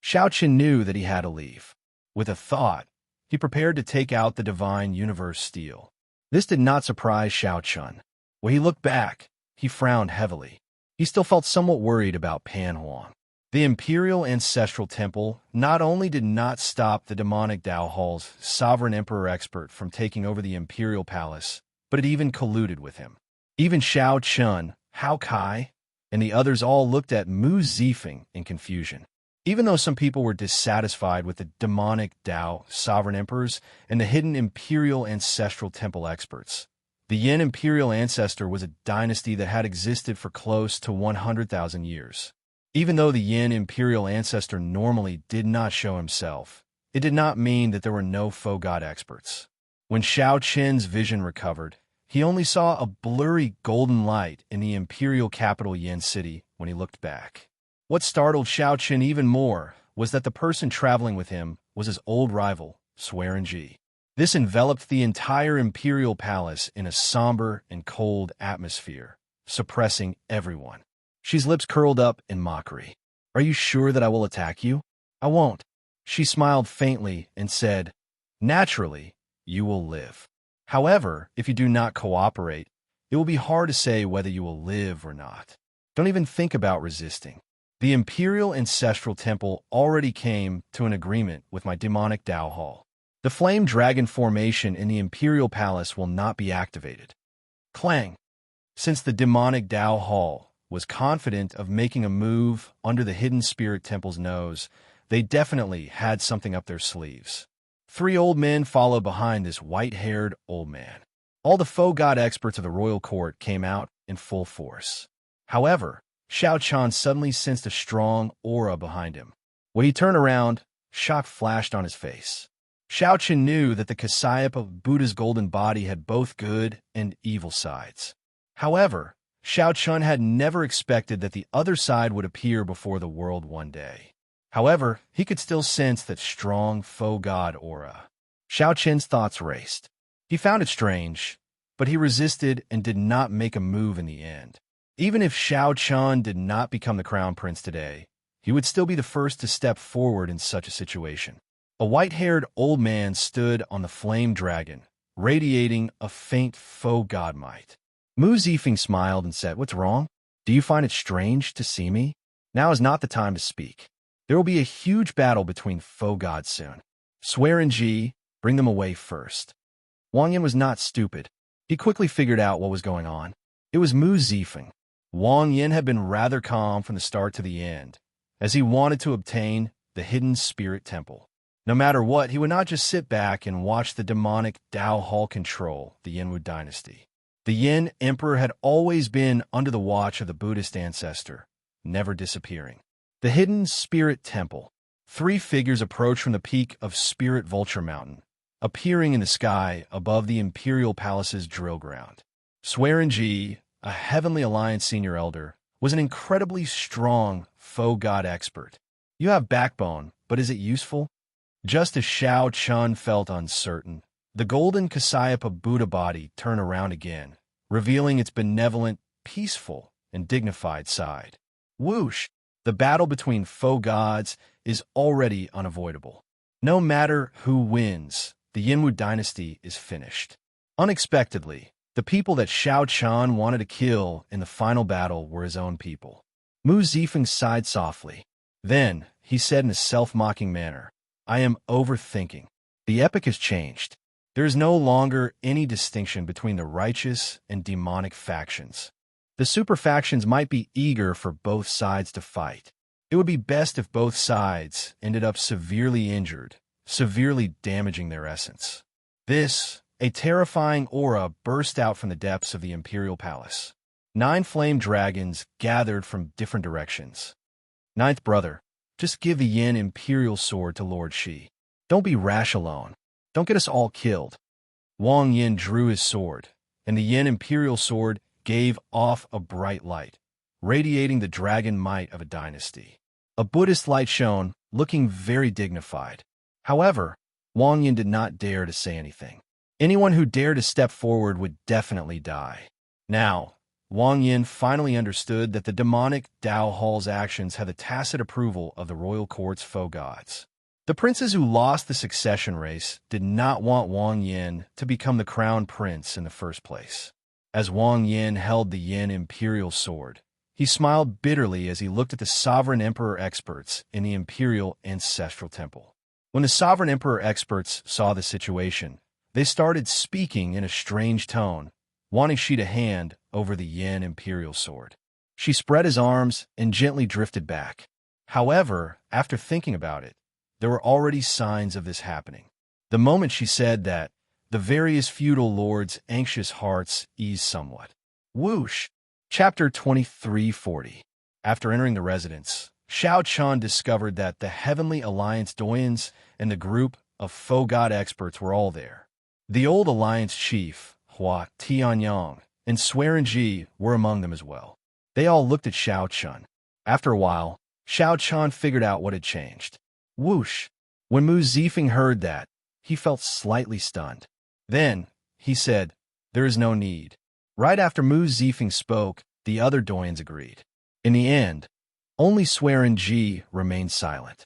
Xiao Chun knew that he had to leave. With a thought, he prepared to take out the divine universe steel. This did not surprise Xiao Chun. When he looked back, he frowned heavily. He still felt somewhat worried about Pan Huang. The Imperial Ancestral Temple not only did not stop the demonic Dao Hall's sovereign emperor expert from taking over the Imperial Palace, but it even colluded with him. Even Xiao Chun, Hao Kai, and the others all looked at Mu Zifeng in confusion. Even though some people were dissatisfied with the demonic Dao sovereign emperors and the hidden Imperial Ancestral Temple experts, the Yin Imperial Ancestor was a dynasty that had existed for close to 100,000 years. Even though the Yin Imperial Ancestor normally did not show himself, it did not mean that there were no faux god experts. When Xiao Chen's vision recovered, he only saw a blurry golden light in the imperial capital Yin City when he looked back. What startled Xiao Chen even more was that the person traveling with him was his old rival, Serene. This enveloped the entire imperial palace in a somber and cold atmosphere, suppressing everyone. She's lips curled up in mockery. "Are you sure that I will attack you?" "I won't." She smiled faintly and said, "Naturally, you will live. However, if you do not cooperate, it will be hard to say whether you will live or not. Don't even think about resisting. The Imperial Ancestral Temple already came to an agreement with my demonic Dao Hall. The flame dragon formation in the Imperial Palace will not be activated." Clang! Since the demonic Dao Hall was confident of making a move under the hidden spirit temple's nose, they definitely had something up their sleeves. 3 old men followed behind this white-haired old man. All the faux god experts of the royal court came out in full force. However, Xiao Chan suddenly sensed a strong aura behind him. When he turned around, shock flashed on his face. Xiao Chen knew that the Kasayap of Buddha's golden body had both good and evil sides. However, Xiao Chun had never expected that the other side would appear before the world one day. However, he could still sense that strong faux god aura. Xiao Chen's thoughts raced. He found it strange, but he resisted and did not make a move in the end. Even if Xiao Chun did not become the crown prince today, he would still be the first to step forward in such a situation. A white-haired old man stood on the flame dragon, radiating a faint faux god might. Mu Zifeng smiled and said, "What's wrong? Do you find it strange to see me? Now is not the time to speak. There will be a huge battle between faux gods soon. Swear and Ji, bring them away first." Wang Yin was not stupid. He quickly figured out what was going on. It was Mu Zifeng. Wang Yin had been rather calm from the start to the end, as he wanted to obtain the hidden spirit temple. No matter what, he would not just sit back and watch the demonic Dao Hall control the Yanwu dynasty. The Yin Emperor had always been under the watch of the Buddhist ancestor, never disappearing. The hidden spirit temple. 3 figures approached from the peak of Spirit Vulture Mountain, appearing in the sky above the Imperial Palace's drill ground. Swearenji, a Heavenly Alliance senior elder, was an incredibly strong faux god expert. "You have backbone, but is it useful?" Just as Xiao Chun felt uncertain, the golden Kasayapa Buddha body turned around again, revealing its benevolent, peaceful, and dignified side. Whoosh! The battle between faux gods is already unavoidable. No matter who wins, the Yanwu dynasty is finished. Unexpectedly, the people that Xiao Chun wanted to kill in the final battle were his own people. Mu Zifeng sighed softly. Then, he said in a self-mocking manner, "I am overthinking. The epic has changed. There is no longer any distinction between the righteous and demonic factions. The super factions might be eager for both sides to fight. It would be best if both sides ended up severely injured, severely damaging their essence." A terrifying aura burst out from the depths of the Imperial Palace. 9 flame dragons gathered from different directions. Ninth brother, just give the Yin Imperial Sword to Lord Shi. Don't be rash alone. Don't get us all killed. Wang Yin drew his sword, and the Yin Imperial Sword gave off a bright light, radiating the dragon might of a dynasty. A Buddhist light shone, looking very dignified. However, Wang Yin did not dare to say anything. Anyone who dared to step forward would definitely die. Now, Wang Yin finally understood that the demonic Dao Hall's actions had the tacit approval of the royal court's faux gods. The princes who lost the succession race did not want Wang Yin to become the crown prince in the first place. As Wang Yin held the Yin Imperial Sword, he smiled bitterly as he looked at the sovereign emperor experts in the Imperial Ancestral Temple. When the sovereign emperor experts saw the situation, they started speaking in a strange tone, wanting Shi to hand over the Yin Imperial Sword. She spread his arms and gently drifted back. However, after thinking about it, there were already signs of this happening. The moment she said that, the various feudal lords' anxious hearts eased somewhat. Whoosh! Chapter 2340. After entering the residence, Xiao Chun discovered that the Heavenly Alliance doyens and the group of faux god experts were all there. The old Alliance chief, Hua Tianyang, and Swearin Ji were among them as well. They all looked at Xiao Chun. After a while, Xiao Chun figured out what had changed. Whoosh! When Mu Zifeng heard that, he felt slightly stunned. Then, he said, "There is no need." Right after Mu Zifeng spoke, the other doyens agreed. In the end, only Swearin Ji remained silent.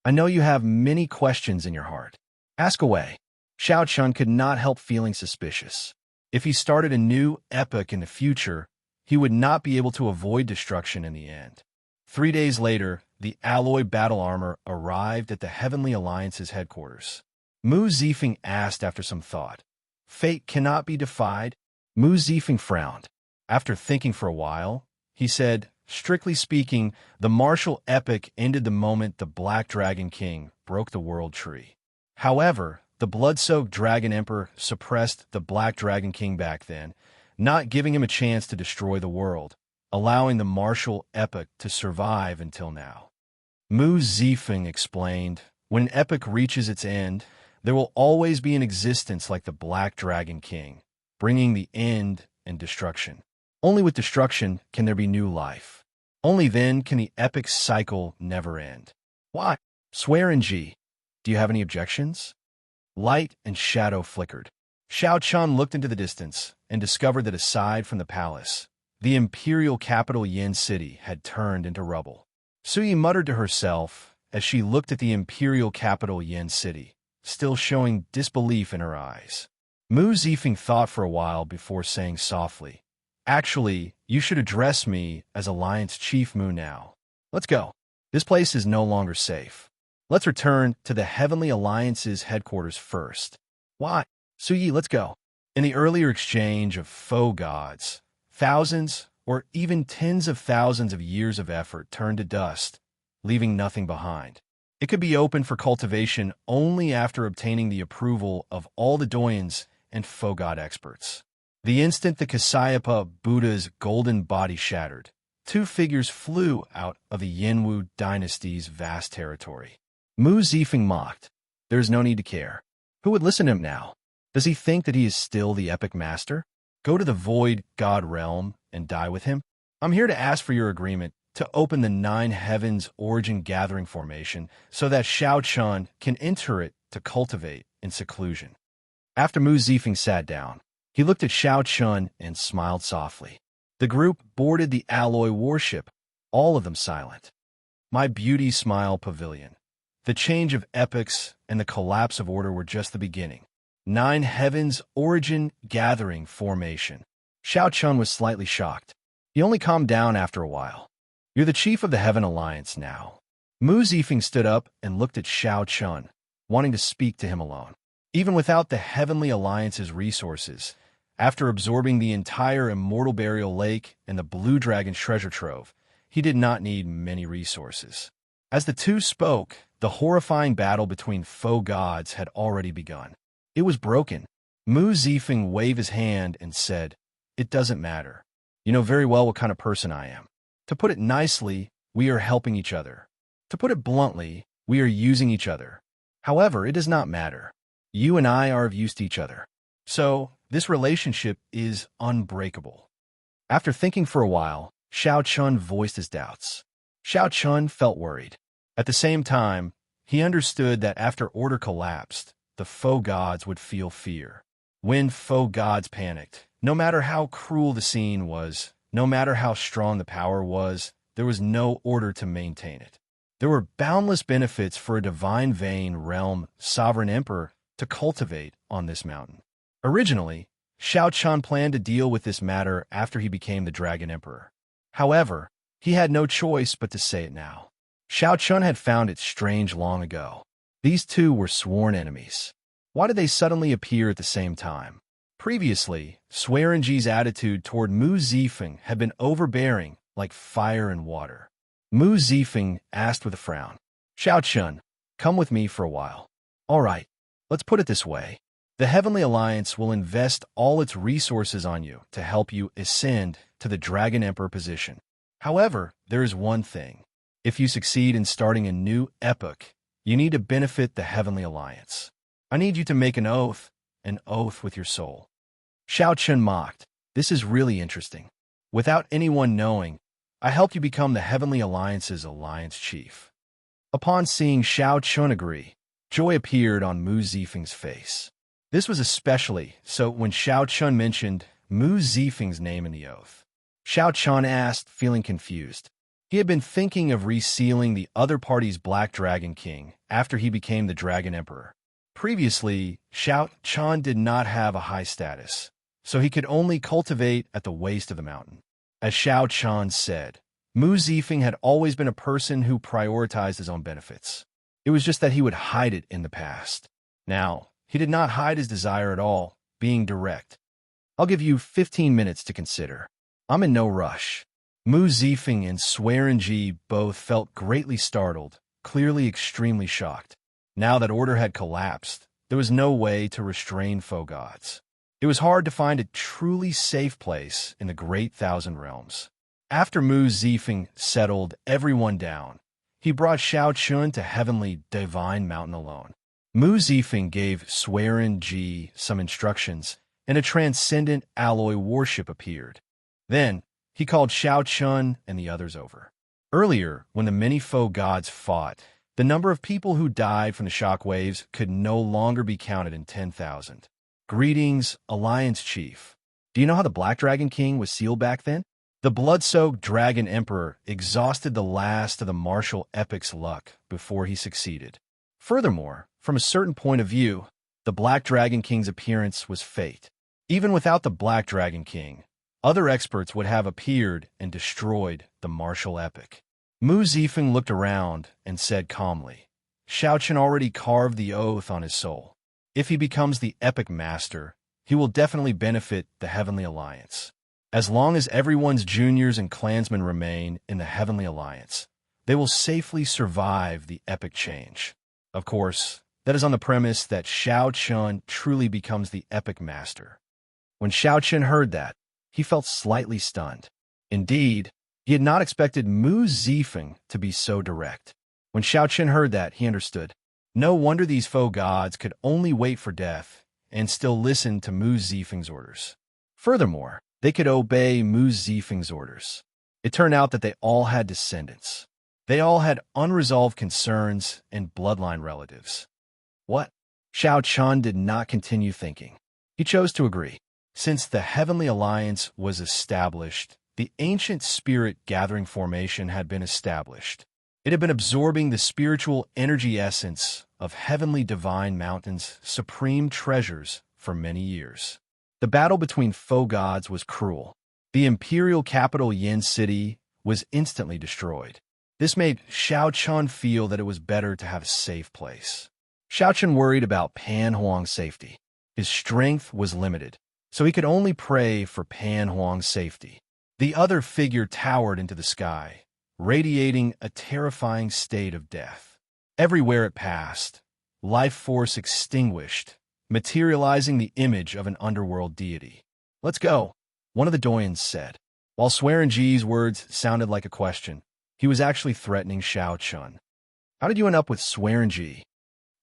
"I know you have many questions in your heart. Ask away." Xiao Chun could not help feeling suspicious. If he started a new epoch in the future, he would not be able to avoid destruction in the end. 3 days later, the alloy battle armor arrived at the Heavenly Alliance's headquarters. Mu Zifeng asked after some thought. "Fate cannot be defied?" Mu Zifeng frowned. After thinking for a while, he said, "Strictly speaking, the martial epic ended the moment the Black Dragon King broke the world tree. However, the blood-soaked Dragon Emperor suppressed the Black Dragon King back then, not giving him a chance to destroy the world, allowing the martial epoch to survive until now." Mu Zifeng explained, "When an epoch reaches its end, there will always be an existence like the Black Dragon King, bringing the end and destruction. Only with destruction can there be new life. Only then can the epic cycle never end." "Why?" Swearin Ji, "Do you have any objections?" Light and shadow flickered. Xiao Chun looked into the distance and discovered that aside from the palace, the imperial capital Yin City had turned into rubble. Suyi muttered to herself as she looked at the imperial capital Yin City, still showing disbelief in her eyes. Mu Zifeng thought for a while before saying softly, "Actually, you should address me as Alliance Chief Mu now. Let's go. This place is no longer safe. Let's return to the Heavenly Alliance's headquarters first." "Why?" "Suyi, let's go." In the earlier exchange of faux gods, thousands or even tens of thousands of years of effort turned to dust, leaving nothing behind. It could be opened for cultivation only after obtaining the approval of all the doyens and faux god experts. The instant the Kasayapa Buddha's golden body shattered, 2 figures flew out of the Yinwu dynasty's vast territory. Mu Zifeng mocked. "There is no need to care. Who would listen to him now? Does he think that he is still the epic master? Go to the void god realm and die with him? I'm here to ask for your agreement to open the 9 Heavens Origin Gathering Formation so that Xiao Chun can enter it to cultivate in seclusion." After Mu Zifeng sat down, he looked at Xiao Chun and smiled softly. The group boarded the alloy warship, all of them silent. My beauty smile pavilion. The change of epochs and the collapse of order were just the beginning. 9 Heavens Origin Gathering Formation. Xiao Chun was slightly shocked. He only calmed down after a while. "You're the chief of the Heaven Alliance now." Mu Zifeng stood up and looked at Xiao Chun, wanting to speak to him alone. Even without the Heavenly Alliance's resources, after absorbing the entire Immortal Burial Lake and the Blue Dragon's treasure trove, he did not need many resources. As the two spoke, the horrifying battle between faux gods had already begun. It was broken. Mu Zifeng waved his hand and said, "It doesn't matter. You know very well what kind of person I am. To put it nicely, we are helping each other. To put it bluntly, we are using each other. However, it does not matter. You and I are of use to each other. So, this relationship is unbreakable. After thinking for a while, Xiao Chun voiced his doubts. Xiao Chun felt worried. At the same time, he understood that after order collapsed, the foe gods would feel fear. When foe gods panicked, no matter how cruel the scene was, no matter how strong the power was, there was no order to maintain it. There were boundless benefits for a divine vein realm sovereign emperor to cultivate on this mountain. Originally, Xiao Chun planned to deal with this matter after he became the Dragon Emperor. However, he had no choice but to say it now. Xiao Chun had found it strange long ago. These two were sworn enemies. Why did they suddenly appear at the same time? Previously, Swearenji's attitude toward Mu Zifeng had been overbearing, like fire and water. Mu Zifeng asked with a frown, Xiao Chun, come with me for a while. All right, let's put it this way. The Heavenly Alliance will invest all its resources on you to help you ascend to the Dragon Emperor position. However, there is one thing. If you succeed in starting a new epoch, you need to benefit the Heavenly Alliance. I need you to make an oath with your soul. Xiao Chun mocked. This is really interesting. Without anyone knowing, I helped you become the Heavenly Alliance's Alliance Chief. Upon seeing Xiao Chun agree, joy appeared on Mu Zifeng's face. This was especially so when Xiao Chun mentioned Mu Zifeng's name in the oath. Xiao Chun asked, feeling confused. He had been thinking of resealing the other party's Black Dragon King after he became the Dragon Emperor. Previously, Xiao Chun did not have a high status, so he could only cultivate at the waist of the mountain. As Xiao Chun said, Mu Zifeng had always been a person who prioritized his own benefits. It was just that he would hide it in the past. Now, he did not hide his desire at all, being direct. I'll give you 15 minutes to consider. I'm in no rush. Mu Zifeng and Swearenji both felt greatly startled, clearly extremely shocked. Now that order had collapsed, there was no way to restrain foe gods. It was hard to find a truly safe place in the Great Thousand Realms. After Mu Zifeng settled everyone down, he brought Xiao Chun to Heavenly Divine Mountain alone. Mu Zifeng gave Swearenji some instructions, and a transcendent alloy warship appeared. Then, he called Xiao Chun and the others over. Earlier, when the many foe gods fought, the number of people who died from the shockwaves could no longer be counted in 10,000. Greetings, Alliance Chief. Do you know how the Black Dragon King was sealed back then? The blood-soaked Dragon Emperor exhausted the last of the martial epic's luck before he succeeded. Furthermore, from a certain point of view, the Black Dragon King's appearance was fate. Even without the Black Dragon King, other experts would have appeared and destroyed the martial epic. Mu Zifeng looked around and said calmly, Xiao Chun already carved the oath on his soul. If he becomes the epic master, he will definitely benefit the Heavenly Alliance. As long as everyone's juniors and clansmen remain in the Heavenly Alliance, they will safely survive the epic change. Of course, that is on the premise that Xiao Chun truly becomes the epic master. When Xiao Chun heard that, he felt slightly stunned. Indeed, he had not expected Mu Zifeng to be so direct. When Xiao Chun heard that, he understood. No wonder these foe gods could only wait for death and still listen to Mu Zifeng's orders. Furthermore, they could obey Mu Zifeng's orders. It turned out that they all had descendants. They all had unresolved concerns and bloodline relatives. What? Xiao Chun did not continue thinking. He chose to agree. Since the Heavenly Alliance was established, the ancient spirit gathering formation had been established. It had been absorbing the spiritual energy essence of Heavenly Divine Mountain's supreme treasures for many years. The battle between foe gods was cruel. The imperial capital Yin City was instantly destroyed. This made Xiao Chun feel that it was better to have a safe place. Xiao Chun worried about Pan Huang's safety. His strength was limited, so he could only pray for Pan Huang's safety. The other figure towered into the sky, radiating a terrifying state of death. Everywhere it passed, life force extinguished, materializing the image of an underworld deity. Let's go, one of the Doyens said. While Swearenji's words sounded like a question, he was actually threatening Shao Chun. How did you end up with Swearenji?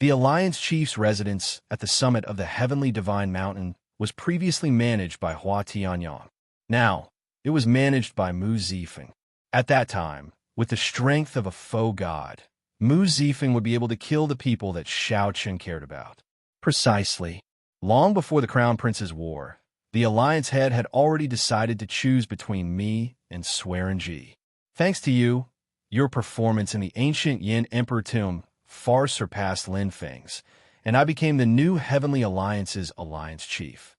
The Alliance Chief's residence at the summit of the Heavenly Divine Mountain was previously managed by Hua Tianyang. Now, it was managed by Mu Zifeng. At that time, with the strength of a faux god, Mu Zifeng would be able to kill the people that Shao Chun cared about. Precisely. Long before the Crown Prince's war, the Alliance head had already decided to choose between me and Swearenji. Thanks to you, your performance in the ancient Yin Emperor tomb far surpassed Lin Feng's, and I became the new Heavenly Alliance's Alliance Chief.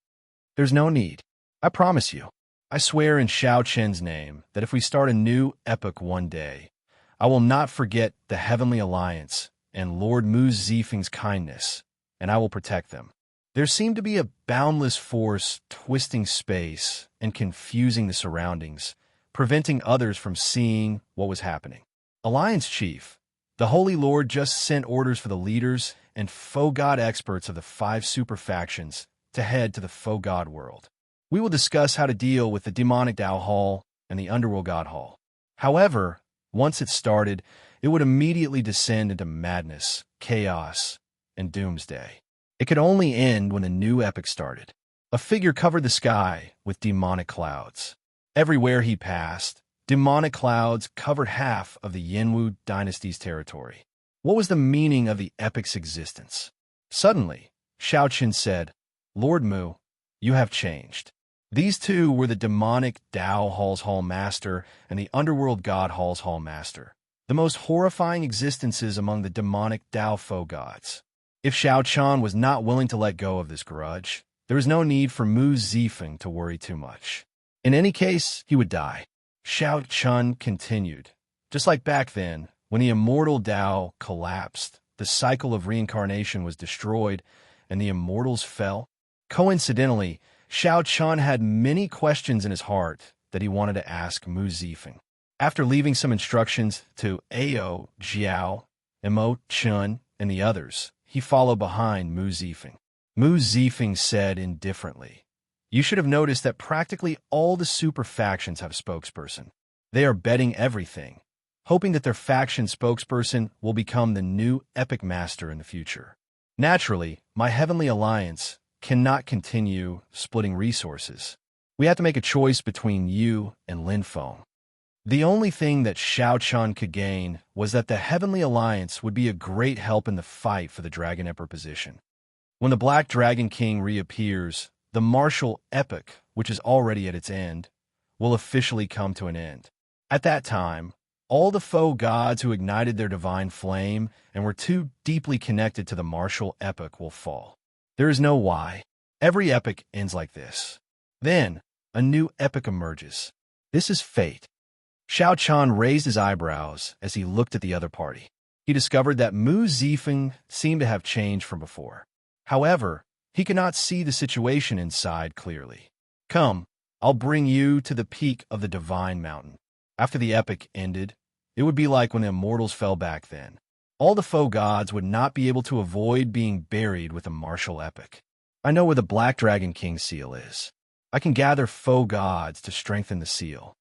There's no need. I promise you. I swear in Shao Chen's name that if we start a new epoch one day, I will not forget the Heavenly Alliance and Lord Mu Zifeng's kindness, and I will protect them. There seemed to be a boundless force twisting space and confusing the surroundings, preventing others from seeing what was happening. Alliance Chief, the Holy Lord just sent orders for the leaders and faux god experts of the 5 super factions to head to the faux god world. We will discuss how to deal with the demonic Dao Hall and the underworld god hall. However, once it started, it would immediately descend into madness, chaos, and doomsday. It could only end when a new epoch started. A figure covered the sky with demonic clouds. Everywhere he passed, demonic clouds covered half of the Yanwu dynasty's territory. What was the meaning of the epoch's existence? Suddenly, Shao Chun said, "Lord Mu, you have changed." These two were the demonic Dao Hall's Hall Master and the Underworld God Hall's Hall Master, the most horrifying existences among the demonic Dao faux gods. If Shao Chun was not willing to let go of this grudge, there was no need for Mu Zifeng to worry too much. In any case, he would die. Shao Chun continued. Just like back then, when the immortal Dao collapsed, the cycle of reincarnation was destroyed, and the immortals fell. Coincidentally, Shao Chun had many questions in his heart that he wanted to ask Mu Zifeng. After leaving some instructions to Ao, Jiao, Imo, Chun, and the others, he followed behind Mu Zifeng. Mu Zifeng said indifferently, "You should have noticed that practically all the super factions have a spokesperson. They are betting everything, hoping that their faction spokesperson will become the new epic master in the future. Naturally, my Heavenly Alliance cannot continue splitting resources. We have to make a choice between you and Lin Feng." The only thing that Shao Chun could gain was that the Heavenly Alliance would be a great help in the fight for the Dragon Emperor position. When the Black Dragon King reappears, the martial epoch, which is already at its end, will officially come to an end. At that time, all the faux gods who ignited their divine flame and were too deeply connected to the martial epoch will fall. There is no why. Every epoch ends like this. Then, a new epoch emerges. This is fate. Shao Chun raised his eyebrows as he looked at the other party. He discovered that Mu Zifeng seemed to have changed from before. However, he could not see the situation inside clearly. "Come, I'll bring you to the peak of the Divine Mountain." After the epoch ended, it would be like when the immortals fell back then. All the faux gods would not be able to avoid being buried with a martial epoch. I know where the Black Dragon King seal is. I can gather faux gods to strengthen the seal.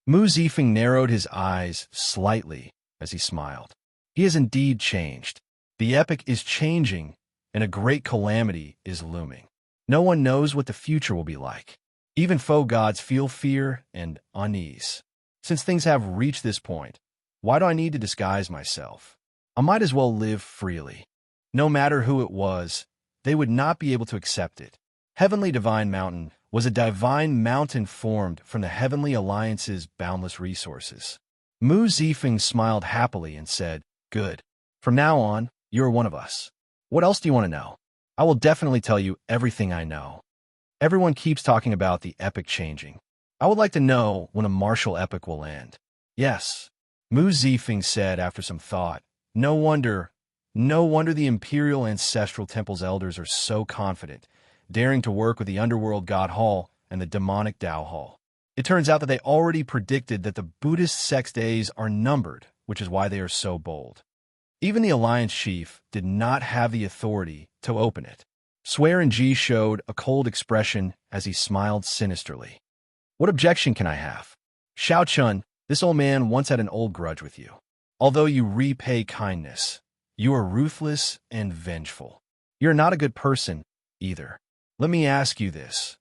Mu Zifeng narrowed his eyes slightly as he smiled. He has indeed changed. The epoch is changing, and a great calamity is looming. No one knows what the future will be like. Even faux gods feel fear and unease. Since things have reached this point, why do I need to disguise myself? I might as well live freely. No matter who it was, they would not be able to accept it. Heavenly Divine Mountain was a divine mountain formed from the Heavenly Alliance's boundless resources. Mu Zifeng smiled happily and said, "Good. From now on, you are one of us. What else do you want to know? I will definitely tell you everything I know. Everyone keeps talking about the epoch changing. I would like to know when a martial epoch will end." "Yes," Mu Zifeng said after some thought. No wonder the Imperial Ancestral Temple's elders are so confident, daring to work with the Underworld God Hall and the Demonic Dao Hall. It turns out that they already predicted that the Buddhist sect's days are numbered, which is why they are so bold. Even the Alliance Chief did not have the authority to open it. Swearenji showed a cold expression as he smiled sinisterly. "What objection can I have? Xiao Chun, this old man once had an old grudge with you. Although you repay kindness, you are ruthless and vengeful. You're not a good person, either. Let me ask you this.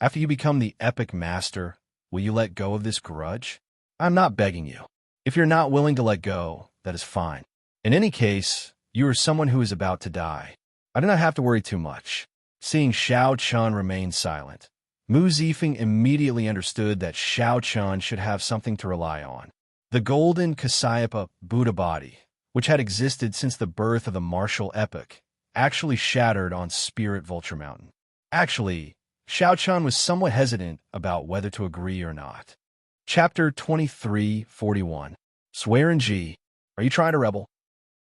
After you become the epic master, will you let go of this grudge? I'm not begging you. If you're not willing to let go, that is fine. In any case, you are someone who is about to die. I do not have to worry too much. Seeing Xiao Chun remain silent, Mu Zifeng immediately understood that Xiao Chun should have something to rely on. The golden Kasyapa Buddha body, which had existed since the birth of the martial epoch, actually shattered on Spirit Vulture Mountain. Actually, Xiao Chun was somewhat hesitant about whether to agree or not. Chapter 23:41. Swearin Ji, are you trying to rebel?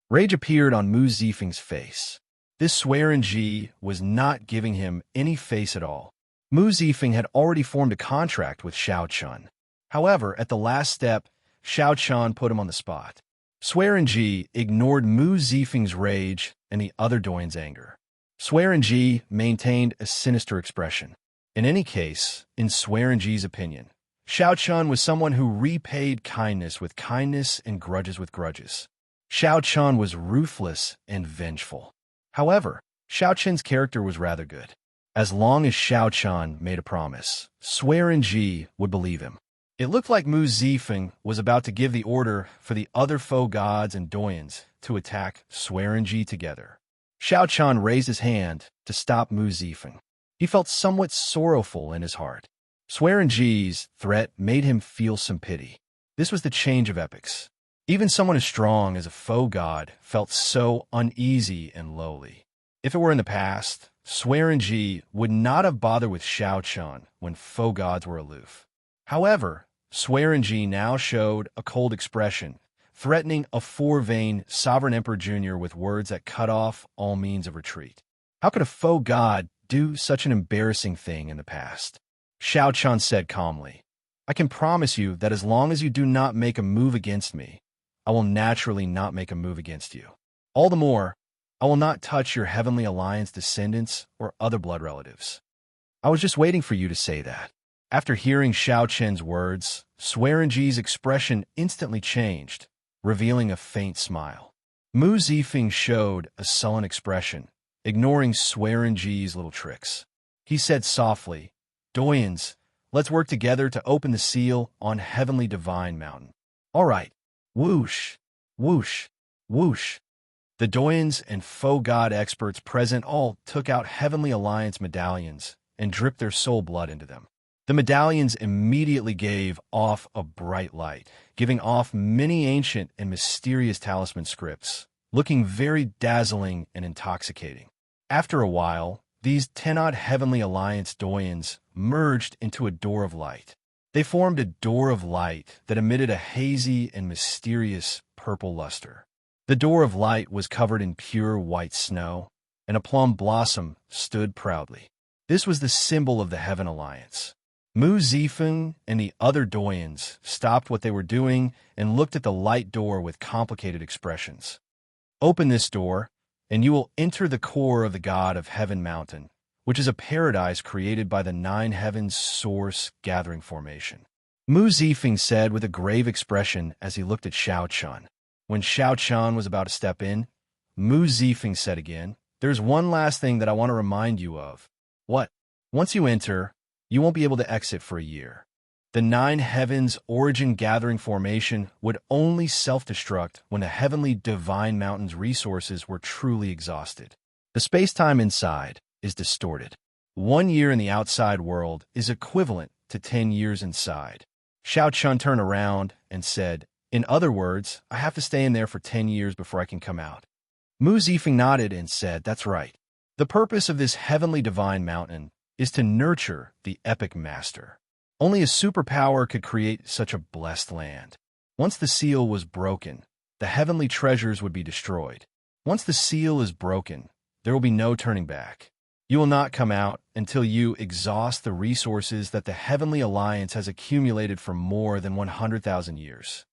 Rage appeared on Mu Zifeng's face. This Swearin Ji was not giving him any face at all. Mu Zifeng had already formed a contract with Xiao Chun. However, at the last step, Xiao Chun put him on the spot. Swearin Ji ignored Mu Zifeng's rage and the other Doyen's anger. Swearin Ji maintained a sinister expression. In any case, in Swearin Ji's opinion, Xiao Chun was someone who repaid kindness with kindness and grudges with grudges. Xiao Chun was ruthless and vengeful. However, Xiao Chun's character was rather good. As long as Xiao Chun made a promise, Swearin Ji would believe him. It looked like Mu Zifeng was about to give the order for the other foe gods and Doyens to attack Swearin Ji together. Xiao Chun raised his hand to stop Mu Zifeng. He felt somewhat sorrowful in his heart. Swearin Ji's threat made him feel some pity. This was the change of epochs. Even someone as strong as a foe god felt so uneasy and lowly. If it were in the past, Swearin Ji would not have bothered with Xiao Chun when foe gods were aloof. However, Swearin Ji now showed a cold expression, threatening a four-vein Sovereign Emperor Jr. with words that cut off all means of retreat. How could a foe god do such an embarrassing thing in the past? Xiao Chun said calmly, I can promise you that as long as you do not make a move against me, I will naturally not make a move against you. All the more, I will not touch your Heavenly Alliance descendants or other blood relatives. I was just waiting for you to say that. After hearing Xiao Chun's words, Swearin Ji's expression instantly changed, revealing a faint smile. Mu Zifeng showed a sullen expression, ignoring Swearin Ji's little tricks. He said softly, Doyens, let's work together to open the seal on Heavenly Divine Mountain. All right. Whoosh, whoosh, whoosh. The Doyens and foe god experts present all took out Heavenly Alliance medallions and dripped their soul blood into them. The medallions immediately gave off a bright light, giving off many ancient and mysterious talisman scripts, looking very dazzling and intoxicating. After a while, these 10-odd Heavenly Alliance Doyens merged into a door of light. They formed a door of light that emitted a hazy and mysterious purple luster. The door of light was covered in pure white snow, and a plum blossom stood proudly. This was the symbol of the Heaven Alliance. Mu Zifeng and the other Doyens stopped what they were doing and looked at the light door with complicated expressions. Open this door, and you will enter the core of the God of Heaven Mountain, which is a paradise created by the Nine Heavens Source Gathering Formation. Mu Zifeng said with a grave expression as he looked at Xiao Chun. When Xiao Chun was about to step in, Mu Zifeng said again, There's one last thing that I want to remind you of. What? Once you enter, you won't be able to exit for a year. The Nine Heavens Origin Gathering Formation would only self-destruct when the Heavenly Divine Mountain's resources were truly exhausted. The space-time inside is distorted. 1 year in the outside world is equivalent to 10 years inside. Xiao Chun turned around and said, In other words, I have to stay in there for 10 years before I can come out. Mu Zifeng nodded and said, That's right. The purpose of this Heavenly Divine Mountain is to nurture the Epic Master. Only a superpower could create such a blessed land. Once the seal was broken, the heavenly treasures would be destroyed. Once the seal is broken, there will be no turning back. You will not come out until you exhaust the resources that the Heavenly Alliance has accumulated for more than 100,000 years.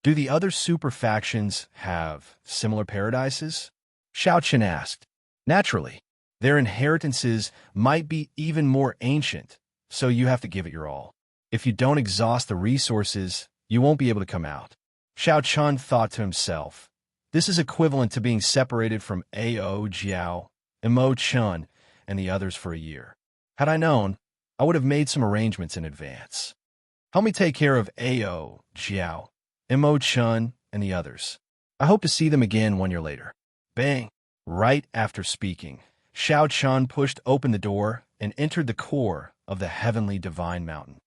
Do the other super factions have similar paradises? Xiao Chun asked. Naturally. Their inheritances might be even more ancient, so you have to give it your all. If you don't exhaust the resources, you won't be able to come out. Xiao Chun thought to himself. This is equivalent to being separated from Ao Jiao, Mo Chun, and the others for a year. Had I known, I would have made some arrangements in advance. Help me take care of Ao Jiao, Mo Chun, and the others. I hope to see them again 1 year later. Bang! Right after speaking, Xiao Chun pushed open the door and entered the core of the heavenly divine mountain.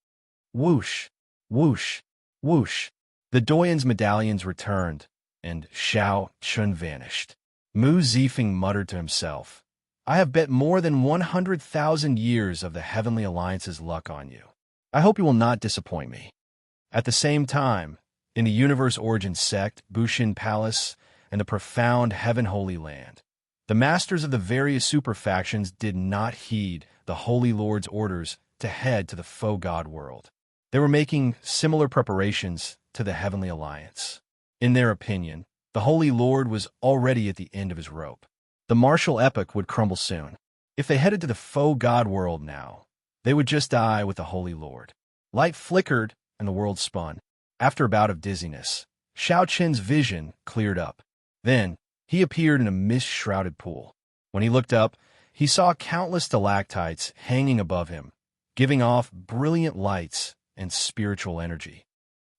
Whoosh! Whoosh! Whoosh! The Doyan's medallions returned, and Xiao Chun vanished. Mu Zifeng muttered to himself, I have bet more than 100,000 years of the Heavenly Alliance's luck on you. I hope you will not disappoint me. At the same time, in the Universe Origin Sect, Bushin Palace, and the profound Heaven Holy Land, the masters of the various super factions did not heed the Holy Lord's orders to head to the faux god world. They were making similar preparations to the Heavenly Alliance. In their opinion, the Holy Lord was already at the end of his rope. The martial epic would crumble soon. If they headed to the faux god world now, they would just die with the Holy Lord. Light flickered, and the world spun. After a bout of dizziness, Xiao Chen's vision cleared up. Then, he appeared in a mist-shrouded pool. When he looked up, he saw countless stalactites hanging above him, giving off brilliant lights and spiritual energy.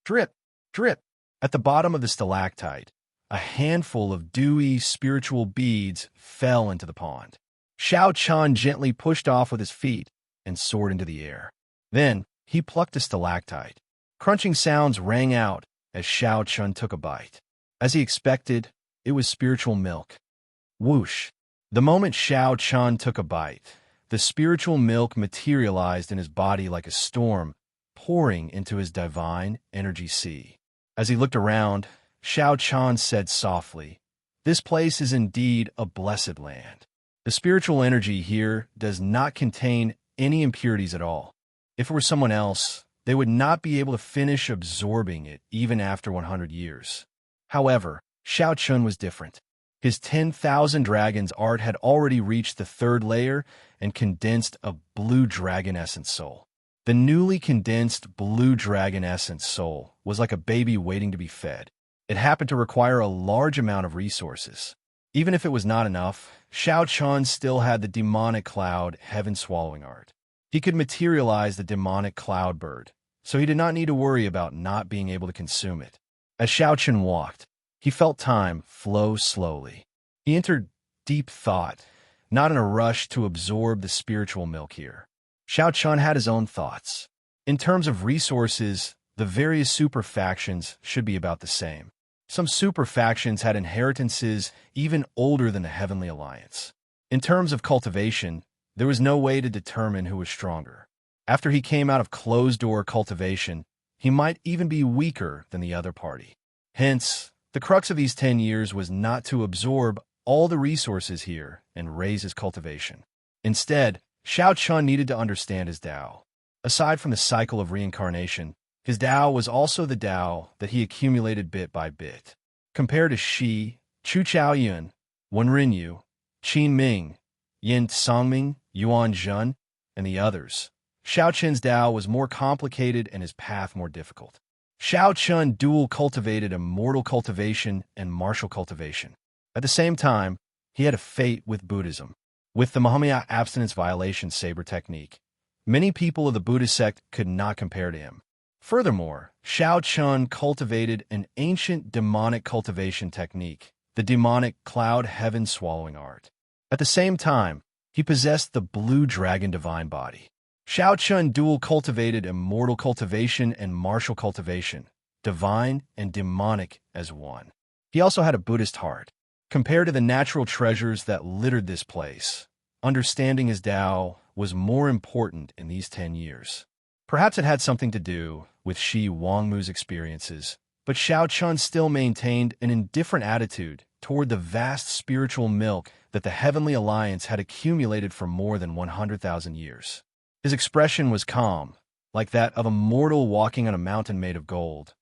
Drip! Drip! At the bottom of the stalactite, a handful of dewy spiritual beads fell into the pond. Xiao Chun gently pushed off with his feet and soared into the air. Then, he plucked a stalactite. Crunching sounds rang out as Xiao Chun took a bite. As he expected, it was spiritual milk. Whoosh! The moment Xiao Chun took a bite, the spiritual milk materialized in his body like a storm, pouring into his divine energy sea. As he looked around, Xiao Chun said softly, This place is indeed a blessed land. The spiritual energy here does not contain any impurities at all. If it were someone else, they would not be able to finish absorbing it even after 100 years. However, Xiao Chun was different. His 10,000 dragons art had already reached the 3rd layer and condensed a blue dragon essence soul. The newly condensed blue dragon essence soul was like a baby waiting to be fed. It happened to require a large amount of resources. Even if it was not enough, Xiao Chun still had the demonic cloud heaven-swallowing art. He could materialize the demonic cloud bird, so he did not need to worry about not being able to consume it. As Xiao Chun walked, he felt time flow slowly. He entered deep thought, not in a rush to absorb the spiritual milk here. Xiao Chun had his own thoughts. In terms of resources, the various super factions should be about the same. Some super factions had inheritances even older than the Heavenly Alliance. In terms of cultivation, there was no way to determine who was stronger. After he came out of closed-door cultivation, he might even be weaker than the other party. Hence, the crux of these 10 years was not to absorb all the resources here and raise his cultivation. Instead, Xiao Chun needed to understand his Tao. Aside from the cycle of reincarnation, his Tao was also the Tao that he accumulated bit by bit. Compared to Shi, Chu Chaoyun, Wen Rinyu, Qin Ming, Yin Songming, Yuan Zhen, and the others, Xiao Chun's Tao was more complicated and his path more difficult. Xiao Chun dual cultivated immortal cultivation and martial cultivation. At the same time, he had a fate with Buddhism. With the Mahamaya abstinence violation saber technique, many people of the Buddhist sect could not compare to him. Furthermore, Xiao Chun cultivated an ancient demonic cultivation technique, the demonic cloud heaven swallowing art. At the same time, he possessed the blue dragon divine body. Xiao Chun dual cultivated immortal cultivation and martial cultivation, divine and demonic as one. He also had a Buddhist heart. Compared to the natural treasures that littered this place, understanding his Tao was more important in these 10 years. Perhaps it had something to do with Shi Wangmu's experiences, but Xiao Chun still maintained an indifferent attitude toward the vast spiritual milk that the Heavenly Alliance had accumulated for more than 100,000 years. His expression was calm, like that of a mortal walking on a mountain made of gold,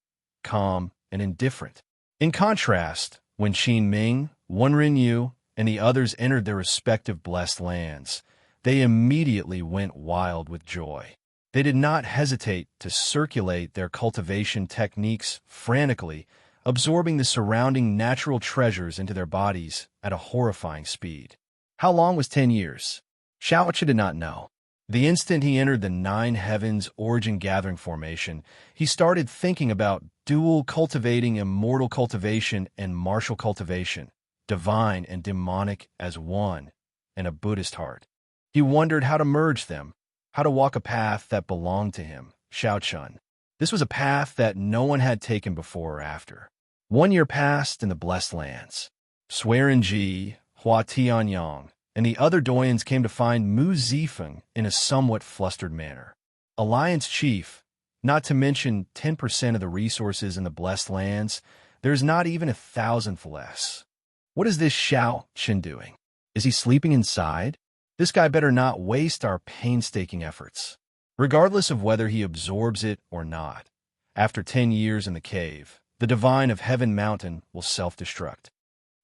calm and indifferent. In contrast, when Qin Ming, Wen Rinyu, and the others entered their respective blessed lands, they immediately went wild with joy. They did not hesitate to circulate their cultivation techniques frantically, absorbing the surrounding natural treasures into their bodies at a horrifying speed. How long was 10 years? Xiaoqi did not know. The instant he entered the Nine Heavens Origin Gathering Formation, he started thinking about dual cultivating, immortal cultivation, and martial cultivation, divine and demonic as one, and a Buddhist heart. He wondered how to merge them, how to walk a path that belonged to him, Xiaochun. This was a path that no one had taken before or after. 1 year passed in the Blessed Lands. Swearin Ji, Hua Tianyang, and the other Doyens came to find Mu Zifeng in a somewhat flustered manner. Alliance Chief, not to mention 10% of the resources in the Blessed Lands, there's not even 1,000th less. What is this Xiao Qin doing? Is he sleeping inside? This guy better not waste our painstaking efforts. Regardless of whether he absorbs it or not, after 10 years in the cave, the Divine of Heaven Mountain will self-destruct.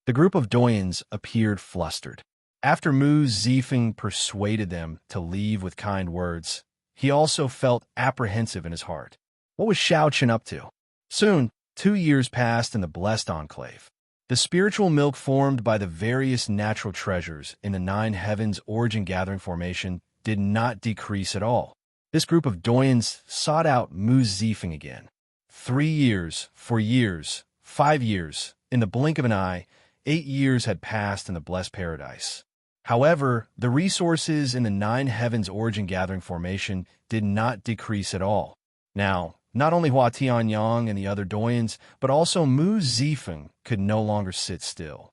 The group of Doyens appeared flustered. After Mu Zifeng persuaded them to leave with kind words, he also felt apprehensive in his heart. What was Xiaoqin up to? Soon, 2 years passed in the Blessed Enclave. The spiritual milk formed by the various natural treasures in the Nine Heavens Origin Gathering Formation did not decrease at all. This group of Doyens sought out Mu Zifeng again. 3 years, 4 years, 5 years, in the blink of an eye, 8 years had passed in the Blessed Paradise. However, the resources in the Nine Heavens Origin Gathering Formation did not decrease at all. Now, not only Hua Tianyang and the other Doyens, but also Mu Zifeng could no longer sit still.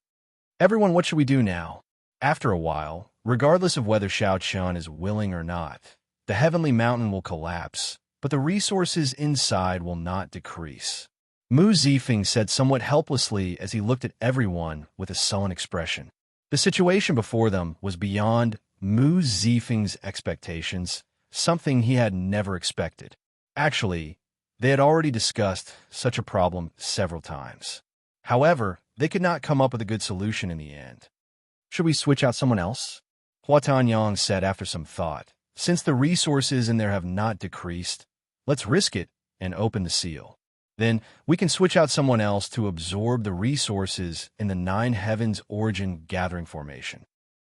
Everyone, what should we do now? After a while, regardless of whether Xiaoqun is willing or not, the heavenly mountain will collapse, but the resources inside will not decrease. Mu Zifeng said somewhat helplessly as he looked at everyone with a sullen expression. The situation before them was beyond Mu Zifeng's expectations, something he had never expected. Actually, they had already discussed such a problem several times. However, they could not come up with a good solution in the end. Should we switch out someone else? Hua Tanyang said after some thought. Since the resources in there have not decreased, let's risk it and open the seal. Then we can switch out someone else to absorb the resources in the Nine Heavens Origin Gathering Formation.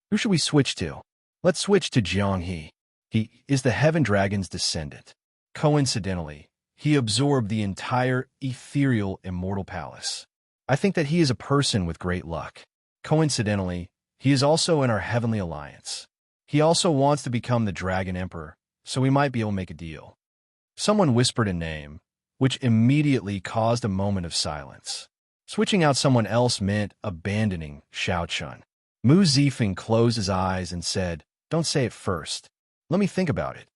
Who should we switch to? Let's switch to Jianghe. He is the Heaven Dragon's descendant. Coincidentally, he absorbed the entire ethereal Immortal Palace. I think that he is a person with great luck. Coincidentally, he is also in our Heavenly Alliance. He also wants to become the Dragon Emperor, so we might be able to make a deal. Someone whispered a name, which immediately caused a moment of silence. Switching out someone else meant abandoning Xiaoqun. Mu Zifeng closed his eyes and said, "Don't say it first. Let me think about it."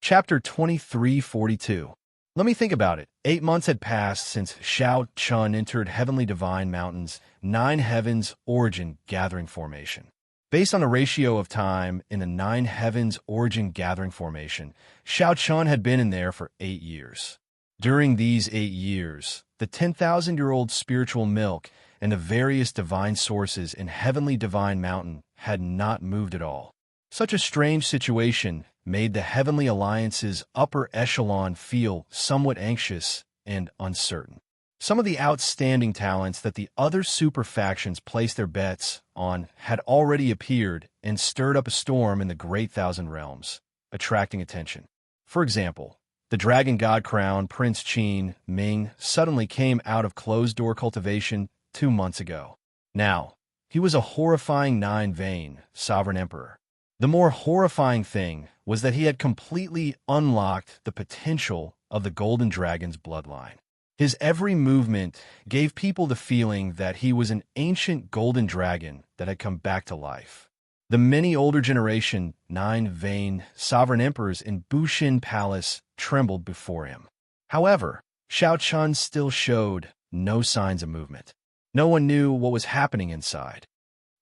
Chapter 2342. Let me think about it. 8 months had passed since Xiaoqun entered Heavenly Divine Mountain's Nine Heavens Origin Gathering Formation. Based on the ratio of time in the Nine Heavens Origin Gathering Formation, Xiaoqun had been in there for 8 years. During these 8 years, the 10,000-year-old spiritual milk and the various divine sources in Heavenly Divine Mountain had not moved at all. Such a strange situation made the Heavenly Alliance's upper echelon feel somewhat anxious and uncertain. Some of the outstanding talents that the other super factions placed their bets on had already appeared and stirred up a storm in the Great Thousand Realms, attracting attention. For example, the Dragon God Crown Prince Qin Ming suddenly came out of closed-door cultivation 2 months ago. Now, he was a horrifying nine-vein sovereign emperor. The more horrifying thing was that he had completely unlocked the potential of the Golden Dragon's bloodline. His every movement gave people the feeling that he was an ancient golden dragon that had come back to life. The many older generation, nine-vein sovereign emperors in Bushin Palace trembled before him. However, Xiaoqun still showed no signs of movement. No one knew what was happening inside.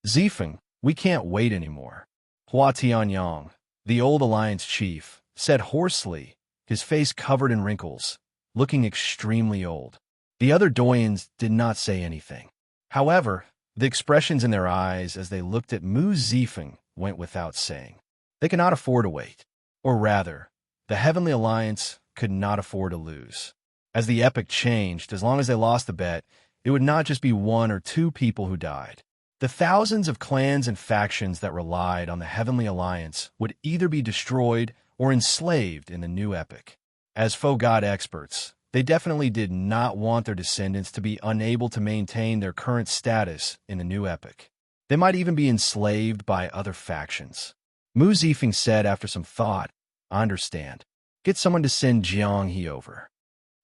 "Zifeng, we can't wait anymore." Hua Tianyang, the old alliance chief, said hoarsely, his face covered in wrinkles, looking extremely old. The other Doyens did not say anything. However, the expressions in their eyes as they looked at Mu Zifeng went without saying. They cannot afford to wait. Or rather, The Heavenly Alliance could not afford to lose. As the epic changed, as long as they lost the bet, it would not just be one or two people who died. The thousands of clans and factions that relied on the Heavenly Alliance would either be destroyed or enslaved in the new epic. As faux god experts, they definitely did not want their descendants to be unable to maintain their current status in the new epic. They might even be enslaved by other factions. Mu Zifeng said after some thought, "I understand. Get someone to send Jiang He over."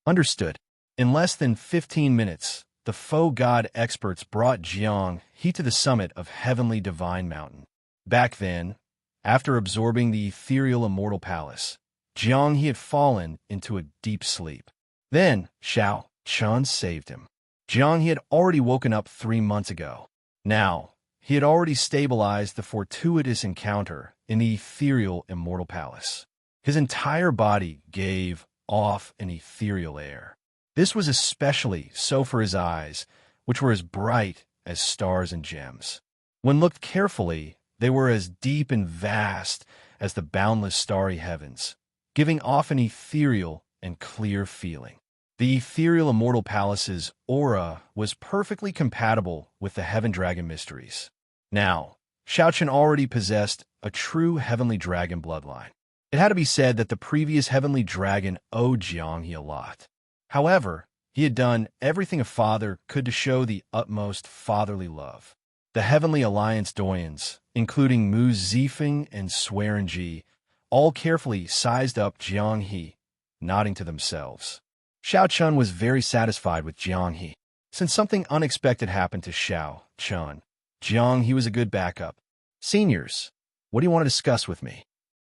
Understood. In less than 15 minutes, the faux god experts brought Jiang He to the summit of Heavenly Divine Mountain. Back then, after absorbing the ethereal Immortal Palace, Jiang He had fallen into a deep sleep. Then, Xiao Chun saved him. Jiang He had already woken up 3 months ago. Now, he had already stabilized the fortuitous encounter in the ethereal Immortal Palace. His entire body gave off an ethereal air. This was especially so for his eyes, which were as bright as stars and gems. When looked carefully, they were as deep and vast as the boundless starry heavens, giving off an ethereal and clear feeling. The ethereal Immortal Palace's aura was perfectly compatible with the Heaven Dragon mysteries. Now, Xiaochen already possessed a true Heavenly Dragon bloodline. It had to be said that the previous Heavenly Dragon owed Jiang He a lot. However, he had done everything a father could to show the utmost fatherly love. The Heavenly Alliance doyens, including Mu Zifeng and Swearenji, all carefully sized up Jiang He, nodding to themselves. Xiao Chun was very satisfied with Jiang He. Since something unexpected happened to Xiao Chun, Jiang He was a good backup. "Seniors, what do you want to discuss with me?"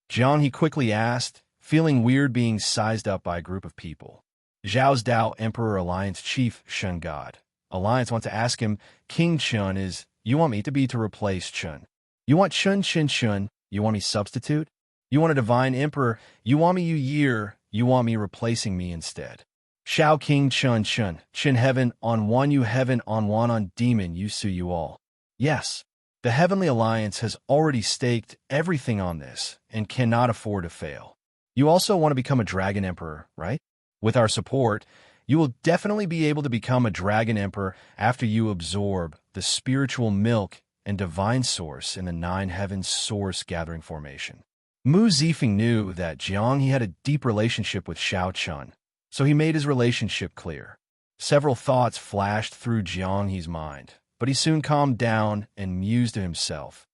Jiang He quickly asked, feeling weird being sized up by a group of people. Zhao's Dao Emperor Alliance Chief Shun God. Alliance wants to ask him, "King Chun is, you want me to replace Chun? You want Chun Shin Chun, you want me substitute? You want a Divine Emperor, you want me you want me replacing me instead? Shao King Chun Chin Heaven on one you Heaven on one on Demon you sue you all." Yes, the Heavenly Alliance has already staked everything on this and cannot afford to fail. You also want to become a Dragon Emperor, right? With our support, you will definitely be able to become a Dragon Emperor after you absorb the spiritual milk and divine source in the 9 Heavens Source Gathering Formation. Mu Zifeng knew that Jiang He had a deep relationship with Xiao Chun, so he made his relationship clear. Several thoughts flashed through Jiang He's mind, but he soon calmed down and mused to himself.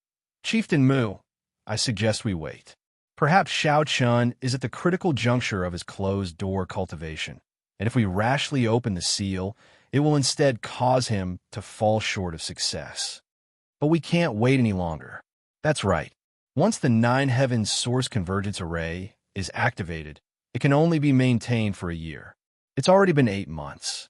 "Chieftain Mu, I suggest we wait. Perhaps Xiao Chun is at the critical juncture of his closed-door cultivation, and if we rashly open the seal, it will instead cause him to fall short of success. But we can't wait any longer." That's right. Once the 9 Heavens Source Convergence Array is activated, it can only be maintained for a year. It's already been 8 months.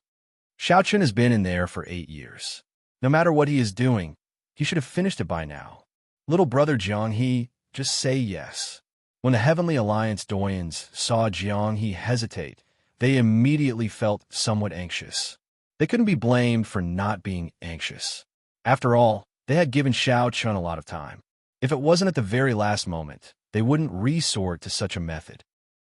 Xiao Chun has been in there for 8 years. No matter what he is doing, he should have finished it by now. Little brother Jiang He, just say yes. When the Heavenly Alliance doyens saw Jiang He hesitate, they immediately felt somewhat anxious. They couldn't be blamed for not being anxious. After all, they had given Xiao Chun a lot of time. If it wasn't at the very last moment, they wouldn't resort to such a method.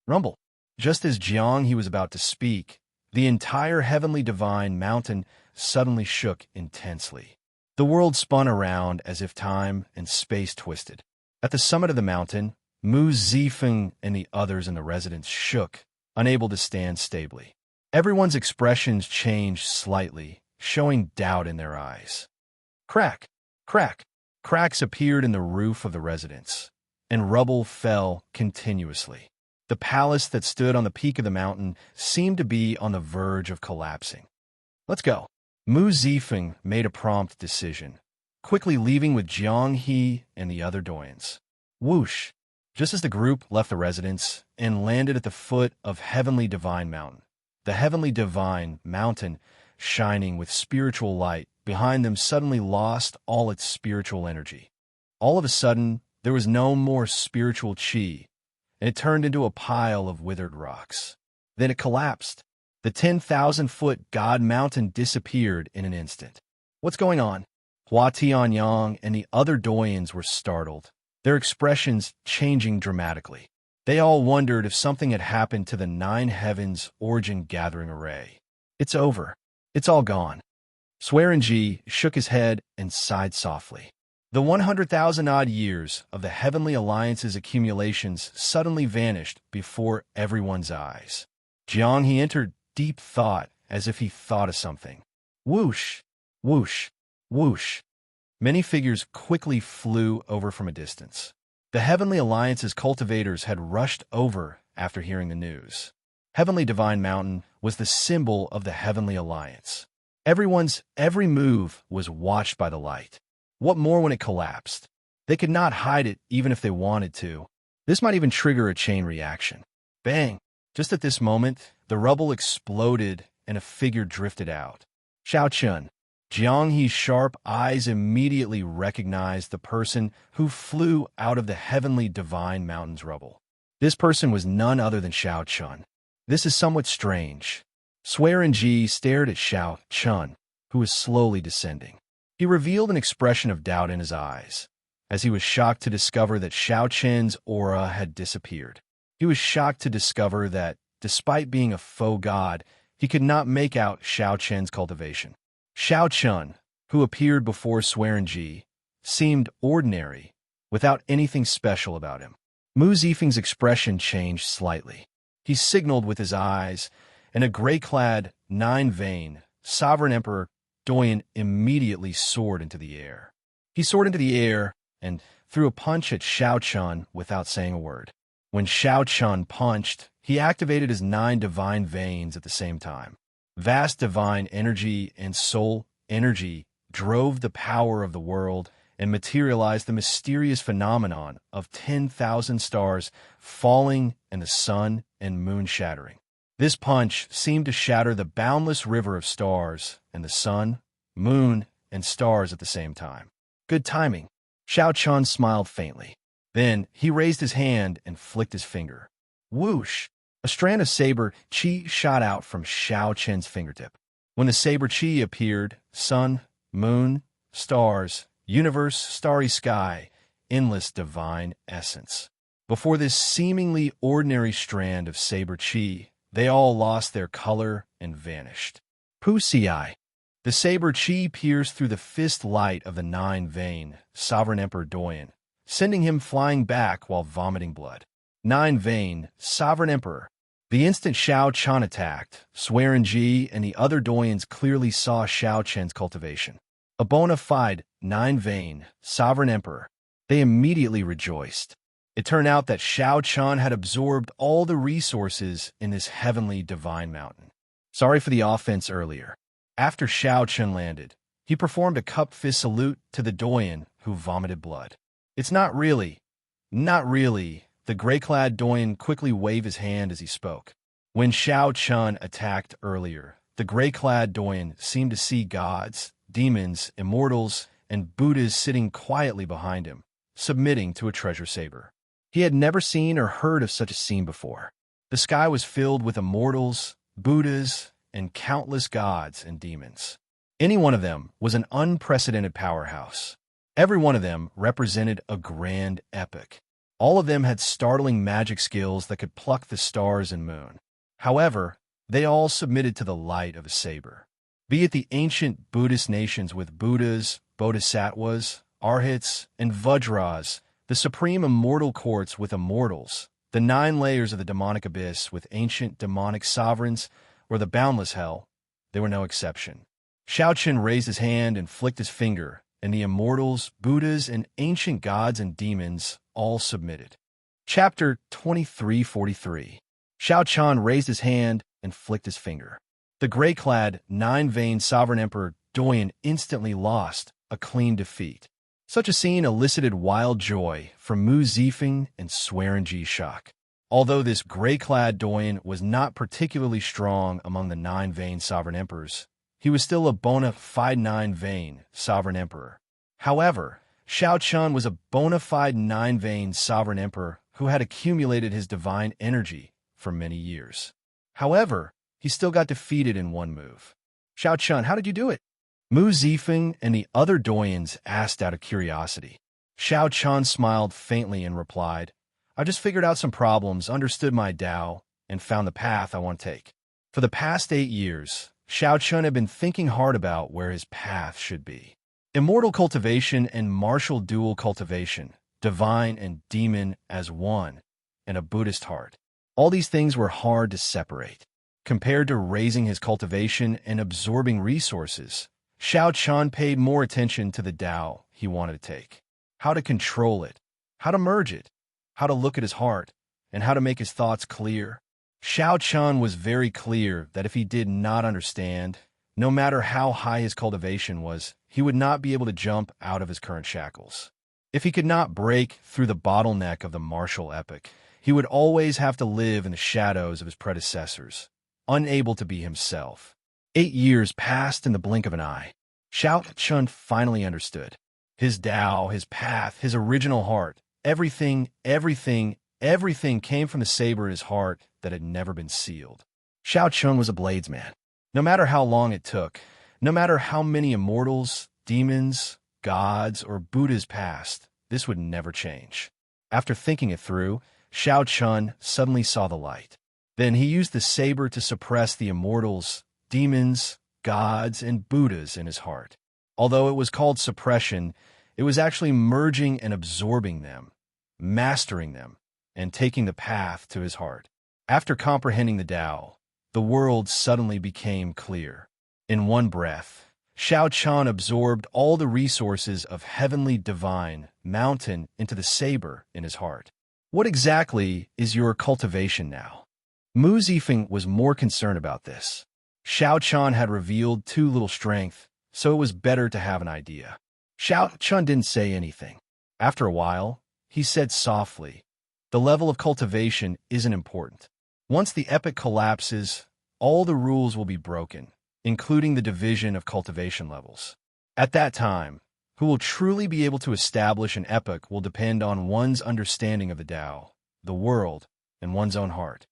Rumble. Just as Jiang He was about to speak, the entire Heavenly Divine Mountain suddenly shook intensely. The world spun around as if time and space twisted. At the summit of the mountain, Mu Zifeng and the others in the residence shook, unable to stand stably. Everyone's expressions changed slightly, showing doubt in their eyes. Crack, crack, cracks appeared in the roof of the residence, and rubble fell continuously. The palace that stood on the peak of the mountain seemed to be on the verge of collapsing. "Let's go." Mu Zifeng made a prompt decision, quickly leaving with Jiang He and the other doyens. Whoosh! Just as the group left the residence and landed at the foot of Heavenly Divine Mountain, the Heavenly Divine Mountain, shining with spiritual light behind them, suddenly lost all its spiritual energy. All of a sudden, there was no more spiritual chi, and it turned into a pile of withered rocks. Then it collapsed. The 10,000-foot God Mountain disappeared in an instant. "What's going on?" Hua Tianyang and the other doyens were startled, their expressions changing dramatically. They all wondered if something had happened to the nine heavens origin gathering array. It's over. It's all gone. Swearenji shook his head and sighed softly. The 100,000-odd years of the Heavenly Alliance's accumulations suddenly vanished before everyone's eyes. Jiang he entered deep thought as if he thought of something. Whoosh, whoosh, whoosh. Many figures quickly flew over from a distance. The Heavenly Alliance's cultivators had rushed over after hearing the news. Heavenly Divine Mountain was the symbol of the Heavenly Alliance. Everyone's every move was watched by the light. What more when it collapsed? They could not hide it even if they wanted to. This might even trigger a chain reaction. Bang! Just at this moment, the rubble exploded and a figure drifted out. Xiao Chun. Jiang He's sharp eyes immediately recognized the person who flew out of the Heavenly Divine Mountain's rubble. This person was none other than Xiao Chun. This is somewhat strange. Swearenji stared at Xiao Chun, who was slowly descending. He revealed an expression of doubt in his eyes, as he was shocked to discover that Xiao Chen's aura had disappeared. He was shocked to discover that, despite being a faux god, he could not make out Xiao Chen's cultivation. Xiao Chun, who appeared before Swearenji, seemed ordinary, without anything special about him. Mu Zifeng's expression changed slightly. He signaled with his eyes, and a gray-clad, nine-vein, sovereign emperor Doyen immediately soared into the air. He soared into the air and threw a punch at Xiao Chun without saying a word. When Xiao Chun punched, he activated his 9 divine veins at the same time. Vast divine energy and soul energy drove the power of the world and materialized the mysterious phenomenon of 10,000 stars falling and the sun and moon shattering. This punch seemed to shatter the boundless river of stars and the sun, moon, and stars at the same time. Good timing. Xiao Chun smiled faintly. Then he raised his hand and flicked his finger. Whoosh! A strand of saber chi shot out from Xiao Chen's fingertip. When the saber chi appeared, sun, moon, stars, universe, starry sky, endless divine essence. Before this seemingly ordinary strand of saber chi, they all lost their color and vanished. Pu-ci. The saber chi pierced through the fist light of the 9-vein, Sovereign Emperor Doyen, sending him flying back while vomiting blood. 9-vein, Sovereign Emperor. The instant Xiao Chun attacked, Swearenji and the other Doyens clearly saw Xiao Chen's cultivation. A bona fide 9-vein, Sovereign Emperor. They immediately rejoiced. It turned out that Xiao Chun had absorbed all the resources in this heavenly divine mountain. Sorry for the offense earlier. After Xiao Chun landed, he performed a cupped fist salute to the Doyen who vomited blood. It's not really. The gray-clad Doyen quickly waved his hand as he spoke. When Xiao Chun attacked earlier, the gray-clad Doyen seemed to see gods, demons, immortals, and Buddhas sitting quietly behind him, submitting to a treasure saber. He had never seen or heard of such a scene before. The sky was filled with immortals, Buddhas, and countless gods and demons. Any one of them was an unprecedented powerhouse. Every one of them represented a grand epic. All of them had startling magic skills that could pluck the stars and moon. However, they all submitted to the light of a saber. Be it the ancient Buddhist nations with Buddhas, Bodhisattvas, Arhats, and Vajras, the supreme immortal courts with immortals, the 9 layers of the demonic abyss with ancient demonic sovereigns, or the boundless hell, they were no exception. Xiao Chun raised his hand and flicked his finger, and the immortals, Buddhas, and ancient gods and demons all submitted. Chapter 2343. Xiao Chun raised his hand and flicked his finger. The gray-clad, 9-vein Sovereign Emperor Doyen instantly lost a clean defeat. Such a scene elicited wild joy from Mu Zifeng and Swearenji Shock. Although this gray-clad Doyen was not particularly strong among the 9-vein Sovereign Emperors, he was still a bona fide 9-vein Sovereign Emperor. However, Xiao Chun was a bona fide 9-vein Sovereign Emperor who had accumulated his divine energy for many years. However, he still got defeated in one move. Xiao Chun, how did you do it? Mu Zifeng and the other Doyens asked out of curiosity. Xiao Chun smiled faintly and replied, I just figured out some problems, understood my Tao, and found the path I want to take. For the past 8 years, Xiao Chun had been thinking hard about where his path should be. Immortal cultivation and martial dual cultivation, divine and demon as one, and a Buddhist heart. All these things were hard to separate. Compared to raising his cultivation and absorbing resources, Xiao Chun paid more attention to the Tao he wanted to take. How to control it, how to merge it, how to look at his heart, and how to make his thoughts clear. Xiao Chun was very clear that if he did not understand, no matter how high his cultivation was, he would not be able to jump out of his current shackles. If he could not break through the bottleneck of the martial epic, he would always have to live in the shadows of his predecessors, unable to be himself. 8 years passed in the blink of an eye. Xiao Chun finally understood. His Tao, his path, his original heart, everything came from the saber in his heart that had never been sealed. Xiao Chun was a bladesman. No matter how long it took, no matter how many immortals, demons, gods, or Buddhas passed, this would never change. After thinking it through, Xiao Chun suddenly saw the light. Then he used the saber to suppress the immortals, demons, gods, and Buddhas in his heart. Although it was called suppression, it was actually merging and absorbing them, mastering them, and taking the path to his heart. After comprehending the Tao, the world suddenly became clear. In one breath, Xiao Chun absorbed all the resources of heavenly divine mountain into the saber in his heart. What exactly is your cultivation now? Mu Zifeng was more concerned about this. Xiao Chun had revealed too little strength, so it was better to have an idea. Xiao Chun didn't say anything. After a while, he said softly, "The level of cultivation isn't important. Once the epic collapses, all the rules will be broken, including the division of cultivation levels. At that time, who will truly be able to establish an epic will depend on one's understanding of the Tao, the world, and one's own heart."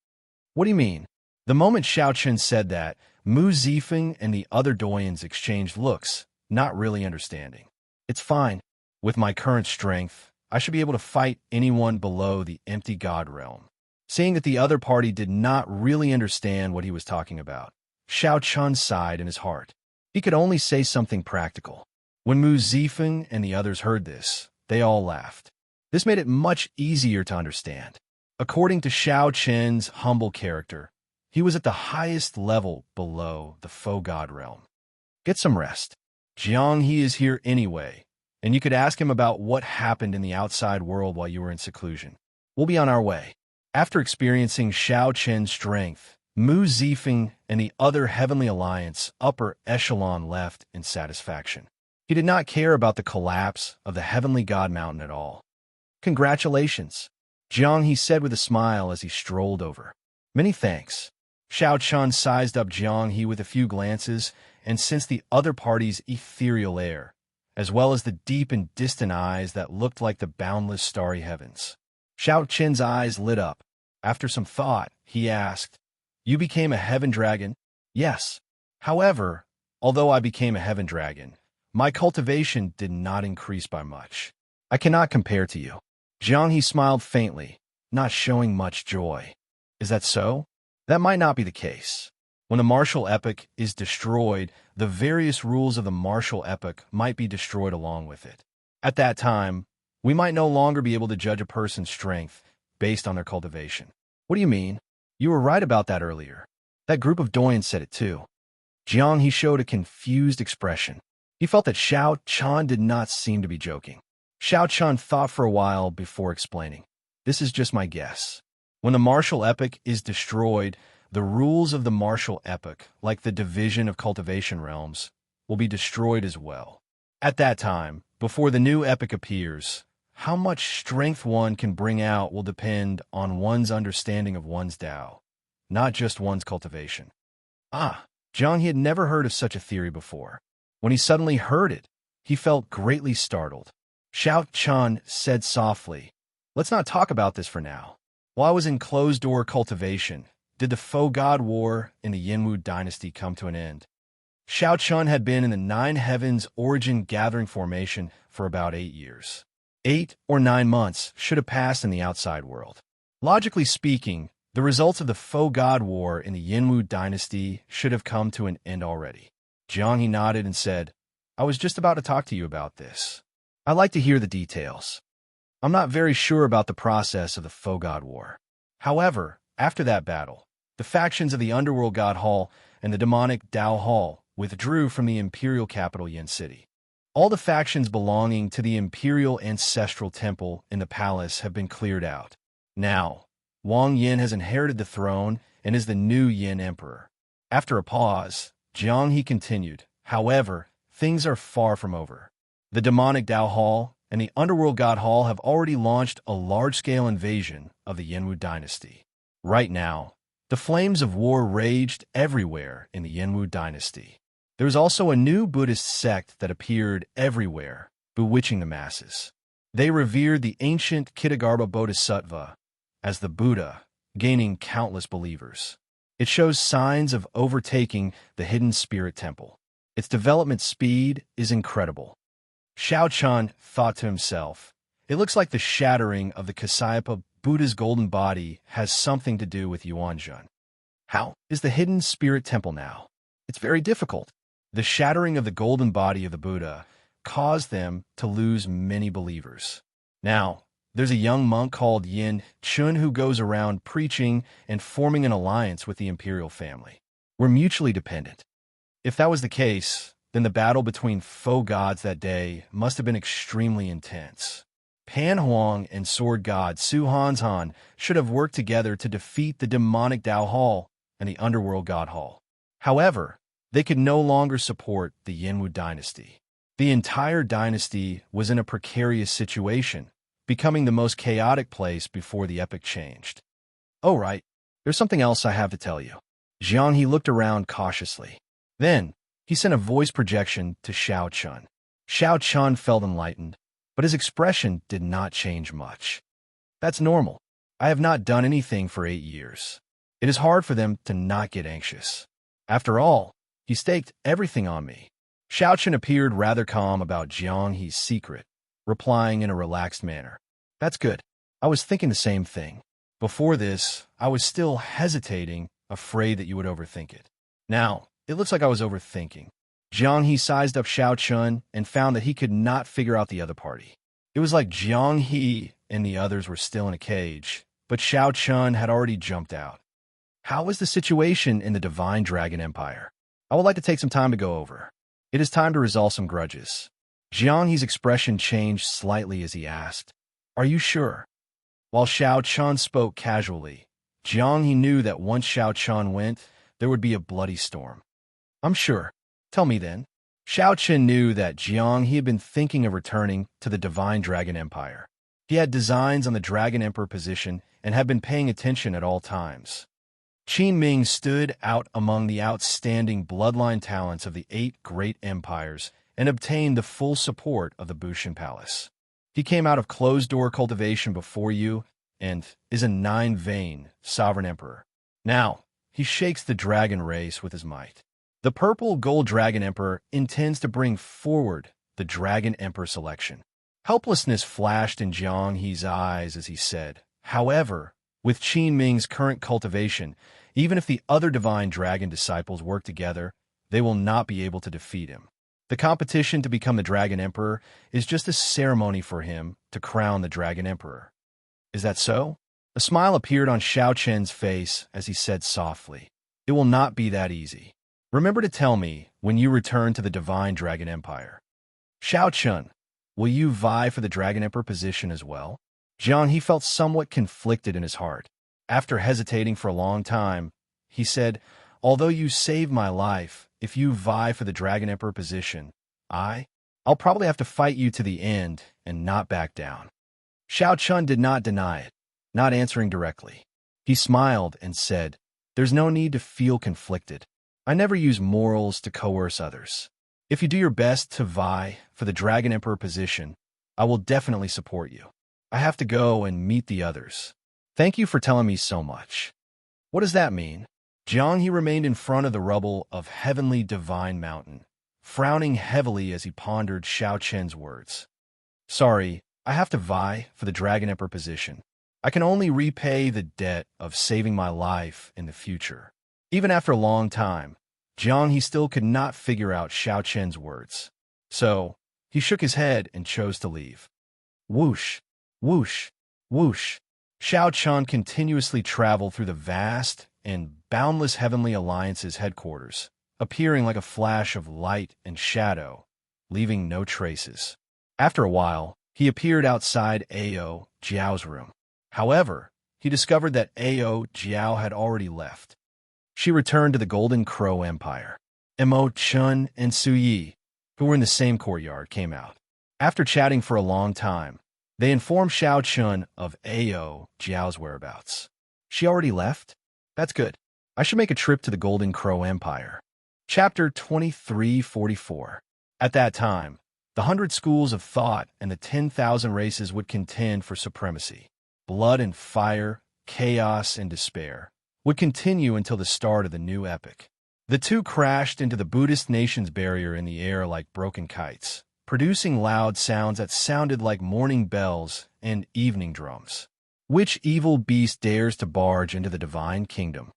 What do you mean? The moment Xiao Chun said that, Mu Zifeng and the other doyens exchanged looks, not really understanding. It's fine. With my current strength, I should be able to fight anyone below the empty god realm. Seeing that the other party did not really understand what he was talking about, Xiao Chun sighed in his heart. He could only say something practical. When Mu Zifeng and the others heard this, they all laughed. This made it much easier to understand. According to Xiao Chun's humble character, he was at the highest level below the faux god realm. Get some rest. Jiang He is here anyway, and you could ask him about what happened in the outside world while you were in seclusion. We'll be on our way. After experiencing Xiao Chun's strength, Mu Zifeng and the other Heavenly Alliance upper echelon left in satisfaction. He did not care about the collapse of the Heavenly God Mountain at all. Congratulations, Jiang He said with a smile as he strolled over. Many thanks. Xiao Chun sized up Jiang He with a few glances and sensed the other party's ethereal air, as well as the deep and distant eyes that looked like the boundless starry heavens. Xiao Chun's eyes lit up. After some thought, he asked, "You became a heaven dragon?" "Yes. However, although I became a heaven dragon, my cultivation did not increase by much. I cannot compare to you." Jiang He smiled faintly, not showing much joy. "Is that so? That might not be the case. When the martial epic is destroyed, the various rules of the martial epic might be destroyed along with it. At that time, we might no longer be able to judge a person's strength based on their cultivation." "What do you mean? You were right about that earlier. That group of doyens said it too." Jiang He showed a confused expression. He felt that Xiao Chun did not seem to be joking. Xiao Chun thought for a while before explaining. "This is just my guess. When the martial epic is destroyed, the rules of the martial epic, like the division of cultivation realms, will be destroyed as well. At that time, before the new epic appears, how much strength one can bring out will depend on one's understanding of one's Tao, not just one's cultivation." Ah, Jiang He had never heard of such a theory before. When he suddenly heard it, he felt greatly startled. Xiao Chun said softly, "Let's not talk about this for now. While I was in closed-door cultivation, did the faux god war in the Yinwu dynasty come to an end?" Xiao Chun had been in the Nine Heavens origin gathering formation for about 8 years. 8 or 9 months should have passed in the outside world. Logically speaking, the results of the faux god war in the Yinwu dynasty should have come to an end already. Jiang He nodded and said, I was just about to talk to you about this. I'd like to hear the details. I'm not very sure about the process of the faux god war. However, after that battle, the factions of the underworld god hall and the demonic Dao hall withdrew from the imperial capital Yin City. All the factions belonging to the imperial ancestral temple in the palace have been cleared out. Now, Wang Yin has inherited the throne and is the new Yin emperor. After a pause, Jiang He continued, however, things are far from over. The demonic Dao hall and the underworld god hall have already launched a large-scale invasion of the Yinwu dynasty. Right now, the flames of war raged everywhere in the Yinwu dynasty. There was also a new Buddhist sect that appeared everywhere, bewitching the masses. They revered the ancient Kitagarbha Bodhisattva as the Buddha, gaining countless believers. It shows signs of overtaking the hidden spirit temple. Its development speed is incredible. Xiao Chun thought to himself, it looks like the shattering of the Kasyapa Buddha's golden body has something to do with Yuanzhun. How is the hidden spirit temple now? It's very difficult. The shattering of the golden body of the Buddha caused them to lose many believers. Now, there's a young monk called Yin Chun who goes around preaching and forming an alliance with the imperial family. We're mutually dependent. If that was the case, then the battle between faux gods that day must have been extremely intense. Pan Huang and sword god Su Hanzhan should have worked together to defeat the demonic Dao Hall and the underworld god hall. However, they could no longer support the Yinwu dynasty. The entire dynasty was in a precarious situation, becoming the most chaotic place before the epoch changed. Oh right, there's something else I have to tell you. Jiang He looked around cautiously. Then, he sent a voice projection to Xiao Chun. Xiao Chun felt enlightened, but his expression did not change much. That's normal. I have not done anything for 8 years. It is hard for them to not get anxious. After all, he staked everything on me. Xiao Chun appeared rather calm about Jiang He's secret, replying in a relaxed manner. That's good. I was thinking the same thing. Before this, I was still hesitating, afraid that you would overthink it. Now, it looks like I was overthinking. Jiang He sized up Xiao Chun and found that he could not figure out the other party. It was like Jiang He and the others were still in a cage, but Xiao Chun had already jumped out. How is the situation in the Divine Dragon Empire? I would like to take some time to go over. It is time to resolve some grudges. Jiang He's expression changed slightly as he asked, Are you sure? While Xiao Chun spoke casually, Jiang He knew that once Xiao Chun went, there would be a bloody storm. I'm sure. Tell me then. Xiao Chun knew that Jiang He had been thinking of returning to the Divine Dragon Empire. He had designs on the Dragon Emperor position and had been paying attention at all times. Qin Ming stood out among the outstanding bloodline talents of the 8 great empires and obtained the full support of the Bushan Palace. He came out of closed-door cultivation before you and is a 9-vein sovereign emperor. Now, he shakes the dragon race with his might. The purple gold dragon emperor intends to bring forward the dragon emperor selection. Helplessness flashed in Jiang He's eyes as he said, however, with Qin Ming's current cultivation, even if the other divine dragon disciples work together, they will not be able to defeat him. The competition to become the dragon emperor is just a ceremony for him to crown the dragon emperor. Is that so? A smile appeared on Xiao Chen's face as he said softly, It will not be that easy. Remember to tell me when you return to the Divine Dragon Empire. Xiao Chun, will you vie for the Dragon Emperor position as well? Jiang He felt somewhat conflicted in his heart. After hesitating for a long time, he said, Although you saved my life, if you vie for the Dragon Emperor position, I'll probably have to fight you to the end and not back down. Xiao Chun did not deny it, not answering directly. He smiled and said, There's no need to feel conflicted. I never use morals to coerce others. If you do your best to vie for the Dragon Emperor position, I will definitely support you. I have to go and meet the others. Thank you for telling me so much. What does that mean? Jiang He remained in front of the rubble of Heavenly Divine Mountain, frowning heavily as he pondered Xiao Chen's words. Sorry, I have to vie for the Dragon Emperor position. I can only repay the debt of saving my life in the future. Even after a long time, Jiang he still could not figure out Xiao Chen's words. So, he shook his head and chose to leave. Whoosh, whoosh, whoosh. Xiao Chen continuously traveled through the vast and boundless Heavenly Alliance's headquarters, appearing like a flash of light and shadow, leaving no traces. After a while, he appeared outside Ao Jiao's room. However, he discovered that Ao Jiao had already left. She returned to the Golden Crow Empire. Mo Chun and Su Yi, who were in the same courtyard, came out. After chatting for a long time, they informed Xiao Chun of Ao Jiao's whereabouts. She already left? That's good. I should make a trip to the Golden Crow Empire. Chapter 2344. At that time, the 100 schools of thought and the 10,000 races would contend for supremacy. Blood and fire, chaos and despair would continue until the start of the new epoch. The two crashed into the Buddhist nation's barrier in the air like broken kites, producing loud sounds that sounded like morning bells and evening drums. Which evil beast dares to barge into the divine kingdom?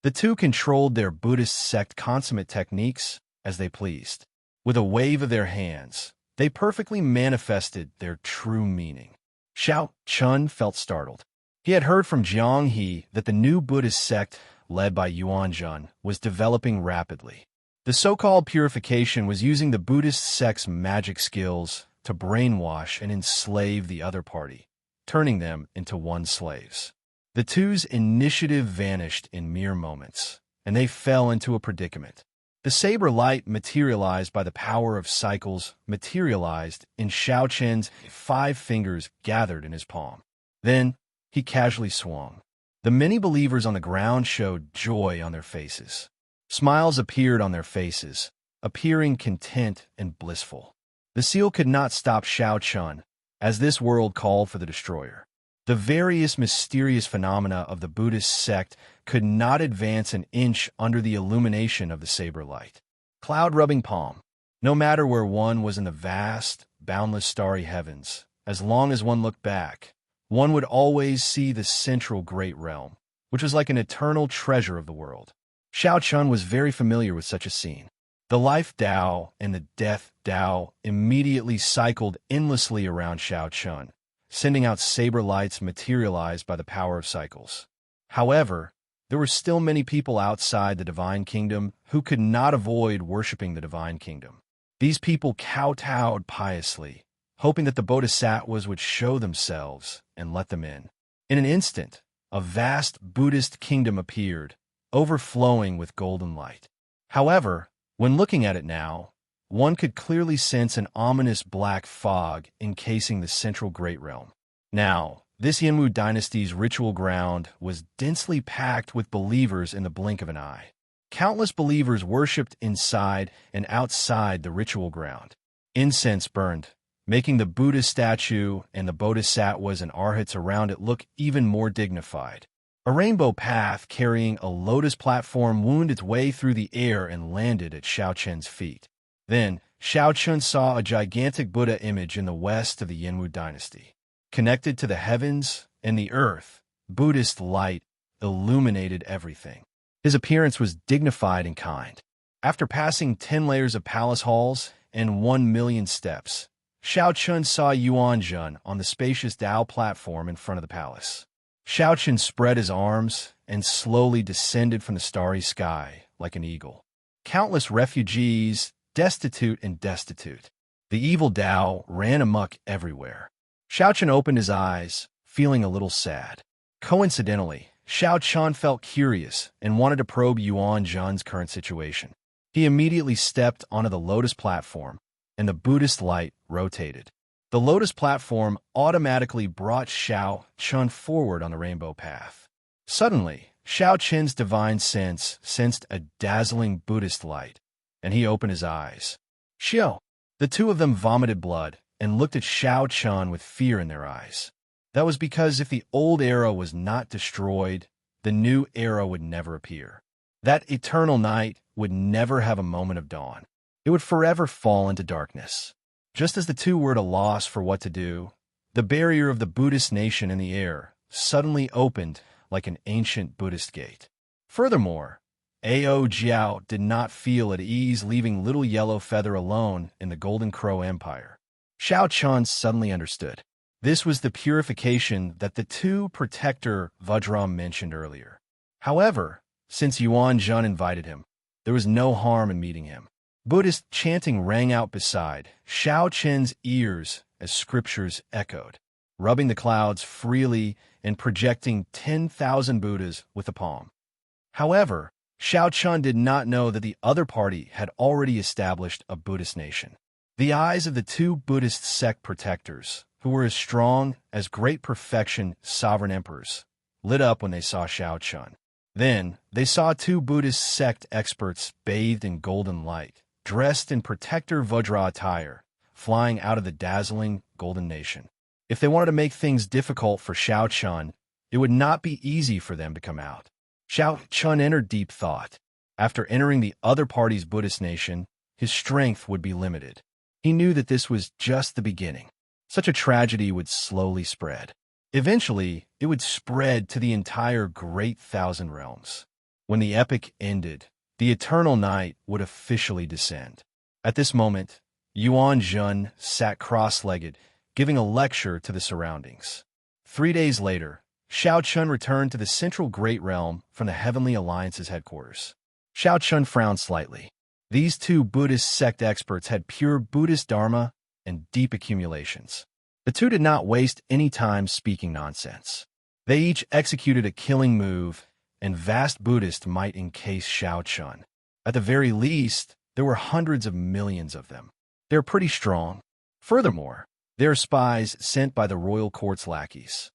The two controlled their Buddhist sect consummate techniques as they pleased. With a wave of their hands, they perfectly manifested their true meaning. Xiao Chun felt startled. He had heard from Jiang He that the new Buddhist sect, led by Yuan Jun, was developing rapidly. The so-called purification was using the Buddhist sect's magic skills to brainwash and enslave the other party, turning them into one slaves. The two's initiative vanished in mere moments, and they fell into a predicament. The saber light materialized by the power of cycles materialized in Xiao Chen's 5 fingers gathered in his palm. Then, he casually swung. The many believers on the ground showed joy on their faces. Smiles appeared on their faces, appearing content and blissful. The seal could not stop Xiao Chun, as this world called for the destroyer. The various mysterious phenomena of the Buddhist sect could not advance an inch under the illumination of the saber light. Cloud-rubbing palm. No matter where one was in the vast, boundless starry heavens, as long as one looked back, one would always see the central great realm, which was like an eternal treasure of the world. Xiao Chun was very familiar with such a scene. The life Tao and the death Tao immediately cycled endlessly around Xiao Chun, sending out saber lights materialized by the power of cycles. However, there were still many people outside the Divine Kingdom who could not avoid worshipping the Divine Kingdom. These people kowtowed piously, hoping that the Bodhisattvas would show themselves and let them in. In an instant, a vast Buddhist kingdom appeared, overflowing with golden light. However, when looking at it now, one could clearly sense an ominous black fog encasing the central great realm. Now, this Yanwu dynasty's ritual ground was densely packed with believers in the blink of an eye. Countless believers worshipped inside and outside the ritual ground. Incense burned, making the Buddha statue and the bodhisattvas and arhats around it look even more dignified. A rainbow path carrying a lotus platform wound its way through the air and landed at Xiao Chen's feet. Then, Xiao Chun saw a gigantic Buddha image in the west of the Yanwu dynasty. Connected to the heavens and the earth, Buddhist light illuminated everything. His appearance was dignified and kind. After passing 10 layers of palace halls and 1 million steps, Xiao Chun saw Yuan Jun on the spacious Tao platform in front of the palace. Xiao Chun spread his arms and slowly descended from the starry sky like an eagle. Countless refugees, destitute and destitute. The evil Tao ran amok everywhere. Xiao Chun opened his eyes, feeling a little sad. Coincidentally, Xiao Chun felt curious and wanted to probe Yuan Jun's current situation. He immediately stepped onto the lotus platform, and the Buddhist light rotated. The lotus platform automatically brought Xiao Chun forward on the rainbow path. Suddenly, Xiao Chun's divine sense sensed a dazzling Buddhist light, and he opened his eyes. Xiao! The two of them vomited blood and looked at Xiao Chun with fear in their eyes. That was because if the old era was not destroyed, the new era would never appear. That eternal night would never have a moment of dawn. It would forever fall into darkness. Just as the two were at a loss for what to do, The barrier of the Buddhist nation in the air suddenly opened like an ancient Buddhist gate. Furthermore, Ao Jiao did not feel at ease leaving little yellow feather alone in the Golden Crow Empire. Xiao Chun suddenly understood. This was the purification that the two protector Vajram mentioned earlier. However, since Yuan Jun invited him, there was no harm in meeting him. Buddhist chanting rang out beside Xiao Chen's ears as scriptures echoed, rubbing the clouds freely and projecting 10,000 Buddhas with the palm. However, Xiao Chun did not know that the other party had already established a Buddhist nation. The eyes of the two Buddhist sect protectors, who were as strong as great perfection sovereign emperors, lit up when they saw Xiao Chun. Then, they saw two Buddhist sect experts bathed in golden light, dressed in protector Vajra attire, flying out of the dazzling golden nation. If they wanted to make things difficult for Xiao Chun, it would not be easy for them to come out. Xiao Chun entered deep thought. After entering the other party's Buddhist nation, his strength would be limited. He knew that this was just the beginning. Such a tragedy would slowly spread. Eventually, it would spread to the entire Great Thousand Realms. When the epic ended, the eternal night would officially descend. At this moment, Yuan Jun sat cross-legged, giving a lecture to the surroundings. 3 days later, Xiao Chun returned to the central Great Realm from the Heavenly Alliance's headquarters. Xiao Chun frowned slightly. These two Buddhist sect experts had pure Buddhist dharma and deep accumulations. The two did not waste any time speaking nonsense. They each executed a killing move, and vast Buddhist might encase Xiao Chun. At the very least, there were hundreds of millions of them. They're pretty strong. Furthermore, they're spies sent by the royal court's lackeys.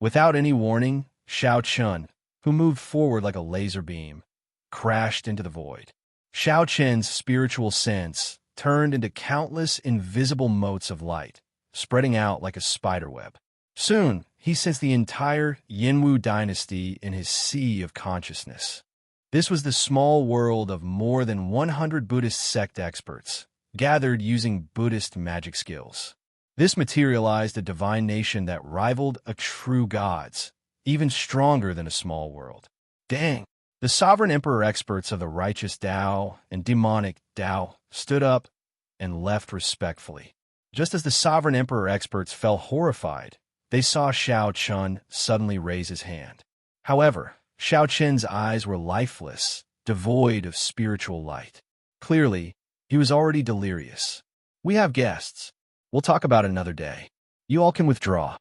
Without any warning, Xiao Chun, who moved forward like a laser beam, crashed into the void. Xiao Chen's spiritual sense turned into countless invisible motes of light, spreading out like a spiderweb. Soon, he sensed the entire Yinwu dynasty in his sea of consciousness. This was the small world of more than 100 Buddhist sect experts, gathered using Buddhist magic skills. This materialized a divine nation that rivaled a true god's, even stronger than a small world. Dang! The sovereign emperor experts of the righteous Tao and demonic Tao stood up and left respectfully. Just as the sovereign emperor experts fell horrified, they saw Xiao Chun suddenly raise his hand. However, Xiao Chen's eyes were lifeless, devoid of spiritual light. Clearly, he was already delirious. "We have guests. We'll talk about it another day. You all can withdraw."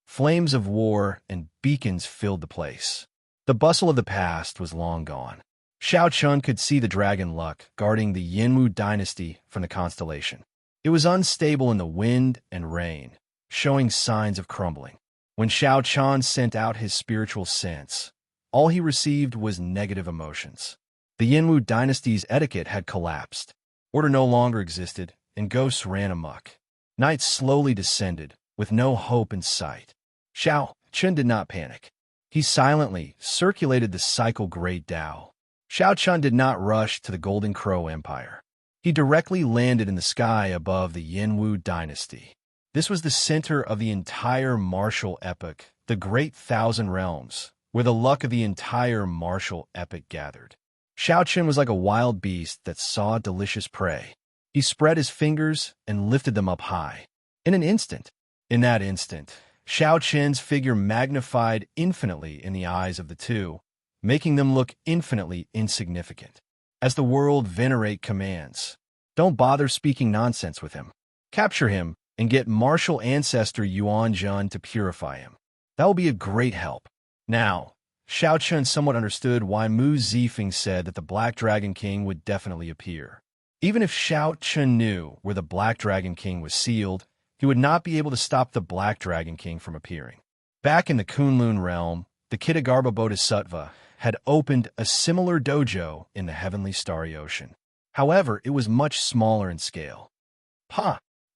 Flames of war and beacons filled the place. The bustle of the past was long gone. Xiao Chun could see the dragon luck guarding the Yinwu dynasty from the constellation. It was unstable in the wind and rain, showing signs of crumbling. When Xiao Chun sent out his spiritual sense, all he received was negative emotions. The Yinwu dynasty's etiquette had collapsed. Order no longer existed, and ghosts ran amok. Night slowly descended, with no hope in sight. Xiao Chun did not panic. He silently circulated the cycle Great Tao. Xiao Chun did not rush to the Golden Crow Empire. He directly landed in the sky above the Yinwu dynasty. This was the center of the entire martial epic, the Great Thousand Realms, where the luck of the entire martial epic gathered. Xiao Chun was like a wild beast that saw delicious prey. He spread his fingers and lifted them up high. In that instant, Xiao Chen's figure magnified infinitely in the eyes of the two, making them look infinitely insignificant. As the world venerate commands, don't bother speaking nonsense with him. Capture him and get martial ancestor Yuan Jun to purify him. That will be a great help. Now, Xiao Chun somewhat understood why Mu Zifeng said that the Black Dragon King would definitely appear. Even if Xiao Chun knew where the Black Dragon King was sealed, he would not be able to stop the Black Dragon King from appearing. Back in the Kunlun realm, the Kitagarbha Bodhisattva had opened a similar dojo in the heavenly starry ocean. However, it was much smaller in scale.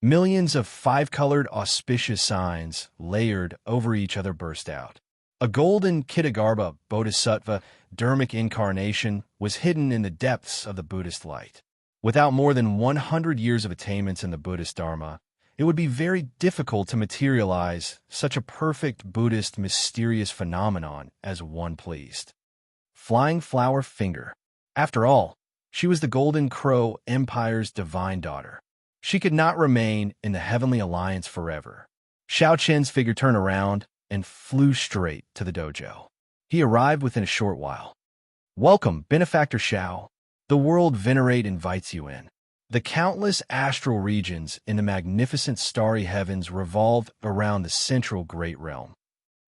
Millions of five-colored auspicious signs layered over each other burst out. A golden Kitagarbha Bodhisattva Dharmic incarnation was hidden in the depths of the Buddhist light. Without more than 100 years of attainments in the Buddhist Dharma, It would be very difficult to materialize such a perfect Buddhist mysterious phenomenon as one pleased. Flying Flower Finger. After all, she was the Golden Crow Empire's divine daughter. She could not remain in the Heavenly Alliance forever. Xiao Qian's figure turned around and flew straight to the dojo. He arrived within a short while. Welcome, Benefactor Xiao. The world venerate invites you in. The countless astral regions in the magnificent starry heavens revolved around the central great realm.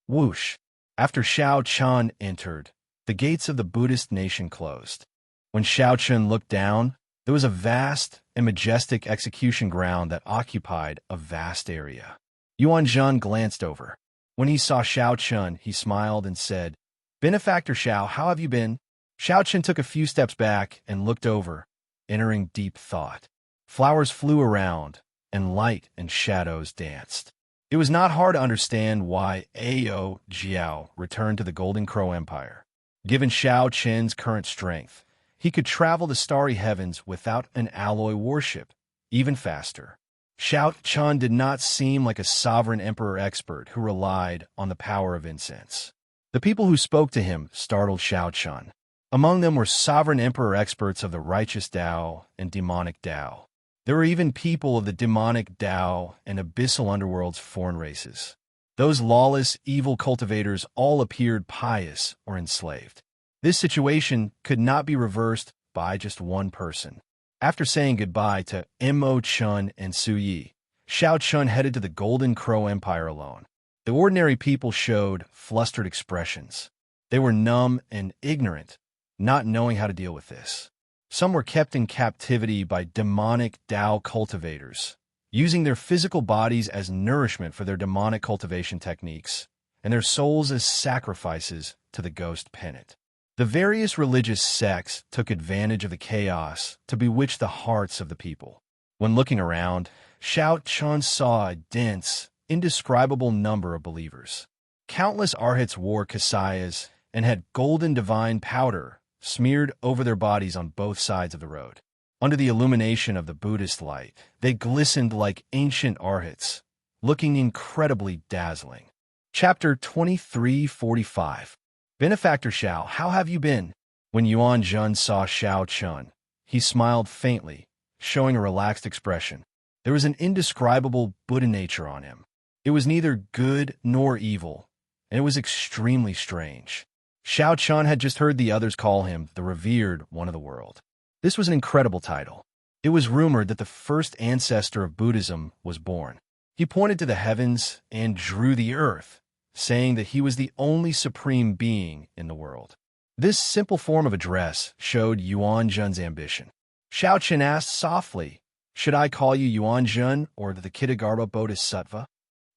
Whoosh! After Xiao Qian entered, the gates of the Buddhist nation closed. When Xiao Qian looked down, there was a vast and majestic execution ground that occupied a vast area. Yuan Zhen glanced over. When he saw Xiao Qian, he smiled and said, Benefactor Xiao, how have you been? Xiao Qian took a few steps back and looked over, entering deep thought. Flowers flew around, and light and shadows danced. It was not hard to understand why Ao Jiao returned to the Golden Crow Empire. Given Xiao Qian's current strength, he could travel the starry heavens without an alloy warship, even faster. Xiao Qian did not seem like a sovereign emperor expert who relied on the power of incense. The people who spoke to him startled Xiao Qian. Among them were sovereign emperor experts of the righteous Tao and demonic Tao. There were even people of the demonic Tao and abyssal underworld's foreign races. Those lawless, evil cultivators all appeared pious or enslaved. This situation could not be reversed by just one person. After saying goodbye to Mo Chun and Su Yi, Xiao Qian headed to the Golden Crow Empire alone. The ordinary people showed flustered expressions. They were numb and ignorant, not knowing how to deal with this. Some were kept in captivity by demonic Tao cultivators, using their physical bodies as nourishment for their demonic cultivation techniques, and their souls as sacrifices to the ghost pennant. The various religious sects took advantage of the chaos to bewitch the hearts of the people. When looking around, Xiao Qian saw a dense, indescribable number of believers. Countless arhats wore kasayas and had golden divine powder smeared over their bodies on both sides of the road. Under the illumination of the Buddhist light, they glistened like ancient arhats, looking incredibly dazzling. Chapter 2345. Benefactor Xiao, how have you been? When Yuan Zhen saw Xiao Qian, he smiled faintly, showing a relaxed expression. There was an indescribable Buddha nature on him. It was neither good nor evil, and it was extremely strange. Xiao Qian had just heard the others call him the revered one of the world. This was an incredible title. It was rumored that the first ancestor of Buddhism was born. He pointed to the heavens and drew the earth, saying that he was the only supreme being in the world. This simple form of address showed Yuan Zhen's ambition. Xiao Qian asked softly, should I call you Yuan Zhen or the Kitagarbha Bodhisattva?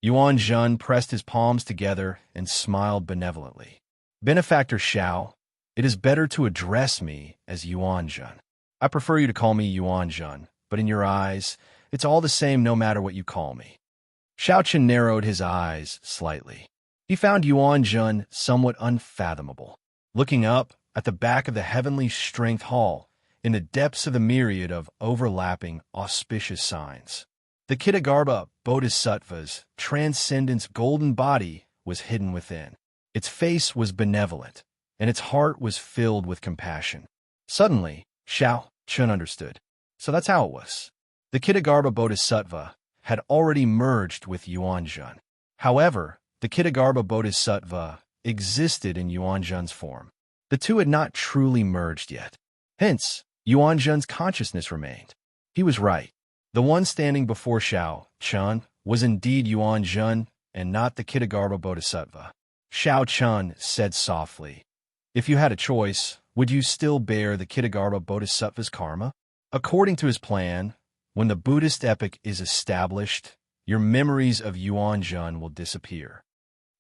Yuan Zhen pressed his palms together and smiled benevolently. Benefactor Xiao, it is better to address me as Yuan Zhen. I prefer you to call me Yuan Zhen, but in your eyes, it's all the same no matter what you call me. Xiao Qian narrowed his eyes slightly. He found Yuan Zhen somewhat unfathomable. Looking up at the back of the Heavenly Strength Hall, in the depths of the myriad of overlapping, auspicious signs, the Kitagarbha Bodhisattva's transcendence golden body was hidden within. Its face was benevolent, and its heart was filled with compassion. Suddenly, Xiao Qian understood. So that's how it was. The Kitagarbha Bodhisattva had already merged with Yuan Zhen. However, the Kitagarbha Bodhisattva existed in Yuan Zhen's form. The two had not truly merged yet. Hence, Yuan Zhen's consciousness remained. He was right. The one standing before Xiao Qian was indeed Yuan Zhen and not the Kitagarbha Bodhisattva. Xiao Qian said softly, if you had a choice, would you still bear the Kitagarbha Bodhisattva's karma? According to his plan, when the Buddhist epic is established, your memories of Yuan Zhen will disappear.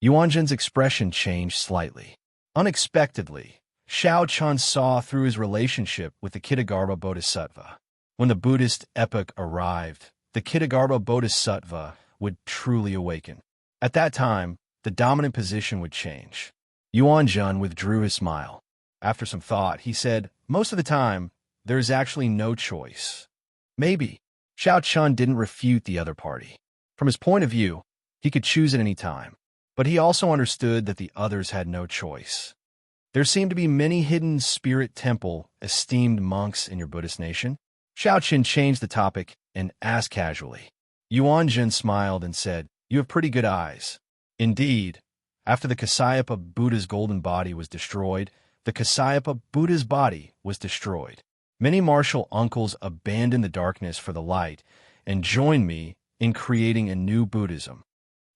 Yuan Zhen's expression changed slightly. Unexpectedly, Xiao Qian saw through his relationship with the Kitagarbha Bodhisattva. When the Buddhist epoch arrived, the Kitagarbha Bodhisattva would truly awaken. At that time, the dominant position would change. Yuan Zhen withdrew his smile. After some thought, he said, most of the time, there is actually no choice. Maybe. Xiao Qian didn't refute the other party. From his point of view, he could choose at any time, but he also understood that the others had no choice. There seemed to be many hidden spirit temple esteemed monks in your Buddhist nation. Xiaoqin changed the topic and asked casually. Yuanjun smiled and said, "You have pretty good eyes." Indeed, after the Kasayapa Buddha's golden body was destroyed, the Kasayapa Buddha's body was destroyed. Many martial uncles abandoned the darkness for the light and joined me in creating a new Buddhism.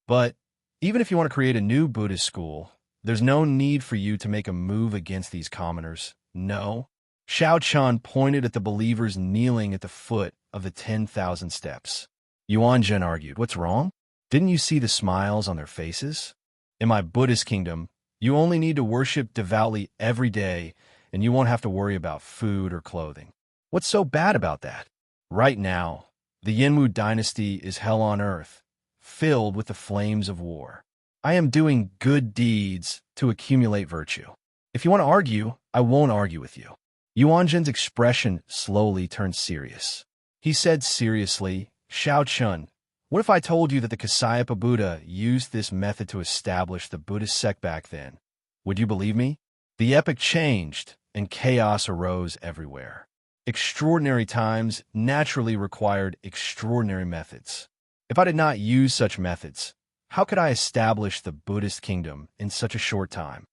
But even if you want to create a new Buddhist school, there's no need for you to make a move against these commoners. No. Xiaoqian pointed at the believers kneeling at the foot of the 10,000 steps. Yuanjun argued, "What's wrong? Didn't you see the smiles on their faces? In my Buddhist kingdom, you only need to worship devoutly every day, and you won't have to worry about food or clothing. What's so bad about that? Right now, the Yinwu dynasty is hell on earth, filled with the flames of war. I am doing good deeds to accumulate virtue. If you want to argue, I won't argue with you." Yuanjun's expression slowly turned serious. He said seriously, "Xiaoqun, what if I told you that the Kasayapa Buddha used this method to establish the Buddhist sect back then? Would you believe me?" The epoch changed, and chaos arose everywhere. Extraordinary times naturally required extraordinary methods. If I did not use such methods, how could I establish the Buddhist kingdom in such a short time?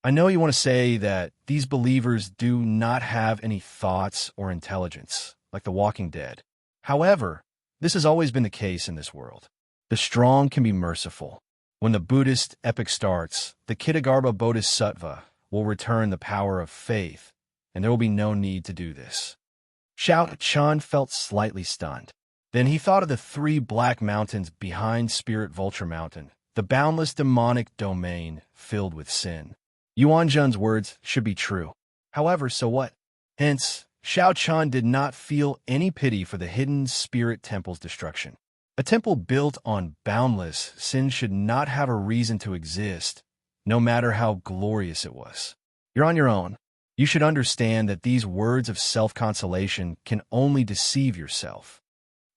I know you want to say that these believers do not have any thoughts or intelligence, like the Walking Dead. However, this has always been the case in this world. The strong can be merciful. When the Buddhist epoch starts, the Kittagarbha Bodhisattva will return the power of faith, and there will be no need to do this. Xiaoqian felt slightly stunned. Then he thought of the 3 black mountains behind Spirit Vulture Mountain, the boundless demonic domain filled with sin. Yuanjun's words should be true. However, so what? Hence, Xiaoqian did not feel any pity for the hidden spirit temple's destruction. A temple built on boundless sin should not have a reason to exist, no matter how glorious it was. You're on your own. You should understand that these words of self-consolation can only deceive yourself.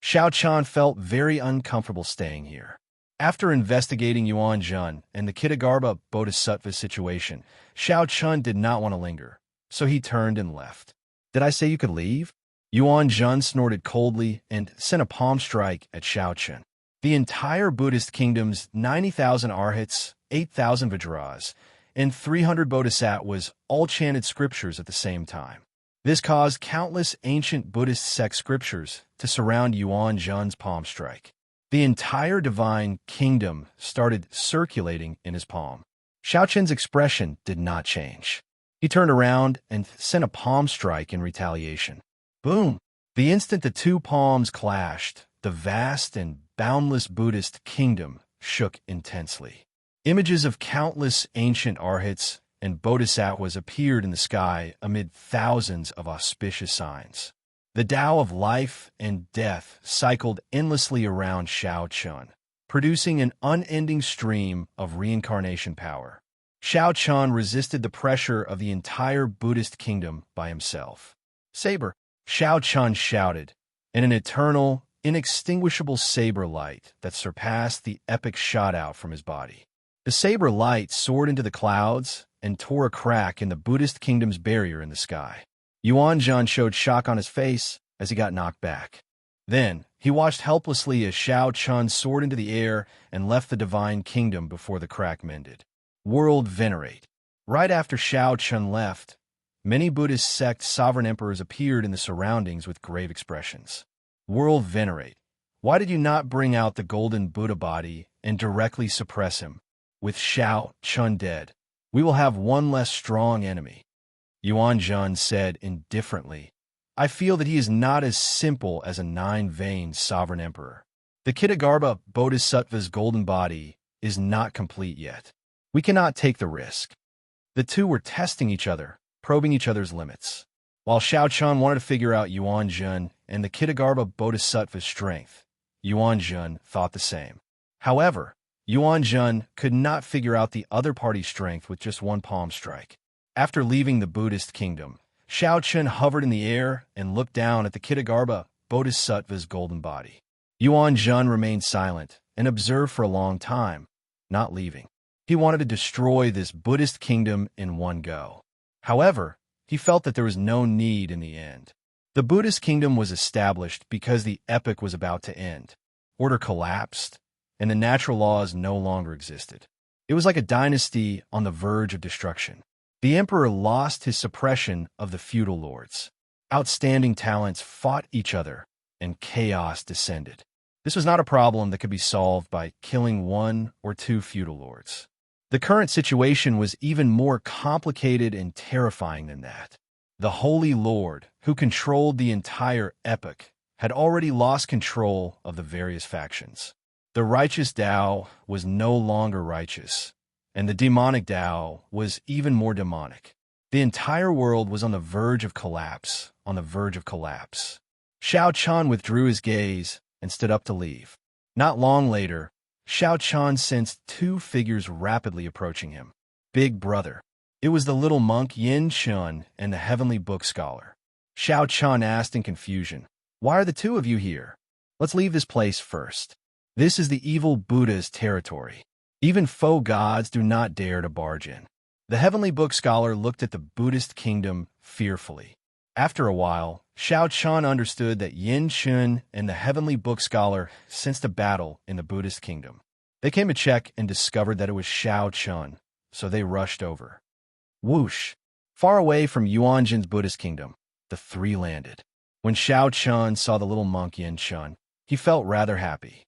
Xiaoqian felt very uncomfortable staying here. After investigating Yuanjun and the Kittagarbha Bodhisattva situation, Xiaoqian did not want to linger, so he turned and left. "Did I say you could leave?" Yuanjun snorted coldly and sent a palm strike at Xiaoqian. The entire Buddhist kingdom's 90,000 arhats, 8,000 vajras, and 300 bodhisattvas all chanted scriptures at the same time. This caused countless ancient Buddhist sect scriptures to surround Yuanjun's palm strike. The entire divine kingdom started circulating in his palm. Xiaoqian's expression did not change. He turned around and sent a palm strike in retaliation. Boom! The instant the 2 palms clashed, the vast and boundless Buddhist kingdom shook intensely. Images of countless ancient arhats and bodhisattvas appeared in the sky amid thousands of auspicious signs. The Tao of life and death cycled endlessly around Xiaoqian, producing an unending stream of reincarnation power. Xiaoqian resisted the pressure of the entire Buddhist kingdom by himself. "Saber!" Xiaoqian shouted, and an eternal, inextinguishable saber light that surpassed the epic shot out from his body. The saber light soared into the clouds and tore a crack in the Buddhist kingdom's barrier in the sky. Yuanjun showed shock on his face as he got knocked back. Then, he watched helplessly as Xiaoqian soared into the air and left the divine kingdom before the crack mended. World Venerate. Right after Xiaoqian left, many Buddhist sect sovereign emperors appeared in the surroundings with grave expressions. World Venerate. Why did you not bring out the golden Buddha body and directly suppress him? With Xiaoqian dead, we will have one less strong enemy. Yuanjun said indifferently, "I feel that he is not as simple as a 9-veined sovereign emperor. The Kittagarbha Bodhisattva's golden body is not complete yet. We cannot take the risk." The two were testing each other, probing each other's limits. While Xiaoqian wanted to figure out Yuanjun and the Kittagarbha Bodhisattva's strength, Yuanjun thought the same. However, Yuanjun could not figure out the other party's strength with just one palm strike. After leaving the Buddhist kingdom, Xiaoqian hovered in the air and looked down at the Kittagarbha Bodhisattva's golden body. Yuan Zhen remained silent and observed for a long time, not leaving. He wanted to destroy this Buddhist kingdom in one go. However, he felt that there was no need in the end. The Buddhist kingdom was established because the epoch was about to end. Order collapsed, and the natural laws no longer existed. It was like a dynasty on the verge of destruction. The emperor lost his suppression of the feudal lords. Outstanding talents fought each other, and chaos descended. This was not a problem that could be solved by killing one or two feudal lords. The current situation was even more complicated and terrifying than that. The Holy Lord, who controlled the entire epoch, had already lost control of the various factions. The righteous Tao was no longer righteous, and the demonic Tao was even more demonic. The entire world was on the verge of collapse, on the verge of collapse. Xiao Chan withdrew his gaze and stood up to leave. Not long later, Xiao Chan sensed two figures rapidly approaching him. Big brother. It was the little monk Yin Shun and the heavenly book scholar. Xiao Chan asked in confusion, "Why are the two of you here? Let's leave this place first. This is the evil Buddha's territory. Even faux gods do not dare to barge in." The heavenly book scholar looked at the Buddhist kingdom fearfully. After a while, Xiao Chan understood that Yin Shun and the heavenly book scholar sensed a battle in the Buddhist kingdom. They came to check and discovered that it was Xiao Chan, so they rushed over. Whoosh! Far away from Yuan Zhen's Buddhist kingdom, the three landed. When Xiao Chan saw the little monk Yin Shun, he felt rather happy.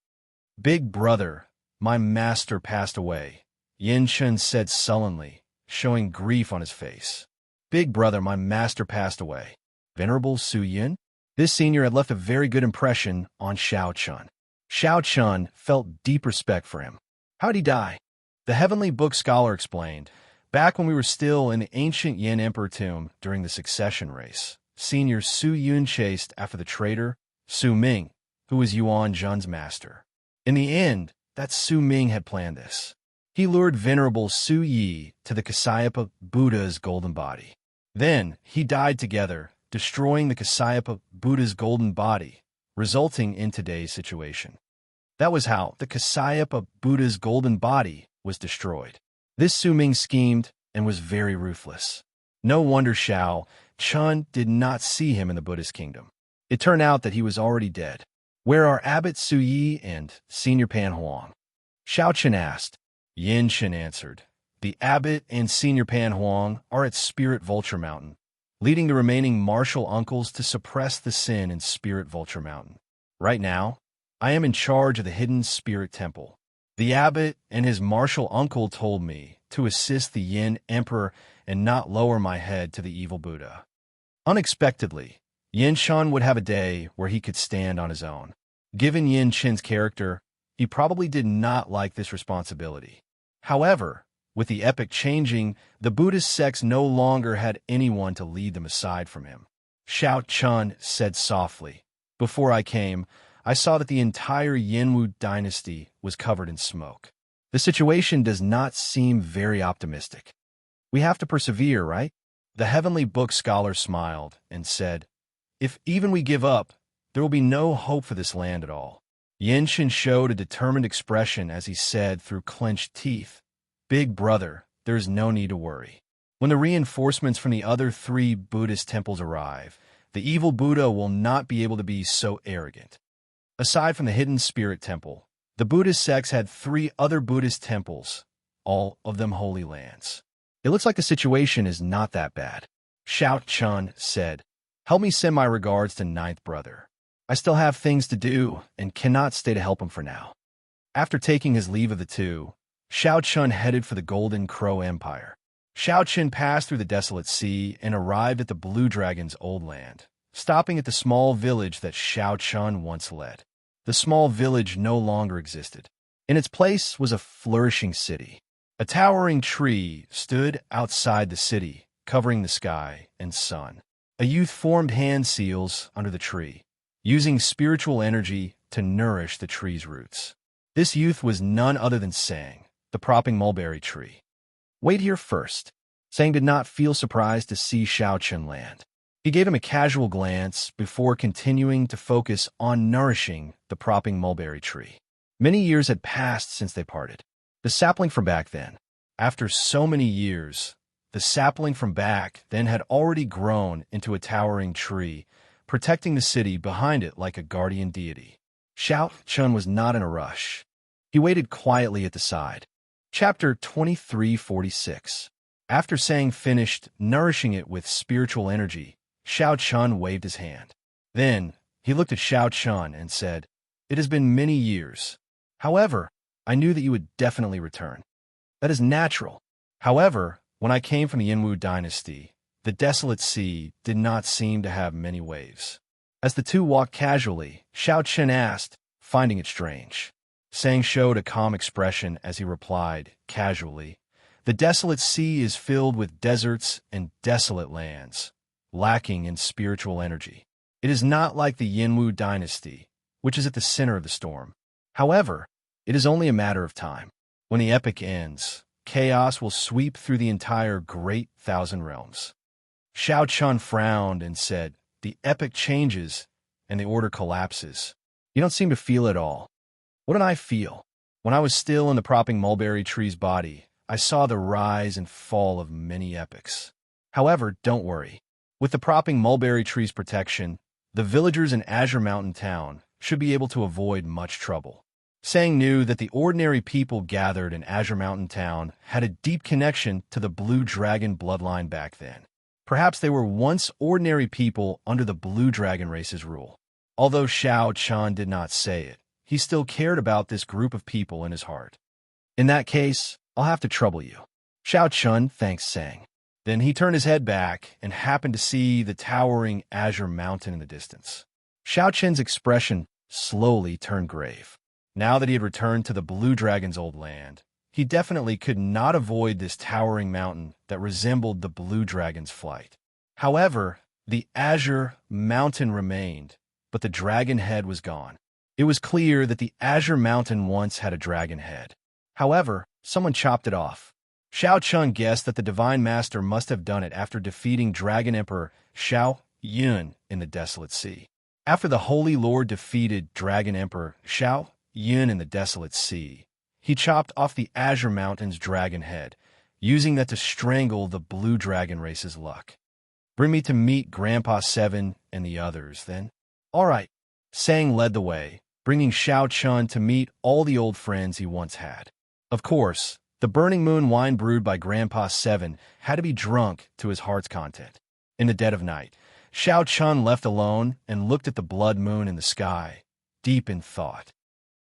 "Big brother, my master passed away," Yin Shun said sullenly, showing grief on his face. "Big brother, my master passed away." Venerable Su Yin? This senior had left a very good impression on Xiao Chan. Xiao Chan felt deep respect for him. How'd he die? The heavenly book scholar explained. Back when we were still in the ancient Yin Emperor tomb during the succession race, Senior Su Yun chased after the traitor, Su Ming, who was Yuan Zhen's master. In the end, that Su Ming had planned this. He lured Venerable Su Yi to the Kasayapa Buddha's golden body. Then, he died together, destroying the Kasayapa Buddha's golden body, resulting in today's situation. That was how the Kasayapa Buddha's golden body was destroyed. This Su Ming schemed and was very ruthless. No wonder Xiao Chan did not see him in the Buddhist kingdom. It turned out that he was already dead. Where are Abbot Su Yi and Senior Pan Huang? Xiao Chen asked. Yin Shen answered. The Abbot and Senior Pan Huang are at Spirit Vulture Mountain, leading the remaining martial uncles to suppress the sin in Spirit Vulture Mountain. Right now, I am in charge of the hidden Spirit Temple. The Abbot and his martial uncle told me to assist the Yin Emperor and not lower my head to the evil Buddha. Unexpectedly, Yin Shan would have a day where he could stand on his own. Given Yin Chen's character, he probably did not like this responsibility. However, with the epoch changing, the Buddhist sects no longer had anyone to lead them aside from him. Xiao Chan said softly, "Before I came, I saw that the entire Yinwu dynasty was covered in smoke. The situation does not seem very optimistic. We have to persevere, right?" The heavenly book scholar smiled and said, "If even we give up, there will be no hope for this land at all." Yin Shen showed a determined expression as he said through clenched teeth, "Big brother, there is no need to worry. When the reinforcements from the other three Buddhist temples arrive, the evil Buddha will not be able to be so arrogant." Aside from the hidden spirit temple, the Buddhist sects had 3 other Buddhist temples, all of them holy lands. "It looks like the situation is not that bad," Xiao Chun said. "Help me send my regards to Ninth Brother. I still have things to do and cannot stay to help him for now." After taking his leave of the two, Xiao Chun headed for the Golden Crow Empire. Xiao Chun passed through the desolate sea and arrived at the Blue Dragon's old land, stopping at the small village that Xiao Chun once led. The small village no longer existed. In its place was a flourishing city. A towering tree stood outside the city, covering the sky and sun. A youth formed hand seals under the tree, using spiritual energy to nourish the tree's roots. This youth was none other than Sang, the propping mulberry tree. "Wait here first." Sang did not feel surprised to see Xiao Chun land. He gave him a casual glance before continuing to focus on nourishing the propping mulberry tree. Many years had passed since they parted. The sapling from back then. After so many years, the sapling from back then had already grown into a towering tree, protecting the city behind it like a guardian deity. Xiao Chun was not in a rush. He waited quietly at the side. Chapter 2346. After saying finished nourishing it with spiritual energy, Xiao Chun waved his hand. Then, he looked at Xiao Chun and said, "It has been many years. However, I knew that you would definitely return. That is natural. However, when I came from the Yinwu dynasty, the desolate sea did not seem to have many waves." As the two walked casually, Xiao Chun asked, finding it strange. Sang showed a calm expression as he replied, casually, "The desolate sea is filled with deserts and desolate lands, lacking in spiritual energy. It is not like the Yinwu dynasty, which is at the center of the storm. However, it is only a matter of time. When the epic ends, chaos will sweep through the entire Great Thousand Realms." Xiao Chun frowned and said, "The epic changes, and the order collapses. You don't seem to feel it all." "What did I feel? When I was still in the propping mulberry tree's body, I saw the rise and fall of many epics. However, don't worry. With the propping mulberry tree's protection, the villagers in Azure Mountain Town should be able to avoid much trouble." Sang knew that the ordinary people gathered in Azure Mountain Town had a deep connection to the Blue Dragon bloodline back then. Perhaps they were once ordinary people under the Blue Dragon race's rule. Although Xiao Chun did not say it, he still cared about this group of people in his heart. "In that case, I'll have to trouble you." Xiao Chun thanked Sang. Then he turned his head back and happened to see the towering Azure Mountain in the distance. Xiao Chun's expression slowly turned grave. Now that he had returned to the Blue Dragon's old land, he definitely could not avoid this towering mountain that resembled the Blue Dragon's flight. However, the Azure Mountain remained, but the dragon head was gone. It was clear that the Azure Mountain once had a dragon head. However, someone chopped it off. Xiao Chun guessed that the Divine Master must have done it after defeating Dragon Emperor Xiao Yun in the Desolate Sea. After the Holy Lord defeated Dragon Emperor Xiao Yun in the Desolate Sea, he chopped off the Azure Mountain's dragon head, using that to strangle the Blue Dragon race's luck. "Bring me to meet Grandpa Seven and the others, then." "All right." Sang led the way, bringing Xiao Chun to meet all the old friends he once had. Of course, the Burning Moon wine brewed by Grandpa Seven had to be drunk to his heart's content. In the dead of night, Xiao Chun left alone and looked at the blood moon in the sky, deep in thought.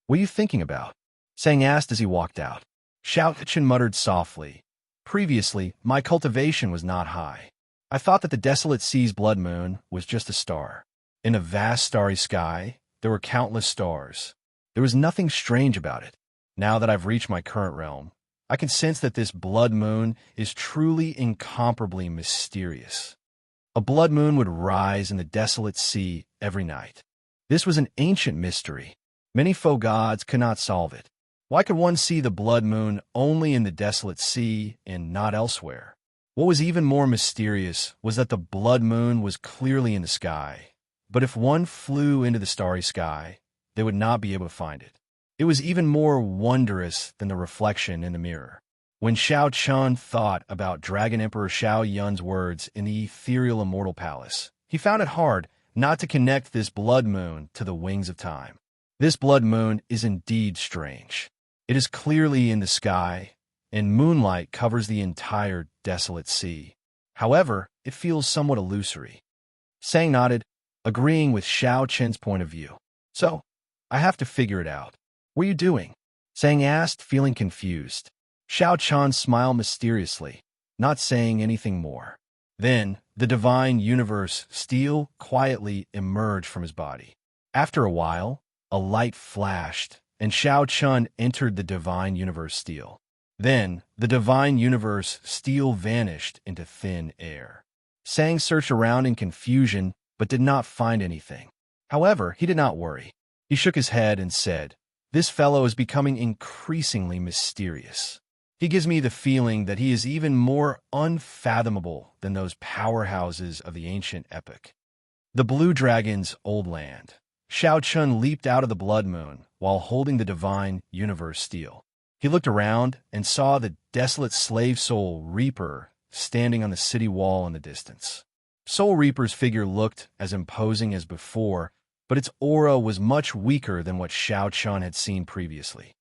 "What are you thinking about?" Sang asked as he walked out. Xiao Chun muttered softly, "Previously, my cultivation was not high. I thought that the desolate sea's blood moon was just a star. In a vast starry sky, there were countless stars. There was nothing strange about it. Now that I've reached my current realm, I can sense that this blood moon is truly incomparably mysterious. A blood moon would rise in the desolate sea every night. This was an ancient mystery. Many faux gods could not solve it. Why could one see the blood moon only in the desolate sea and not elsewhere? What was even more mysterious was that the blood moon was clearly in the sky, but if one flew into the starry sky, they would not be able to find it. It was even more wondrous than the reflection in the mirror. When Xiao Chun thought about Dragon Emperor Xiao Yun's words in the ethereal Immortal Palace, he found it hard not to connect this blood moon to the wings of time. This blood moon is indeed strange. It is clearly in the sky, and moonlight covers the entire desolate sea. However, it feels somewhat illusory. Sang nodded, agreeing with Xiao Chun's point of view. "So, I have to figure it out. What are you doing?" Sang asked, feeling confused. Xiao Chun smiled mysteriously, not saying anything more. Then, the divine universe steel quietly emerged from his body. After a while, a light flashed, and Xiao Chun entered the divine universe steel. Then, the divine universe steel vanished into thin air. Sang searched around in confusion, but did not find anything. However, he did not worry. He shook his head and said, "This fellow is becoming increasingly mysterious. He gives me the feeling that he is even more unfathomable than those powerhouses of the ancient epic. The Blue Dragon's Old Land. Shao Chun leaped out of the Blood Moon while holding the divine universe steel. He looked around and saw the desolate slave Soul Reaper standing on the city wall in the distance. Soul Reaper's figure looked as imposing as before, but its aura was much weaker than what Shao Chun had seen previously.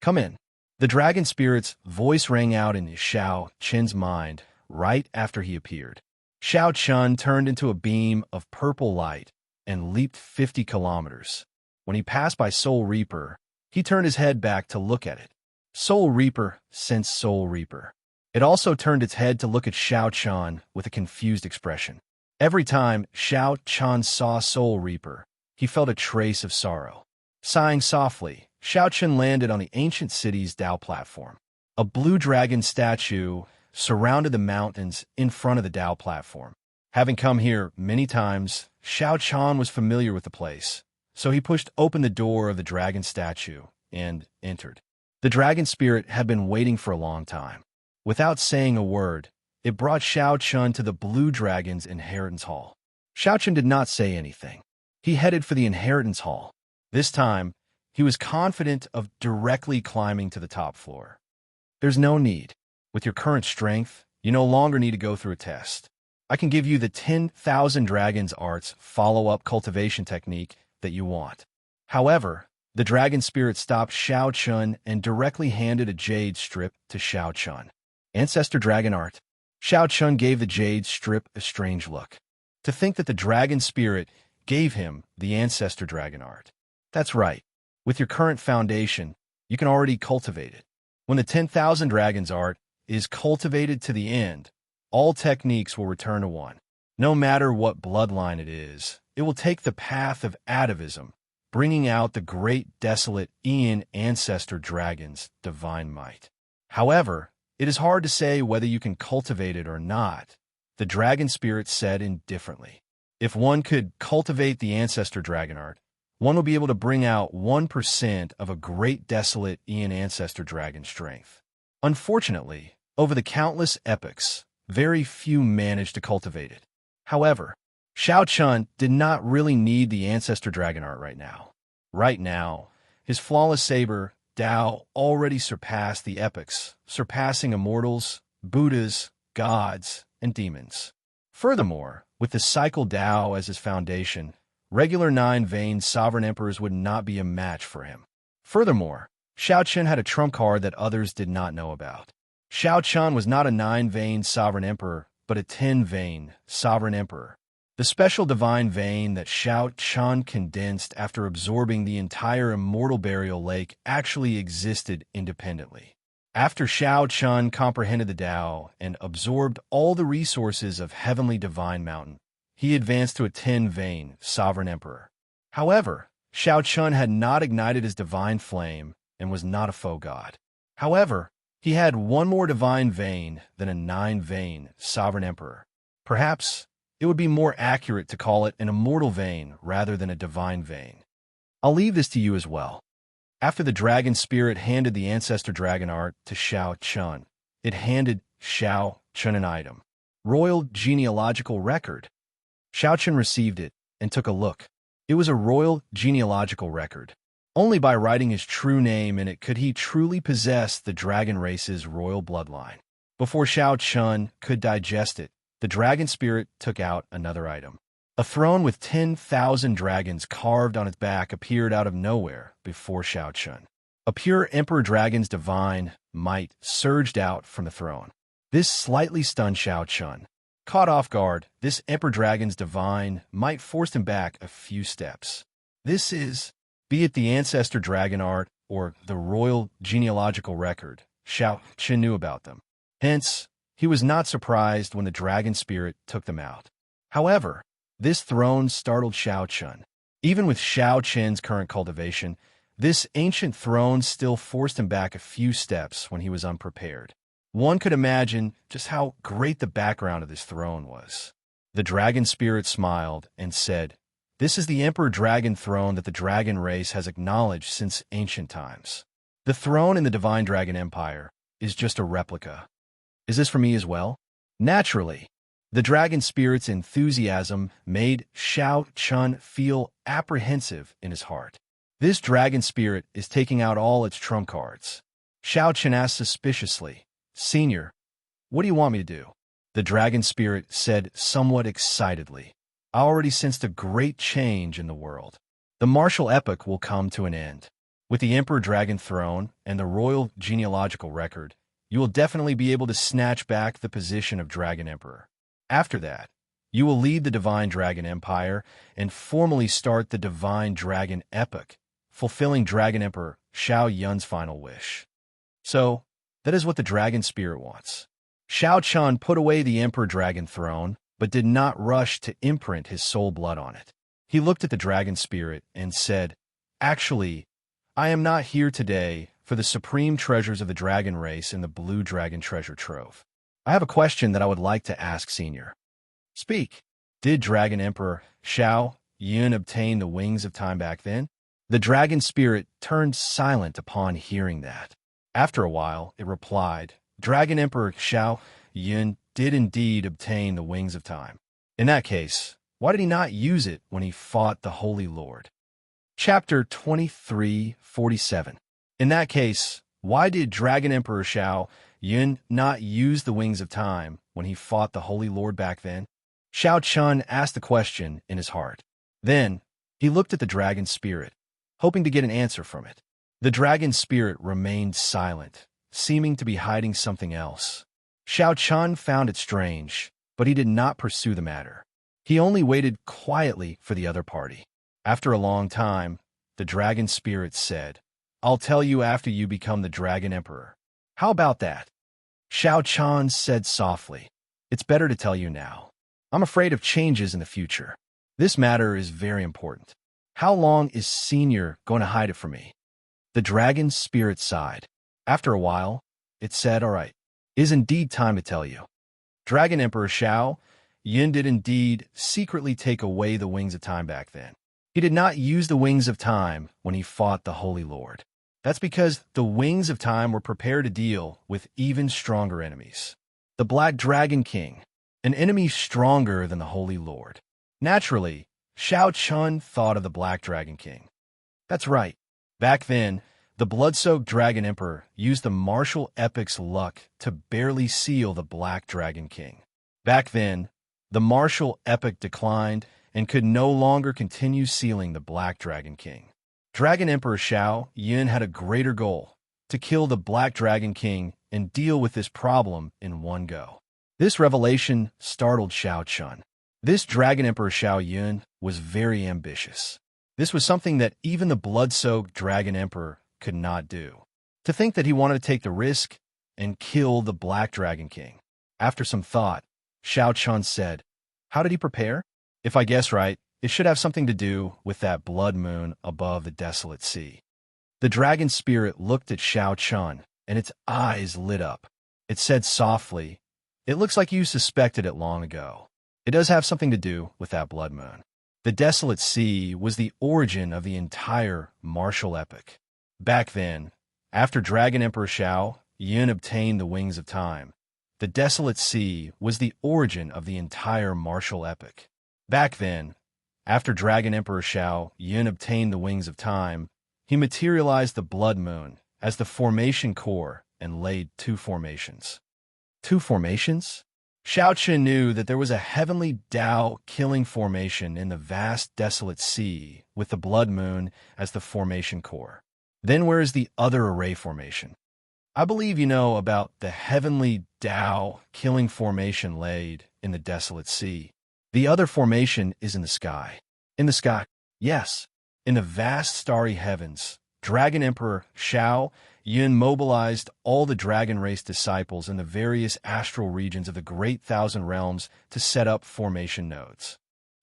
"Come in." The dragon spirit's voice rang out in Shao Chun's mind right after he appeared. Shao Chun turned into a beam of purple light and leaped 50 kilometers. When he passed by Soul Reaper, he turned his head back to look at it. Soul Reaper sensed Soul Reaper. It also turned its head to look at Shao Chun with a confused expression. Every time Shao Chun saw Soul Reaper, he felt a trace of sorrow. Sighing softly, Shao Chun landed on the ancient city's Dao platform. A blue dragon statue surrounded the mountains in front of the Dao platform. Having come here many times, Shao Chun was familiar with the place, so he pushed open the door of the dragon statue and entered. The dragon spirit had been waiting for a long time. Without saying a word, it brought Shao Chun to the Blue Dragon's Inheritance Hall. Shao Chun did not say anything. He headed for the Inheritance Hall. This time, he was confident of directly climbing to the top floor. "There's no need. With your current strength, you no longer need to go through a test. I can give you the 10,000 Dragons Arts follow-up cultivation technique that you want." However, the dragon spirit stopped Shao Chun and directly handed a jade strip to Shao Chun. "Ancestor Dragon Art." Shao Chun gave the jade strip a strange look. To think that the dragon spirit gave him the Ancestor Dragon Art. That's right. With your current foundation, you can already cultivate it. When the 10,000 Dragons Art is cultivated to the end, all techniques will return to one. No matter what bloodline it is, it will take the path of atavism, bringing out the great desolate Aeon Ancestor Dragon's divine might. However, it is hard to say whether you can cultivate it or not, the dragon spirit said indifferently. If one could cultivate the Ancestor Dragon Art, one will be able to bring out 1% of a great desolate Aeon Ancestor Dragon strength. Unfortunately, over the countless epochs, very few managed to cultivate it. However, Shao Chun did not really need the Ancestor Dragon Art right now. Right now, his flawless saber, Dao, already surpassed the epochs, surpassing immortals, Buddhas, gods, and demons. Furthermore, with the cycle Dao as his foundation, regular 9-vein sovereign emperors would not be a match for him. Furthermore, Shao Chun had a trump card that others did not know about. Shao Chun was not a 9-vein sovereign emperor, but a 10-vein sovereign emperor. The special divine vein that Shao Chun condensed after absorbing the entire Immortal Burial Lake actually existed independently. After Shao Chun comprehended the Tao and absorbed all the resources of Heavenly Divine Mountain, he advanced to a 10-vein sovereign emperor. However, Shao Chun had not ignited his divine flame and was not a faux god. However, he had one more divine vein than a 9-vein sovereign emperor. Perhaps it would be more accurate to call it an immortal vein rather than a divine vein. I'll leave this to you as well. After the dragon spirit handed the Ancestor Dragon Art to Shao Chun, it handed Shao Chun an item. Royal Genealogical Record. Shao Chun received it and took a look. It was a royal genealogical record. Only by writing his true name in it could he truly possess the dragon race's royal bloodline. Before Shao Chun could digest it, the dragon spirit took out another item. A throne with 10,000 dragons carved on its back appeared out of nowhere before Shao Chun. A pure Emperor Dragon's divine might surged out from the throne. This slightly stunned Shao Chun. Caught off guard, this Emperor Dragon's divine might forced him back a few steps. This is, be it the Ancestor Dragon Art or the Royal Genealogical Record, Shao Chun knew about them. Hence, he was not surprised when the dragon spirit took them out. However, this throne startled Shao Chun. Even with Shao Chun's current cultivation, this ancient throne still forced him back a few steps when he was unprepared. One could imagine just how great the background of this throne was. The dragon spirit smiled and said, "This is the Emperor Dragon throne that the dragon race has acknowledged since ancient times. The throne in the Divine Dragon Empire, is just a replica. Is this for me as well? Naturally. The dragon spirit's enthusiasm made Xiao Chun feel apprehensive in his heart. This dragon spirit is taking out all its trump cards. Xiao Chun asked suspiciously, "Senior, what do you want me to do?" The dragon spirit said somewhat excitedly, "I already sensed a great change in the world. The martial epoch will come to an end. With the Emperor Dragon throne and the royal genealogical record, you will definitely be able to snatch back the position of Dragon Emperor. After that, you will lead the Divine Dragon Empire and formally start the Divine Dragon Epoch, fulfilling Dragon Emperor Xiao Yun's final wish." So, that is what the dragon spirit wants. Xiao Chun put away the Emperor Dragon throne, but did not rush to imprint his soul blood on it. He looked at the dragon spirit and said, "Actually, I am not here today for the supreme treasures of the dragon race and the blue dragon treasure trove. I have a question that I would like to ask, Senior." "Speak." "Did Dragon Emperor Xiao Yun obtain the wings of time back then?" The dragon spirit turned silent upon hearing that. After a while, it replied, "Dragon Emperor Xiao Yun did indeed obtain the wings of time. In that case, why did he not use it when he fought the Holy Lord?" Chapter 23:47. In that case, why did Dragon Emperor Xiao Yun not use the wings of time when he fought the Holy Lord back then? Xiao Chun asked the question in his heart. Then, he looked at the dragon spirit, hoping to get an answer from it. The dragon spirit remained silent, seeming to be hiding something else. Xiao Chun found it strange, but he did not pursue the matter. He only waited quietly for the other party. After a long time, the dragon spirit said, "I'll tell you after you become the Dragon Emperor. How about that?" Xiao Chun said softly, "It's better to tell you now. I'm afraid of changes in the future. This matter is very important. How long is Senior going to hide it from me?" The dragon spirit sighed. After a while, it said, "All right, it is indeed time to tell you. Dragon Emperor Xiao Yun did indeed secretly take away the wings of time back then. He did not use the wings of time when he fought the Holy Lord. That's because the wings of time were prepared to deal with even stronger enemies. The Black Dragon King, an enemy stronger than the Holy Lord. Naturally, Xiao Chun thought of the Black Dragon King. That's right. Back then, the blood-soaked Dragon Emperor used the martial epic's luck to barely seal the Black Dragon King. Back then, the martial epic declined and could no longer continue sealing the Black Dragon King. Dragon Emperor Xiao Yun had a greater goal, to kill the Black Dragon King and deal with this problem in one go. This revelation startled Xiao Chun. This Dragon Emperor Xiao Yun was very ambitious. This was something that even the blood-soaked Dragon Emperor could not do. To think that he wanted to take the risk and kill the Black Dragon King. After some thought, Xiao Chun said, "How did he prepare? If I guess right, it should have something to do with that blood moon above the desolate sea." The dragon spirit looked at Xiao Chun, and its eyes lit up. It said softly, "It looks like you suspected it long ago. It does have something to do with that blood moon. The desolate sea was the origin of the entire martial epic. Back then, after Dragon Emperor Xiao Yun obtained the wings of time, the desolate sea was the origin of the entire martial epic. Back then, after Dragon Emperor Xiao Yun obtained the wings of time, he materialized the blood moon as the formation core and laid two formations." Two formations? Xiao Chun knew that there was a heavenly Tao killing formation in the vast desolate sea with the blood moon as the formation core. Then where is the other array formation? I believe you know about the heavenly Tao killing formation laid in the desolate sea. The other formation is in the sky. In the sky? Yes. In the vast starry heavens, Dragon Emperor Xiao Yun mobilized all the dragon race disciples in the various astral regions of the Great Thousand Realms to set up formation nodes.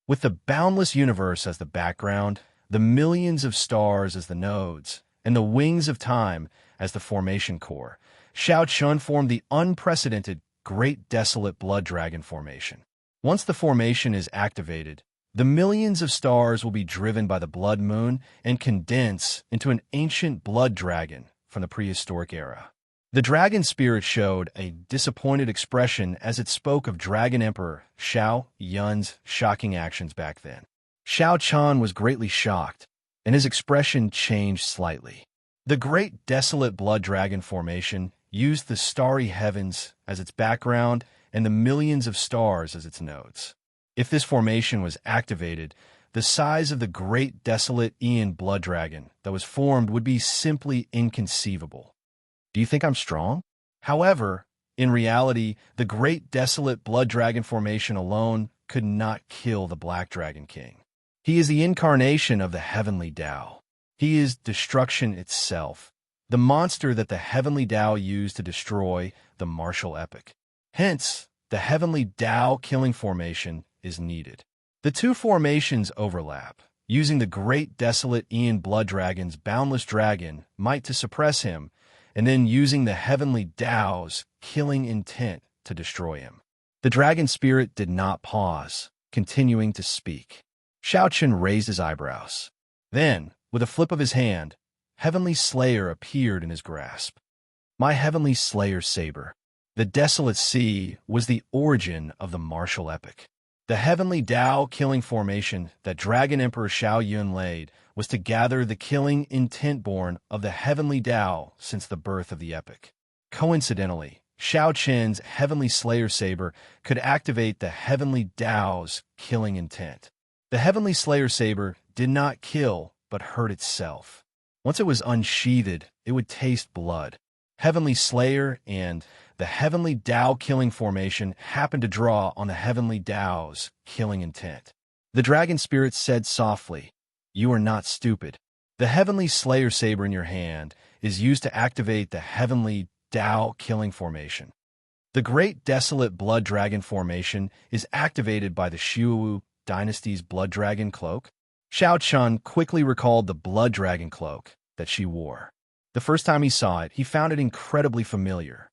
With the boundless universe as the background, the millions of stars as the nodes, and the wings of time as the formation core, Xiao Chun formed the unprecedented Great Desolate Blood Dragon formation. Once the formation is activated, the millions of stars will be driven by the blood moon and condense into an ancient blood dragon from the prehistoric era. The dragon spirit showed a disappointed expression as it spoke of Dragon Emperor Xiao Yun's shocking actions back then. Xiao Chan was greatly shocked, and his expression changed slightly. The great desolate blood dragon formation used the starry heavens as its background and the millions of stars as its nodes. If this formation was activated, the size of the great desolate Aeon blood dragon that was formed would be simply inconceivable. Do you think I'm strong? However, in reality, the great desolate blood dragon formation alone could not kill the Black Dragon King. He is the incarnation of the heavenly Tao. He is destruction itself, the monster that the heavenly Tao used to destroy the martial epic. Hence, the heavenly Tao killing formation is needed. The two formations overlap, using the great desolate Aeon blood dragon's boundless dragon might to suppress him, and then using the heavenly Tao's killing intent to destroy him. The dragon spirit did not pause, continuing to speak. Xiao Chen raised his eyebrows. Then, with a flip of his hand, Heavenly Slayer appeared in his grasp. My Heavenly Slayer saber. The desolate sea was the origin of the martial epic. The heavenly Tao killing formation that Dragon Emperor Xiao Yun laid was to gather the killing intent born of the heavenly Tao since the birth of the epic. Coincidentally, Xiao Chen's Heavenly Slayer saber could activate the heavenly Tao's killing intent. The Heavenly Slayer saber did not kill, but hurt itself. Once it was unsheathed, it would taste blood. Heavenly Slayer and the heavenly Tao killing formation happened to draw on the heavenly Tao's killing intent. The dragon spirit said softly, "You are not stupid. The heavenly Slayer saber in your hand is used to activate the heavenly Tao killing formation. The great desolate blood dragon formation is activated by the Shuwu dynasty's blood dragon cloak." Xiao Chun quickly recalled the blood dragon cloak that she wore. The first time he saw it, he found it incredibly familiar.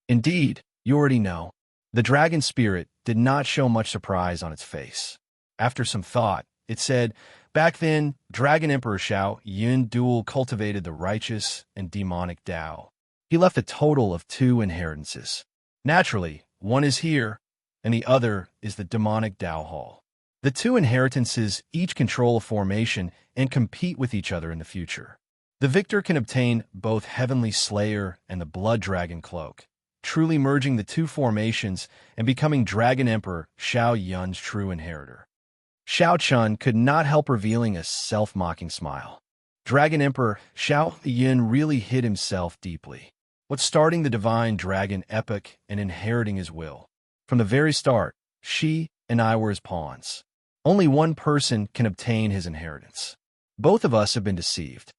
Indeed, you already know. The dragon spirit did not show much surprise on its face. After some thought, it said, "Back then, Dragon Emperor Xiao Yun dual cultivated the righteous and demonic Tao. He left a total of 2 inheritances. Naturally, one is here, and the other is the demonic Tao Hall. The 2 inheritances each control a formation and compete with each other in the future. The victor can obtain both Heavenly Slayer and the Blood Dragon Cloak, truly merging the 2 formations and becoming Dragon Emperor Xiao Yun's true inheritor." Xiao Chun could not help revealing a self-mocking smile. Dragon Emperor Xiao Yun really hid himself deeply. What's starting the divine dragon epic and inheriting his will? From the very start, she and I were his pawns. Only one person can obtain his inheritance. Both of us have been deceived.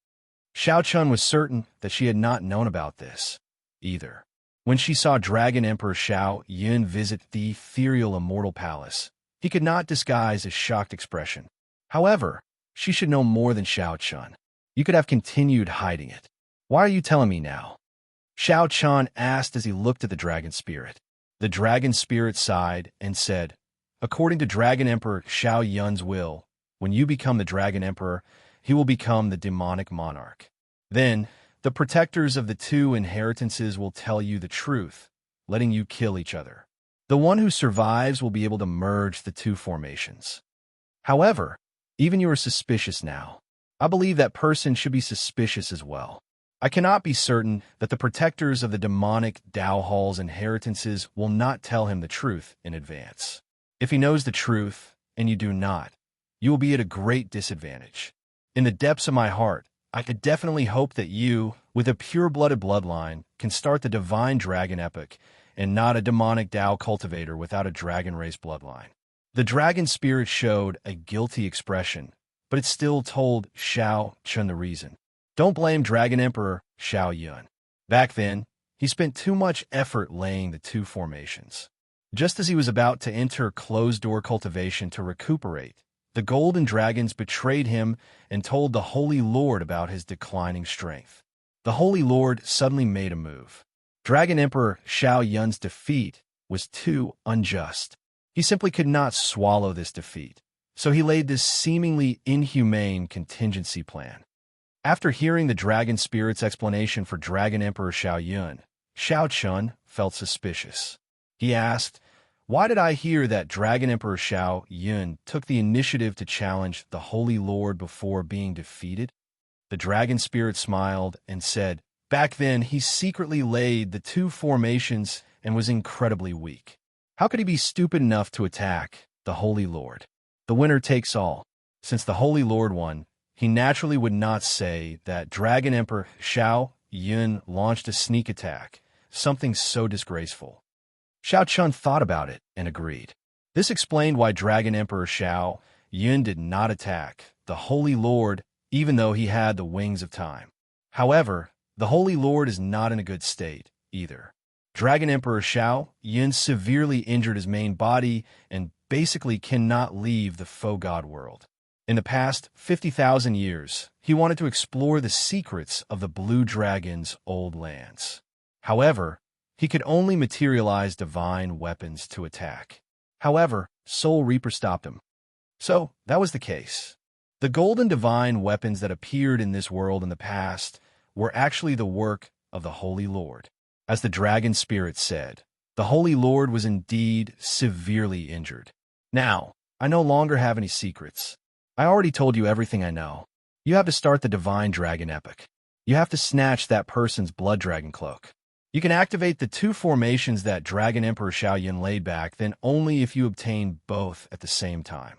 Xiao Chun was certain that she had not known about this, either. When she saw Dragon Emperor Xiao Yun visit the ethereal Immortal Palace, he could not disguise his shocked expression. However, she should know more than Xiao Chun. You could have continued hiding it. Why are you telling me now? Xiao Chun asked as he looked at the dragon spirit. The dragon spirit sighed and said, "According to Dragon Emperor Xiao Yun's will, when you become the Dragon Emperor, he will become the demonic monarch. Then, the protectors of the 2 inheritances will tell you the truth, letting you kill each other. The one who survives will be able to merge the 2 formations. However, even you are suspicious now. I believe that person should be suspicious as well. I cannot be certain that the protectors of the demonic Tao Hall's inheritances will not tell him the truth in advance. If he knows the truth, and you do not, you will be at a great disadvantage. In the depths of my heart, I could definitely hope that you, with a pure-blooded bloodline, can start the divine dragon epic, and not a demonic Tao cultivator without a dragon race bloodline." The dragon spirit showed a guilty expression, but it still told Xiao Chun the reason. Don't blame Dragon Emperor Xiao Yun. Back then, he spent too much effort laying the 2 formations. Just as he was about to enter closed-door cultivation to recuperate, the golden dragons betrayed him and told the Holy Lord about his declining strength. The Holy Lord suddenly made a move. Dragon Emperor Xiao Yun's defeat was too unjust. He simply could not swallow this defeat, so he laid this seemingly inhumane contingency plan. After hearing the dragon spirit's explanation for Dragon Emperor Xiao Yun, Xiao Chun felt suspicious. He asked, "Why did I hear that Dragon Emperor Xiao Yun took the initiative to challenge the Holy Lord before being defeated?" The dragon spirit smiled and said, "Back then, he secretly laid the two formations and was incredibly weak. How could he be stupid enough to attack the Holy Lord? The winner takes all. Since the Holy Lord won, he naturally would not say that Dragon Emperor Xiao Yun launched a sneak attack, something so disgraceful." Xiao Chun thought about it and agreed. This explained why Dragon Emperor Xiao Yun did not attack the Holy Lord even though he had the wings of time. However, the Holy Lord is not in a good state either. Dragon Emperor Xiao Yun severely injured his main body and basically cannot leave the faux god world. In the past 50,000 years, he wanted to explore the secrets of the Blue Dragon's old lands. However, he could only materialize divine weapons to attack. However, Soul Reaper stopped him. So, that was the case. The golden divine weapons that appeared in this world in the past were actually the work of the Holy Lord. As the dragon spirit said, the Holy Lord was indeed severely injured. Now, I no longer have any secrets. I already told you everything I know. You have to start the divine dragon epic. You have to snatch that person's blood dragon cloak. You can activate the two formations that Dragon Emperor Xiao Yun laid back, then only if you obtain both at the same time.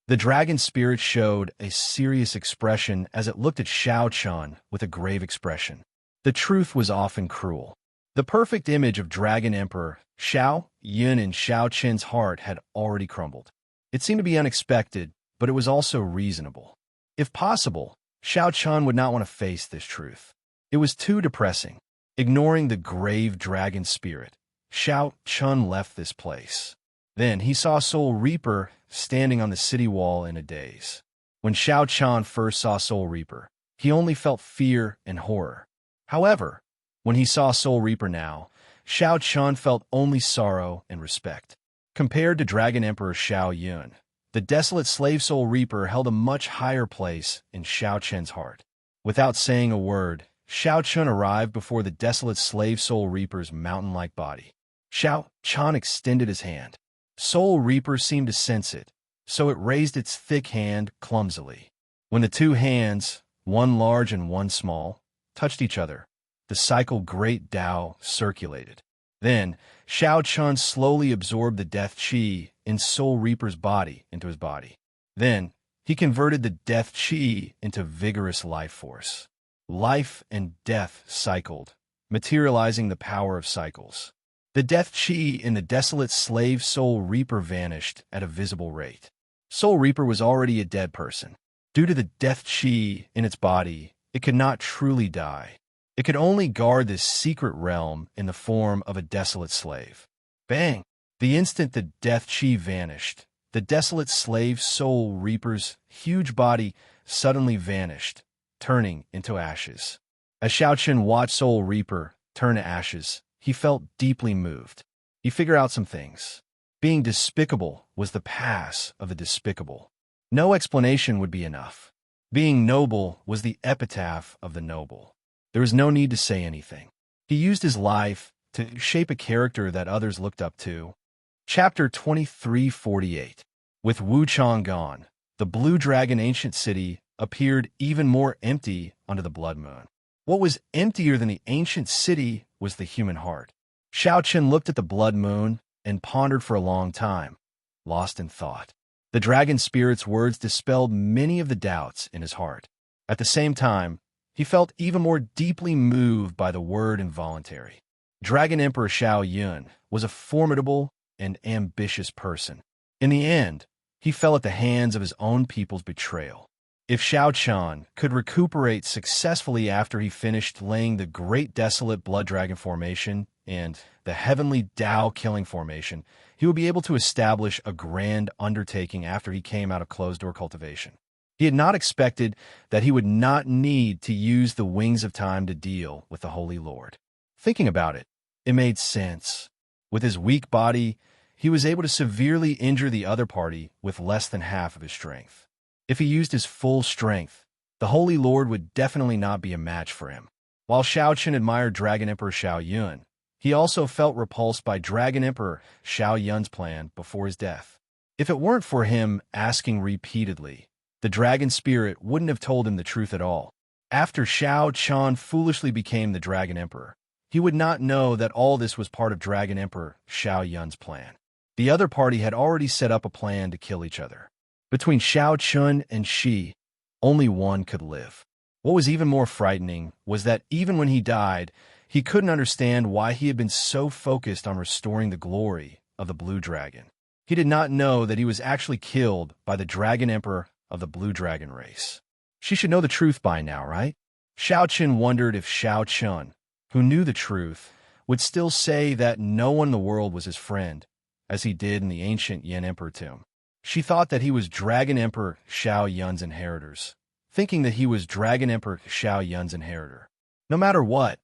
The dragon spirit showed a serious expression as it looked at Xiao Chun with a grave expression. The truth was often cruel. The perfect image of Dragon Emperor Xiao Yun in Xiao Chen's heart had already crumbled. It seemed to be unexpected, but it was also reasonable. If possible, Xiao Chun would not want to face this truth. It was too depressing. Ignoring the grave dragon spirit, Xiao Chun left this place. Then he saw Soul Reaper standing on the city wall in a daze. When Xiao Chun first saw Soul Reaper, he only felt fear and horror. However, when he saw Soul Reaper now, Xiao Chun felt only sorrow and respect. Compared to Dragon Emperor Xiao Yun, the desolate slave Soul Reaper held a much higher place in Xiao Chen's heart. Without saying a word, Xiao Chun arrived before the desolate slave Soul Reaper's mountain-like body. Xiao Chun extended his hand. Soul Reaper seemed to sense it, so it raised its thick hand clumsily. When the two hands, one large and one small, touched each other, the cycle Great Tao circulated. Then, Xiao Chun slowly absorbed the death chi in Soul Reaper's body into his body. Then, he converted the death chi into vigorous life force. Life and death cycled, materializing the power of cycles. The death chi in the desolate slave Soul Reaper vanished at a visible rate. Soul Reaper was already a dead person. Due to the death chi in its body, it could not truly die. It could only guard this secret realm in the form of a desolate slave. Bang! The instant the death chi vanished, the desolate slave Soul Reaper's huge body suddenly vanished, turning into ashes. As Xiao Chun watched Soul Reaper turn to ashes, he felt deeply moved. He figured out some things. Being despicable was the pass of the despicable. No explanation would be enough. Being noble was the epitaph of the noble. There was no need to say anything. He used his life to shape a character that others looked up to. Chapter 2348. With Wu Chang gone, the Blue Dragon ancient city appeared even more empty under the blood moon. What was emptier than the ancient city was the human heart. Xiao Chun looked at the blood moon and pondered for a long time, lost in thought. The dragon spirit's words dispelled many of the doubts in his heart. At the same time, he felt even more deeply moved by the word involuntary. Dragon Emperor Xiao Yun was a formidable and ambitious person. In the end, he fell at the hands of his own people's betrayal. If Xiao Chun could recuperate successfully after he finished laying the Great Desolate Blood Dragon Formation and the Heavenly Tao Killing Formation, he would be able to establish a grand undertaking after he came out of closed-door cultivation. He had not expected that he would not need to use the Wings of Time to deal with the Holy Lord. Thinking about it, it made sense. With his weak body, he was able to severely injure the other party with less than half of his strength. If he used his full strength, the Holy Lord would definitely not be a match for him. While Xiao Chun admired Dragon Emperor Xiao Yun, He also felt repulsed by Dragon Emperor Xiao Yun's plan before his death. If it weren't for him asking repeatedly, the dragon spirit wouldn't have told him the truth at all. After Xiao Chan foolishly became the Dragon Emperor, he would not know that all this was part of Dragon Emperor Xiao Yun's plan. The other party had already set up a plan to kill each other. Between Xiao Chun and Shi, only one could live. What was even more frightening was that even when he died, he couldn't understand why he had been so focused on restoring the glory of the Blue Dragon. He did not know that he was actually killed by the Dragon Emperor of the Blue Dragon race. She should know the truth by now, right? Xiao Qin wondered if Xiao Chun, who knew the truth, would still say that no one in the world was his friend, as he did in the ancient Yin Emperor tomb. She thought that he was Dragon Emperor Xiao Yun's inheritors, thinking that he was Dragon Emperor Xiao Yun's inheritor. No matter what,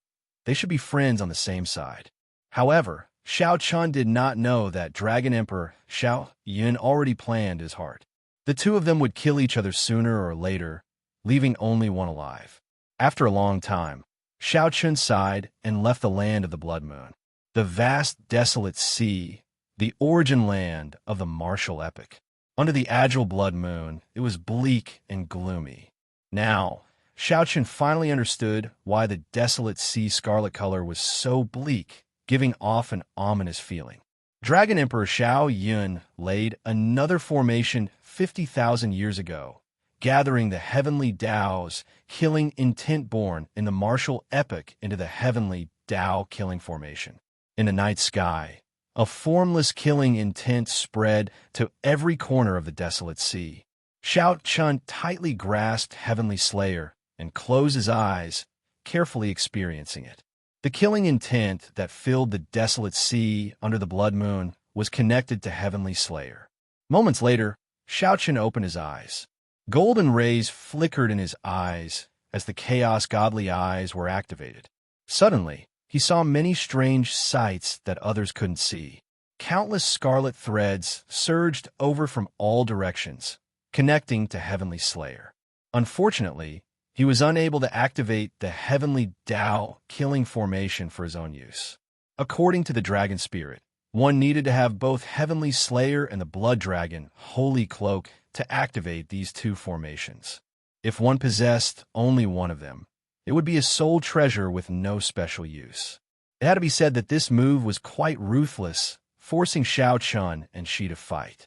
they should be friends on the same side. However, Xiao Chun did not know that Dragon Emperor Xiao Yun already planned his heart. The two of them would kill each other sooner or later, leaving only one alive. After a long time, Xiao Chun sighed and left the land of the Blood Moon, the vast, desolate sea, the origin land of the martial epic. Under the agile Blood Moon, it was bleak and gloomy. Now, Xiao Chun finally understood why the desolate sea scarlet color was so bleak, giving off an ominous feeling. Dragon Emperor Xiao Yun laid another formation 50,000 years ago, gathering the heavenly Tao's killing intent born in the martial epic into the heavenly Tao killing formation. In the night sky, a formless killing intent spread to every corner of the desolate sea. Xiao Chun tightly grasped Heavenly Slayer and closed his eyes, carefully experiencing it. The killing intent that filled the desolate sea under the Blood Moon was connected to Heavenly Slayer. Moments later, Xiao Chun opened his eyes. Golden rays flickered in his eyes as the Chaos Godly eyes were activated. Suddenly, he saw many strange sights that others couldn't see. Countless scarlet threads surged over from all directions, connecting to Heavenly Slayer. Unfortunately, he was unable to activate the Heavenly Tao killing formation for his own use. According to the Dragon Spirit, one needed to have both Heavenly Slayer and the Blood Dragon Holy Cloak to activate these two formations. If one possessed only one of them, it would be a sole treasure with no special use. It had to be said that this move was quite ruthless, forcing Xiao Chun and Shi to fight.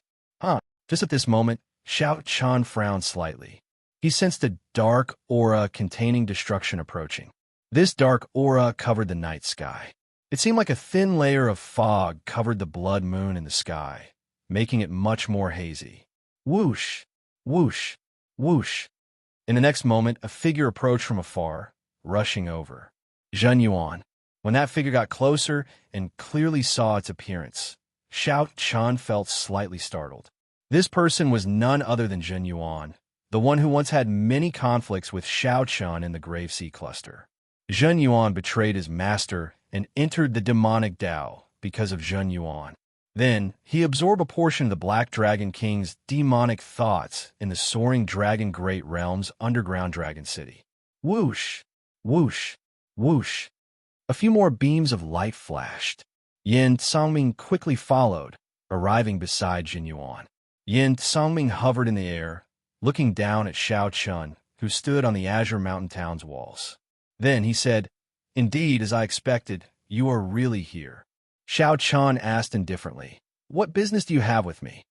Just at this moment, Xiao Chun frowned slightly. He sensed a dark aura containing destruction approaching. This dark aura covered the night sky. It seemed like a thin layer of fog covered the Blood Moon in the sky, making it much more hazy. Whoosh, whoosh, whoosh. In the next moment, a figure approached from afar, rushing over. Zhen Yuan. When that figure got closer and clearly saw its appearance, Xiao Chun felt slightly startled. This person was none other than Zhen Yuan, the one who once had many conflicts with Xiao Chun in the Grave Sea Cluster. Zhen Yuan betrayed his master and entered the demonic Tao because of Zhen Yuan. Then, he absorbed a portion of the Black Dragon King's demonic thoughts in the soaring Dragon Great Realm's underground Dragon City. Whoosh, whoosh, whoosh. A few more beams of light flashed. Yin Songming quickly followed, arriving beside Zhen Yuan. Yin Songming hovered in the air, looking down at Xiao Chun, who stood on the Azure Mountain Town's walls. Then he said, "Indeed, as I expected, you are really here." Xiao Chun asked indifferently, "What business do you have with me?"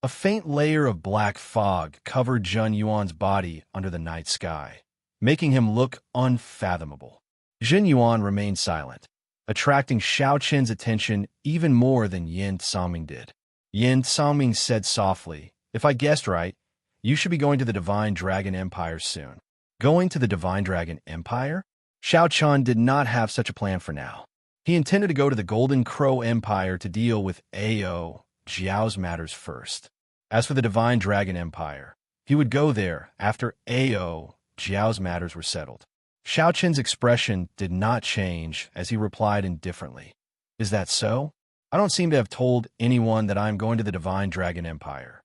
A faint layer of black fog covered Zhen Yuan's body under the night sky, making him look unfathomable. Zhen Yuan remained silent, attracting Xiao Chen's attention even more than Yin Songming did. Yin Songming said softly, "If I guessed right, you should be going to the Divine Dragon Empire soon." Going to the Divine Dragon Empire? Xiao Chun did not have such a plan for now. He intended to go to the Golden Crow Empire to deal with Ao Jiao's matters first. As for the Divine Dragon Empire, he would go there after Ao Jiao's matters were settled. Xiao Chen's expression did not change as he replied indifferently, "Is that so? I don't seem to have told anyone that I am going to the Divine Dragon Empire."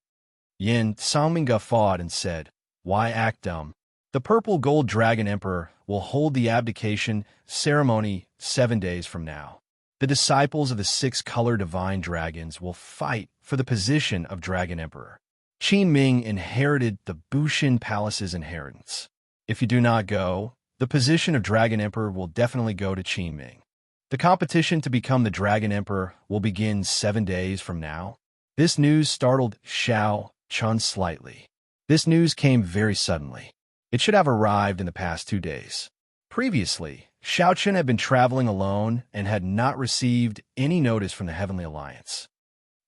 Yin Songming guffawed and said, "Why act dumb? The Purple Gold Dragon Emperor will hold the abdication ceremony 7 days from now. The disciples of the six-color divine dragons will fight for the position of Dragon Emperor. Qin Ming inherited the Bushin Palace's inheritance. If you do not go, the position of Dragon Emperor will definitely go to Qin Ming. The competition to become the Dragon Emperor will begin 7 days from now. This news startled Xiao Chun slightly. This news came very suddenly. It should have arrived in the past 2 days. Previously, Xiao Chun had been traveling alone and had not received any notice from the Heavenly Alliance.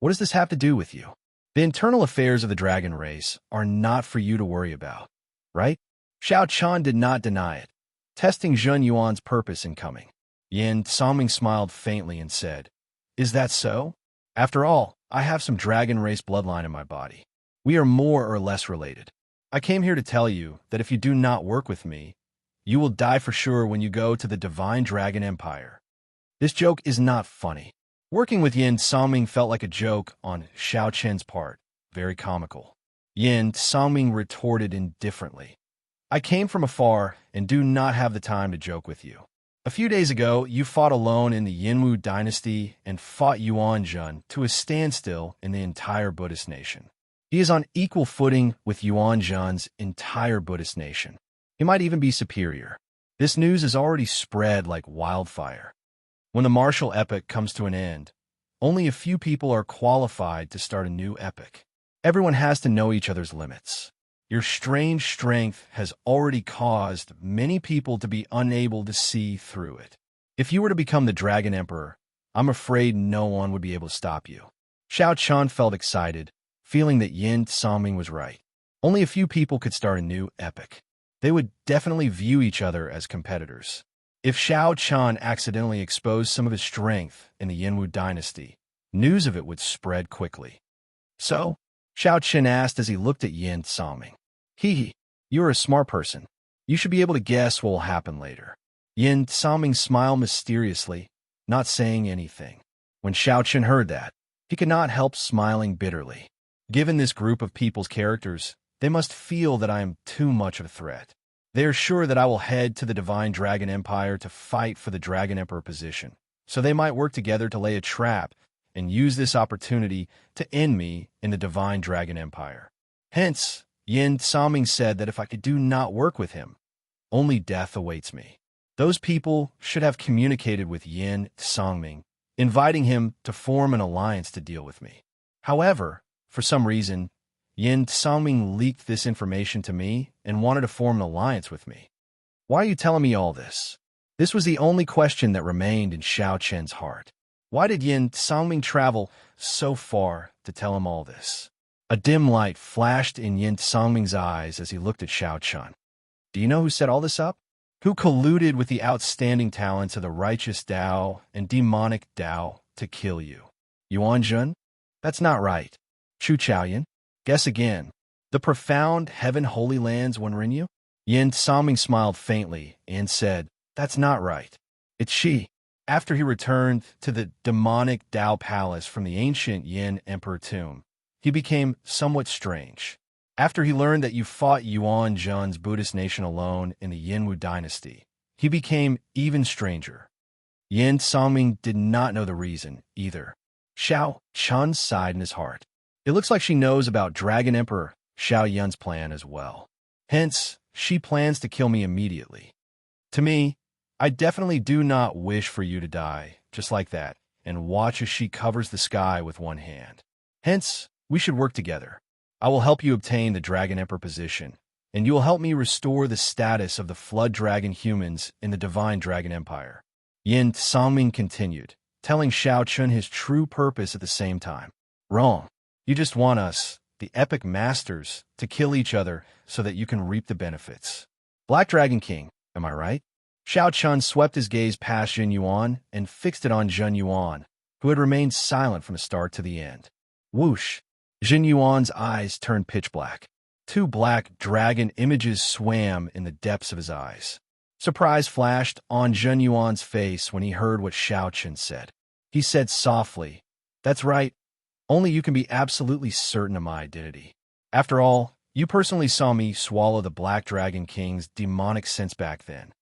What does this have to do with you? The internal affairs of the dragon race are not for you to worry about, right? Xiao Chun did not deny it, testing Zhun Yuan's purpose in coming. Yin Songming smiled faintly and said, "Is that so? After all, I have some dragon race bloodline in my body. We are more or less related. I came here to tell you that if you do not work with me, you will die for sure when you go to the Divine Dragon Empire." This joke is not funny. Working with Yin Songming felt like a joke on Xiao Chen's part, very comical. Yin Songming retorted indifferently, "I came from afar and do not have the time to joke with you. A few days ago, you fought alone in the Yinwu dynasty and fought Yuan Zhun to a standstill in the entire Buddhist nation. He is on equal footing with Yuan Zhun's entire Buddhist nation. He might even be superior. This news is already spread like wildfire. When the martial epoch comes to an end, only a few people are qualified to start a new epoch. Everyone has to know each other's limits. Your strange strength has already caused many people to be unable to see through it. If you were to become the Dragon Emperor, I'm afraid no one would be able to stop you." Xiao Chun felt excited, feeling that Yin Songming was right. Only a few people could start a new epoch. They would definitely view each other as competitors. If Xiao Chun accidentally exposed some of his strength in the Yinwu dynasty, news of it would spread quickly. "So?" Xiao Chun asked as he looked at Yin Songming. "Hee, you're a smart person. You should be able to guess what will happen later." Yin Songming smiled mysteriously, not saying anything. When Xiao Chun heard that, he could not help smiling bitterly. Given this group of people's characters, they must feel that I am too much of a threat. They are sure that I will head to the Divine Dragon Empire to fight for the Dragon Emperor position, so they might work together to lay a trap and use this opportunity to end me in the Divine Dragon Empire. Hence, Yin Songming said that if I do not work with him, only death awaits me. Those people should have communicated with Yin Songming, inviting him to form an alliance to deal with me. However, for some reason, Yin Songming leaked this information to me and wanted to form an alliance with me. Why are you telling me all this? This was the only question that remained in Xiao Chen's heart. Why did Yin Songming travel so far to tell him all this? A dim light flashed in Yin Songming's eyes as he looked at Xiao Chun. Do you know who set all this up? Who colluded with the outstanding talents of the righteous Tao and demonic Tao to kill you? Yuan Zhun? That's not right. Chu Chaoyan? Guess again. The profound heaven holy lands Wenrinyu? Yin Songming smiled faintly and said, "That's not right. It's she." After he returned to the demonic Tao Palace from the ancient Yin Emperor tomb, he became somewhat strange. After he learned that you fought Yuan Zhun's Buddhist nation alone in the Yinwu dynasty, he became even stranger. Yin Songming did not know the reason either. Xiao Chun sighed in his heart. It looks like she knows about Dragon Emperor Xiao Yun's plan as well. Hence, she plans to kill me immediately. To me, I definitely do not wish for you to die, just like that, and watch as she covers the sky with one hand. Hence, we should work together. I will help you obtain the Dragon Emperor position, and you will help me restore the status of the Flood Dragon humans in the Divine Dragon Empire. Yin Songming continued, telling Xiao Chun his true purpose at the same time. Wrong. You just want us, the epic masters, to kill each other so that you can reap the benefits. Black Dragon King, am I right? Xiao Chun swept his gaze past Jin Yuan and fixed it on Zhun Yuan, who had remained silent from the start to the end. Whoosh! Jin Yuan's eyes turned pitch black. 2 black dragon images swam in the depths of his eyes. Surprise flashed on Zhun Yuan's face when he heard what Xiao Chun said. He said softly, "That's right. Only you can be absolutely certain of my identity. After all, you personally saw me swallow the Black Dragon King's demonic sense back then.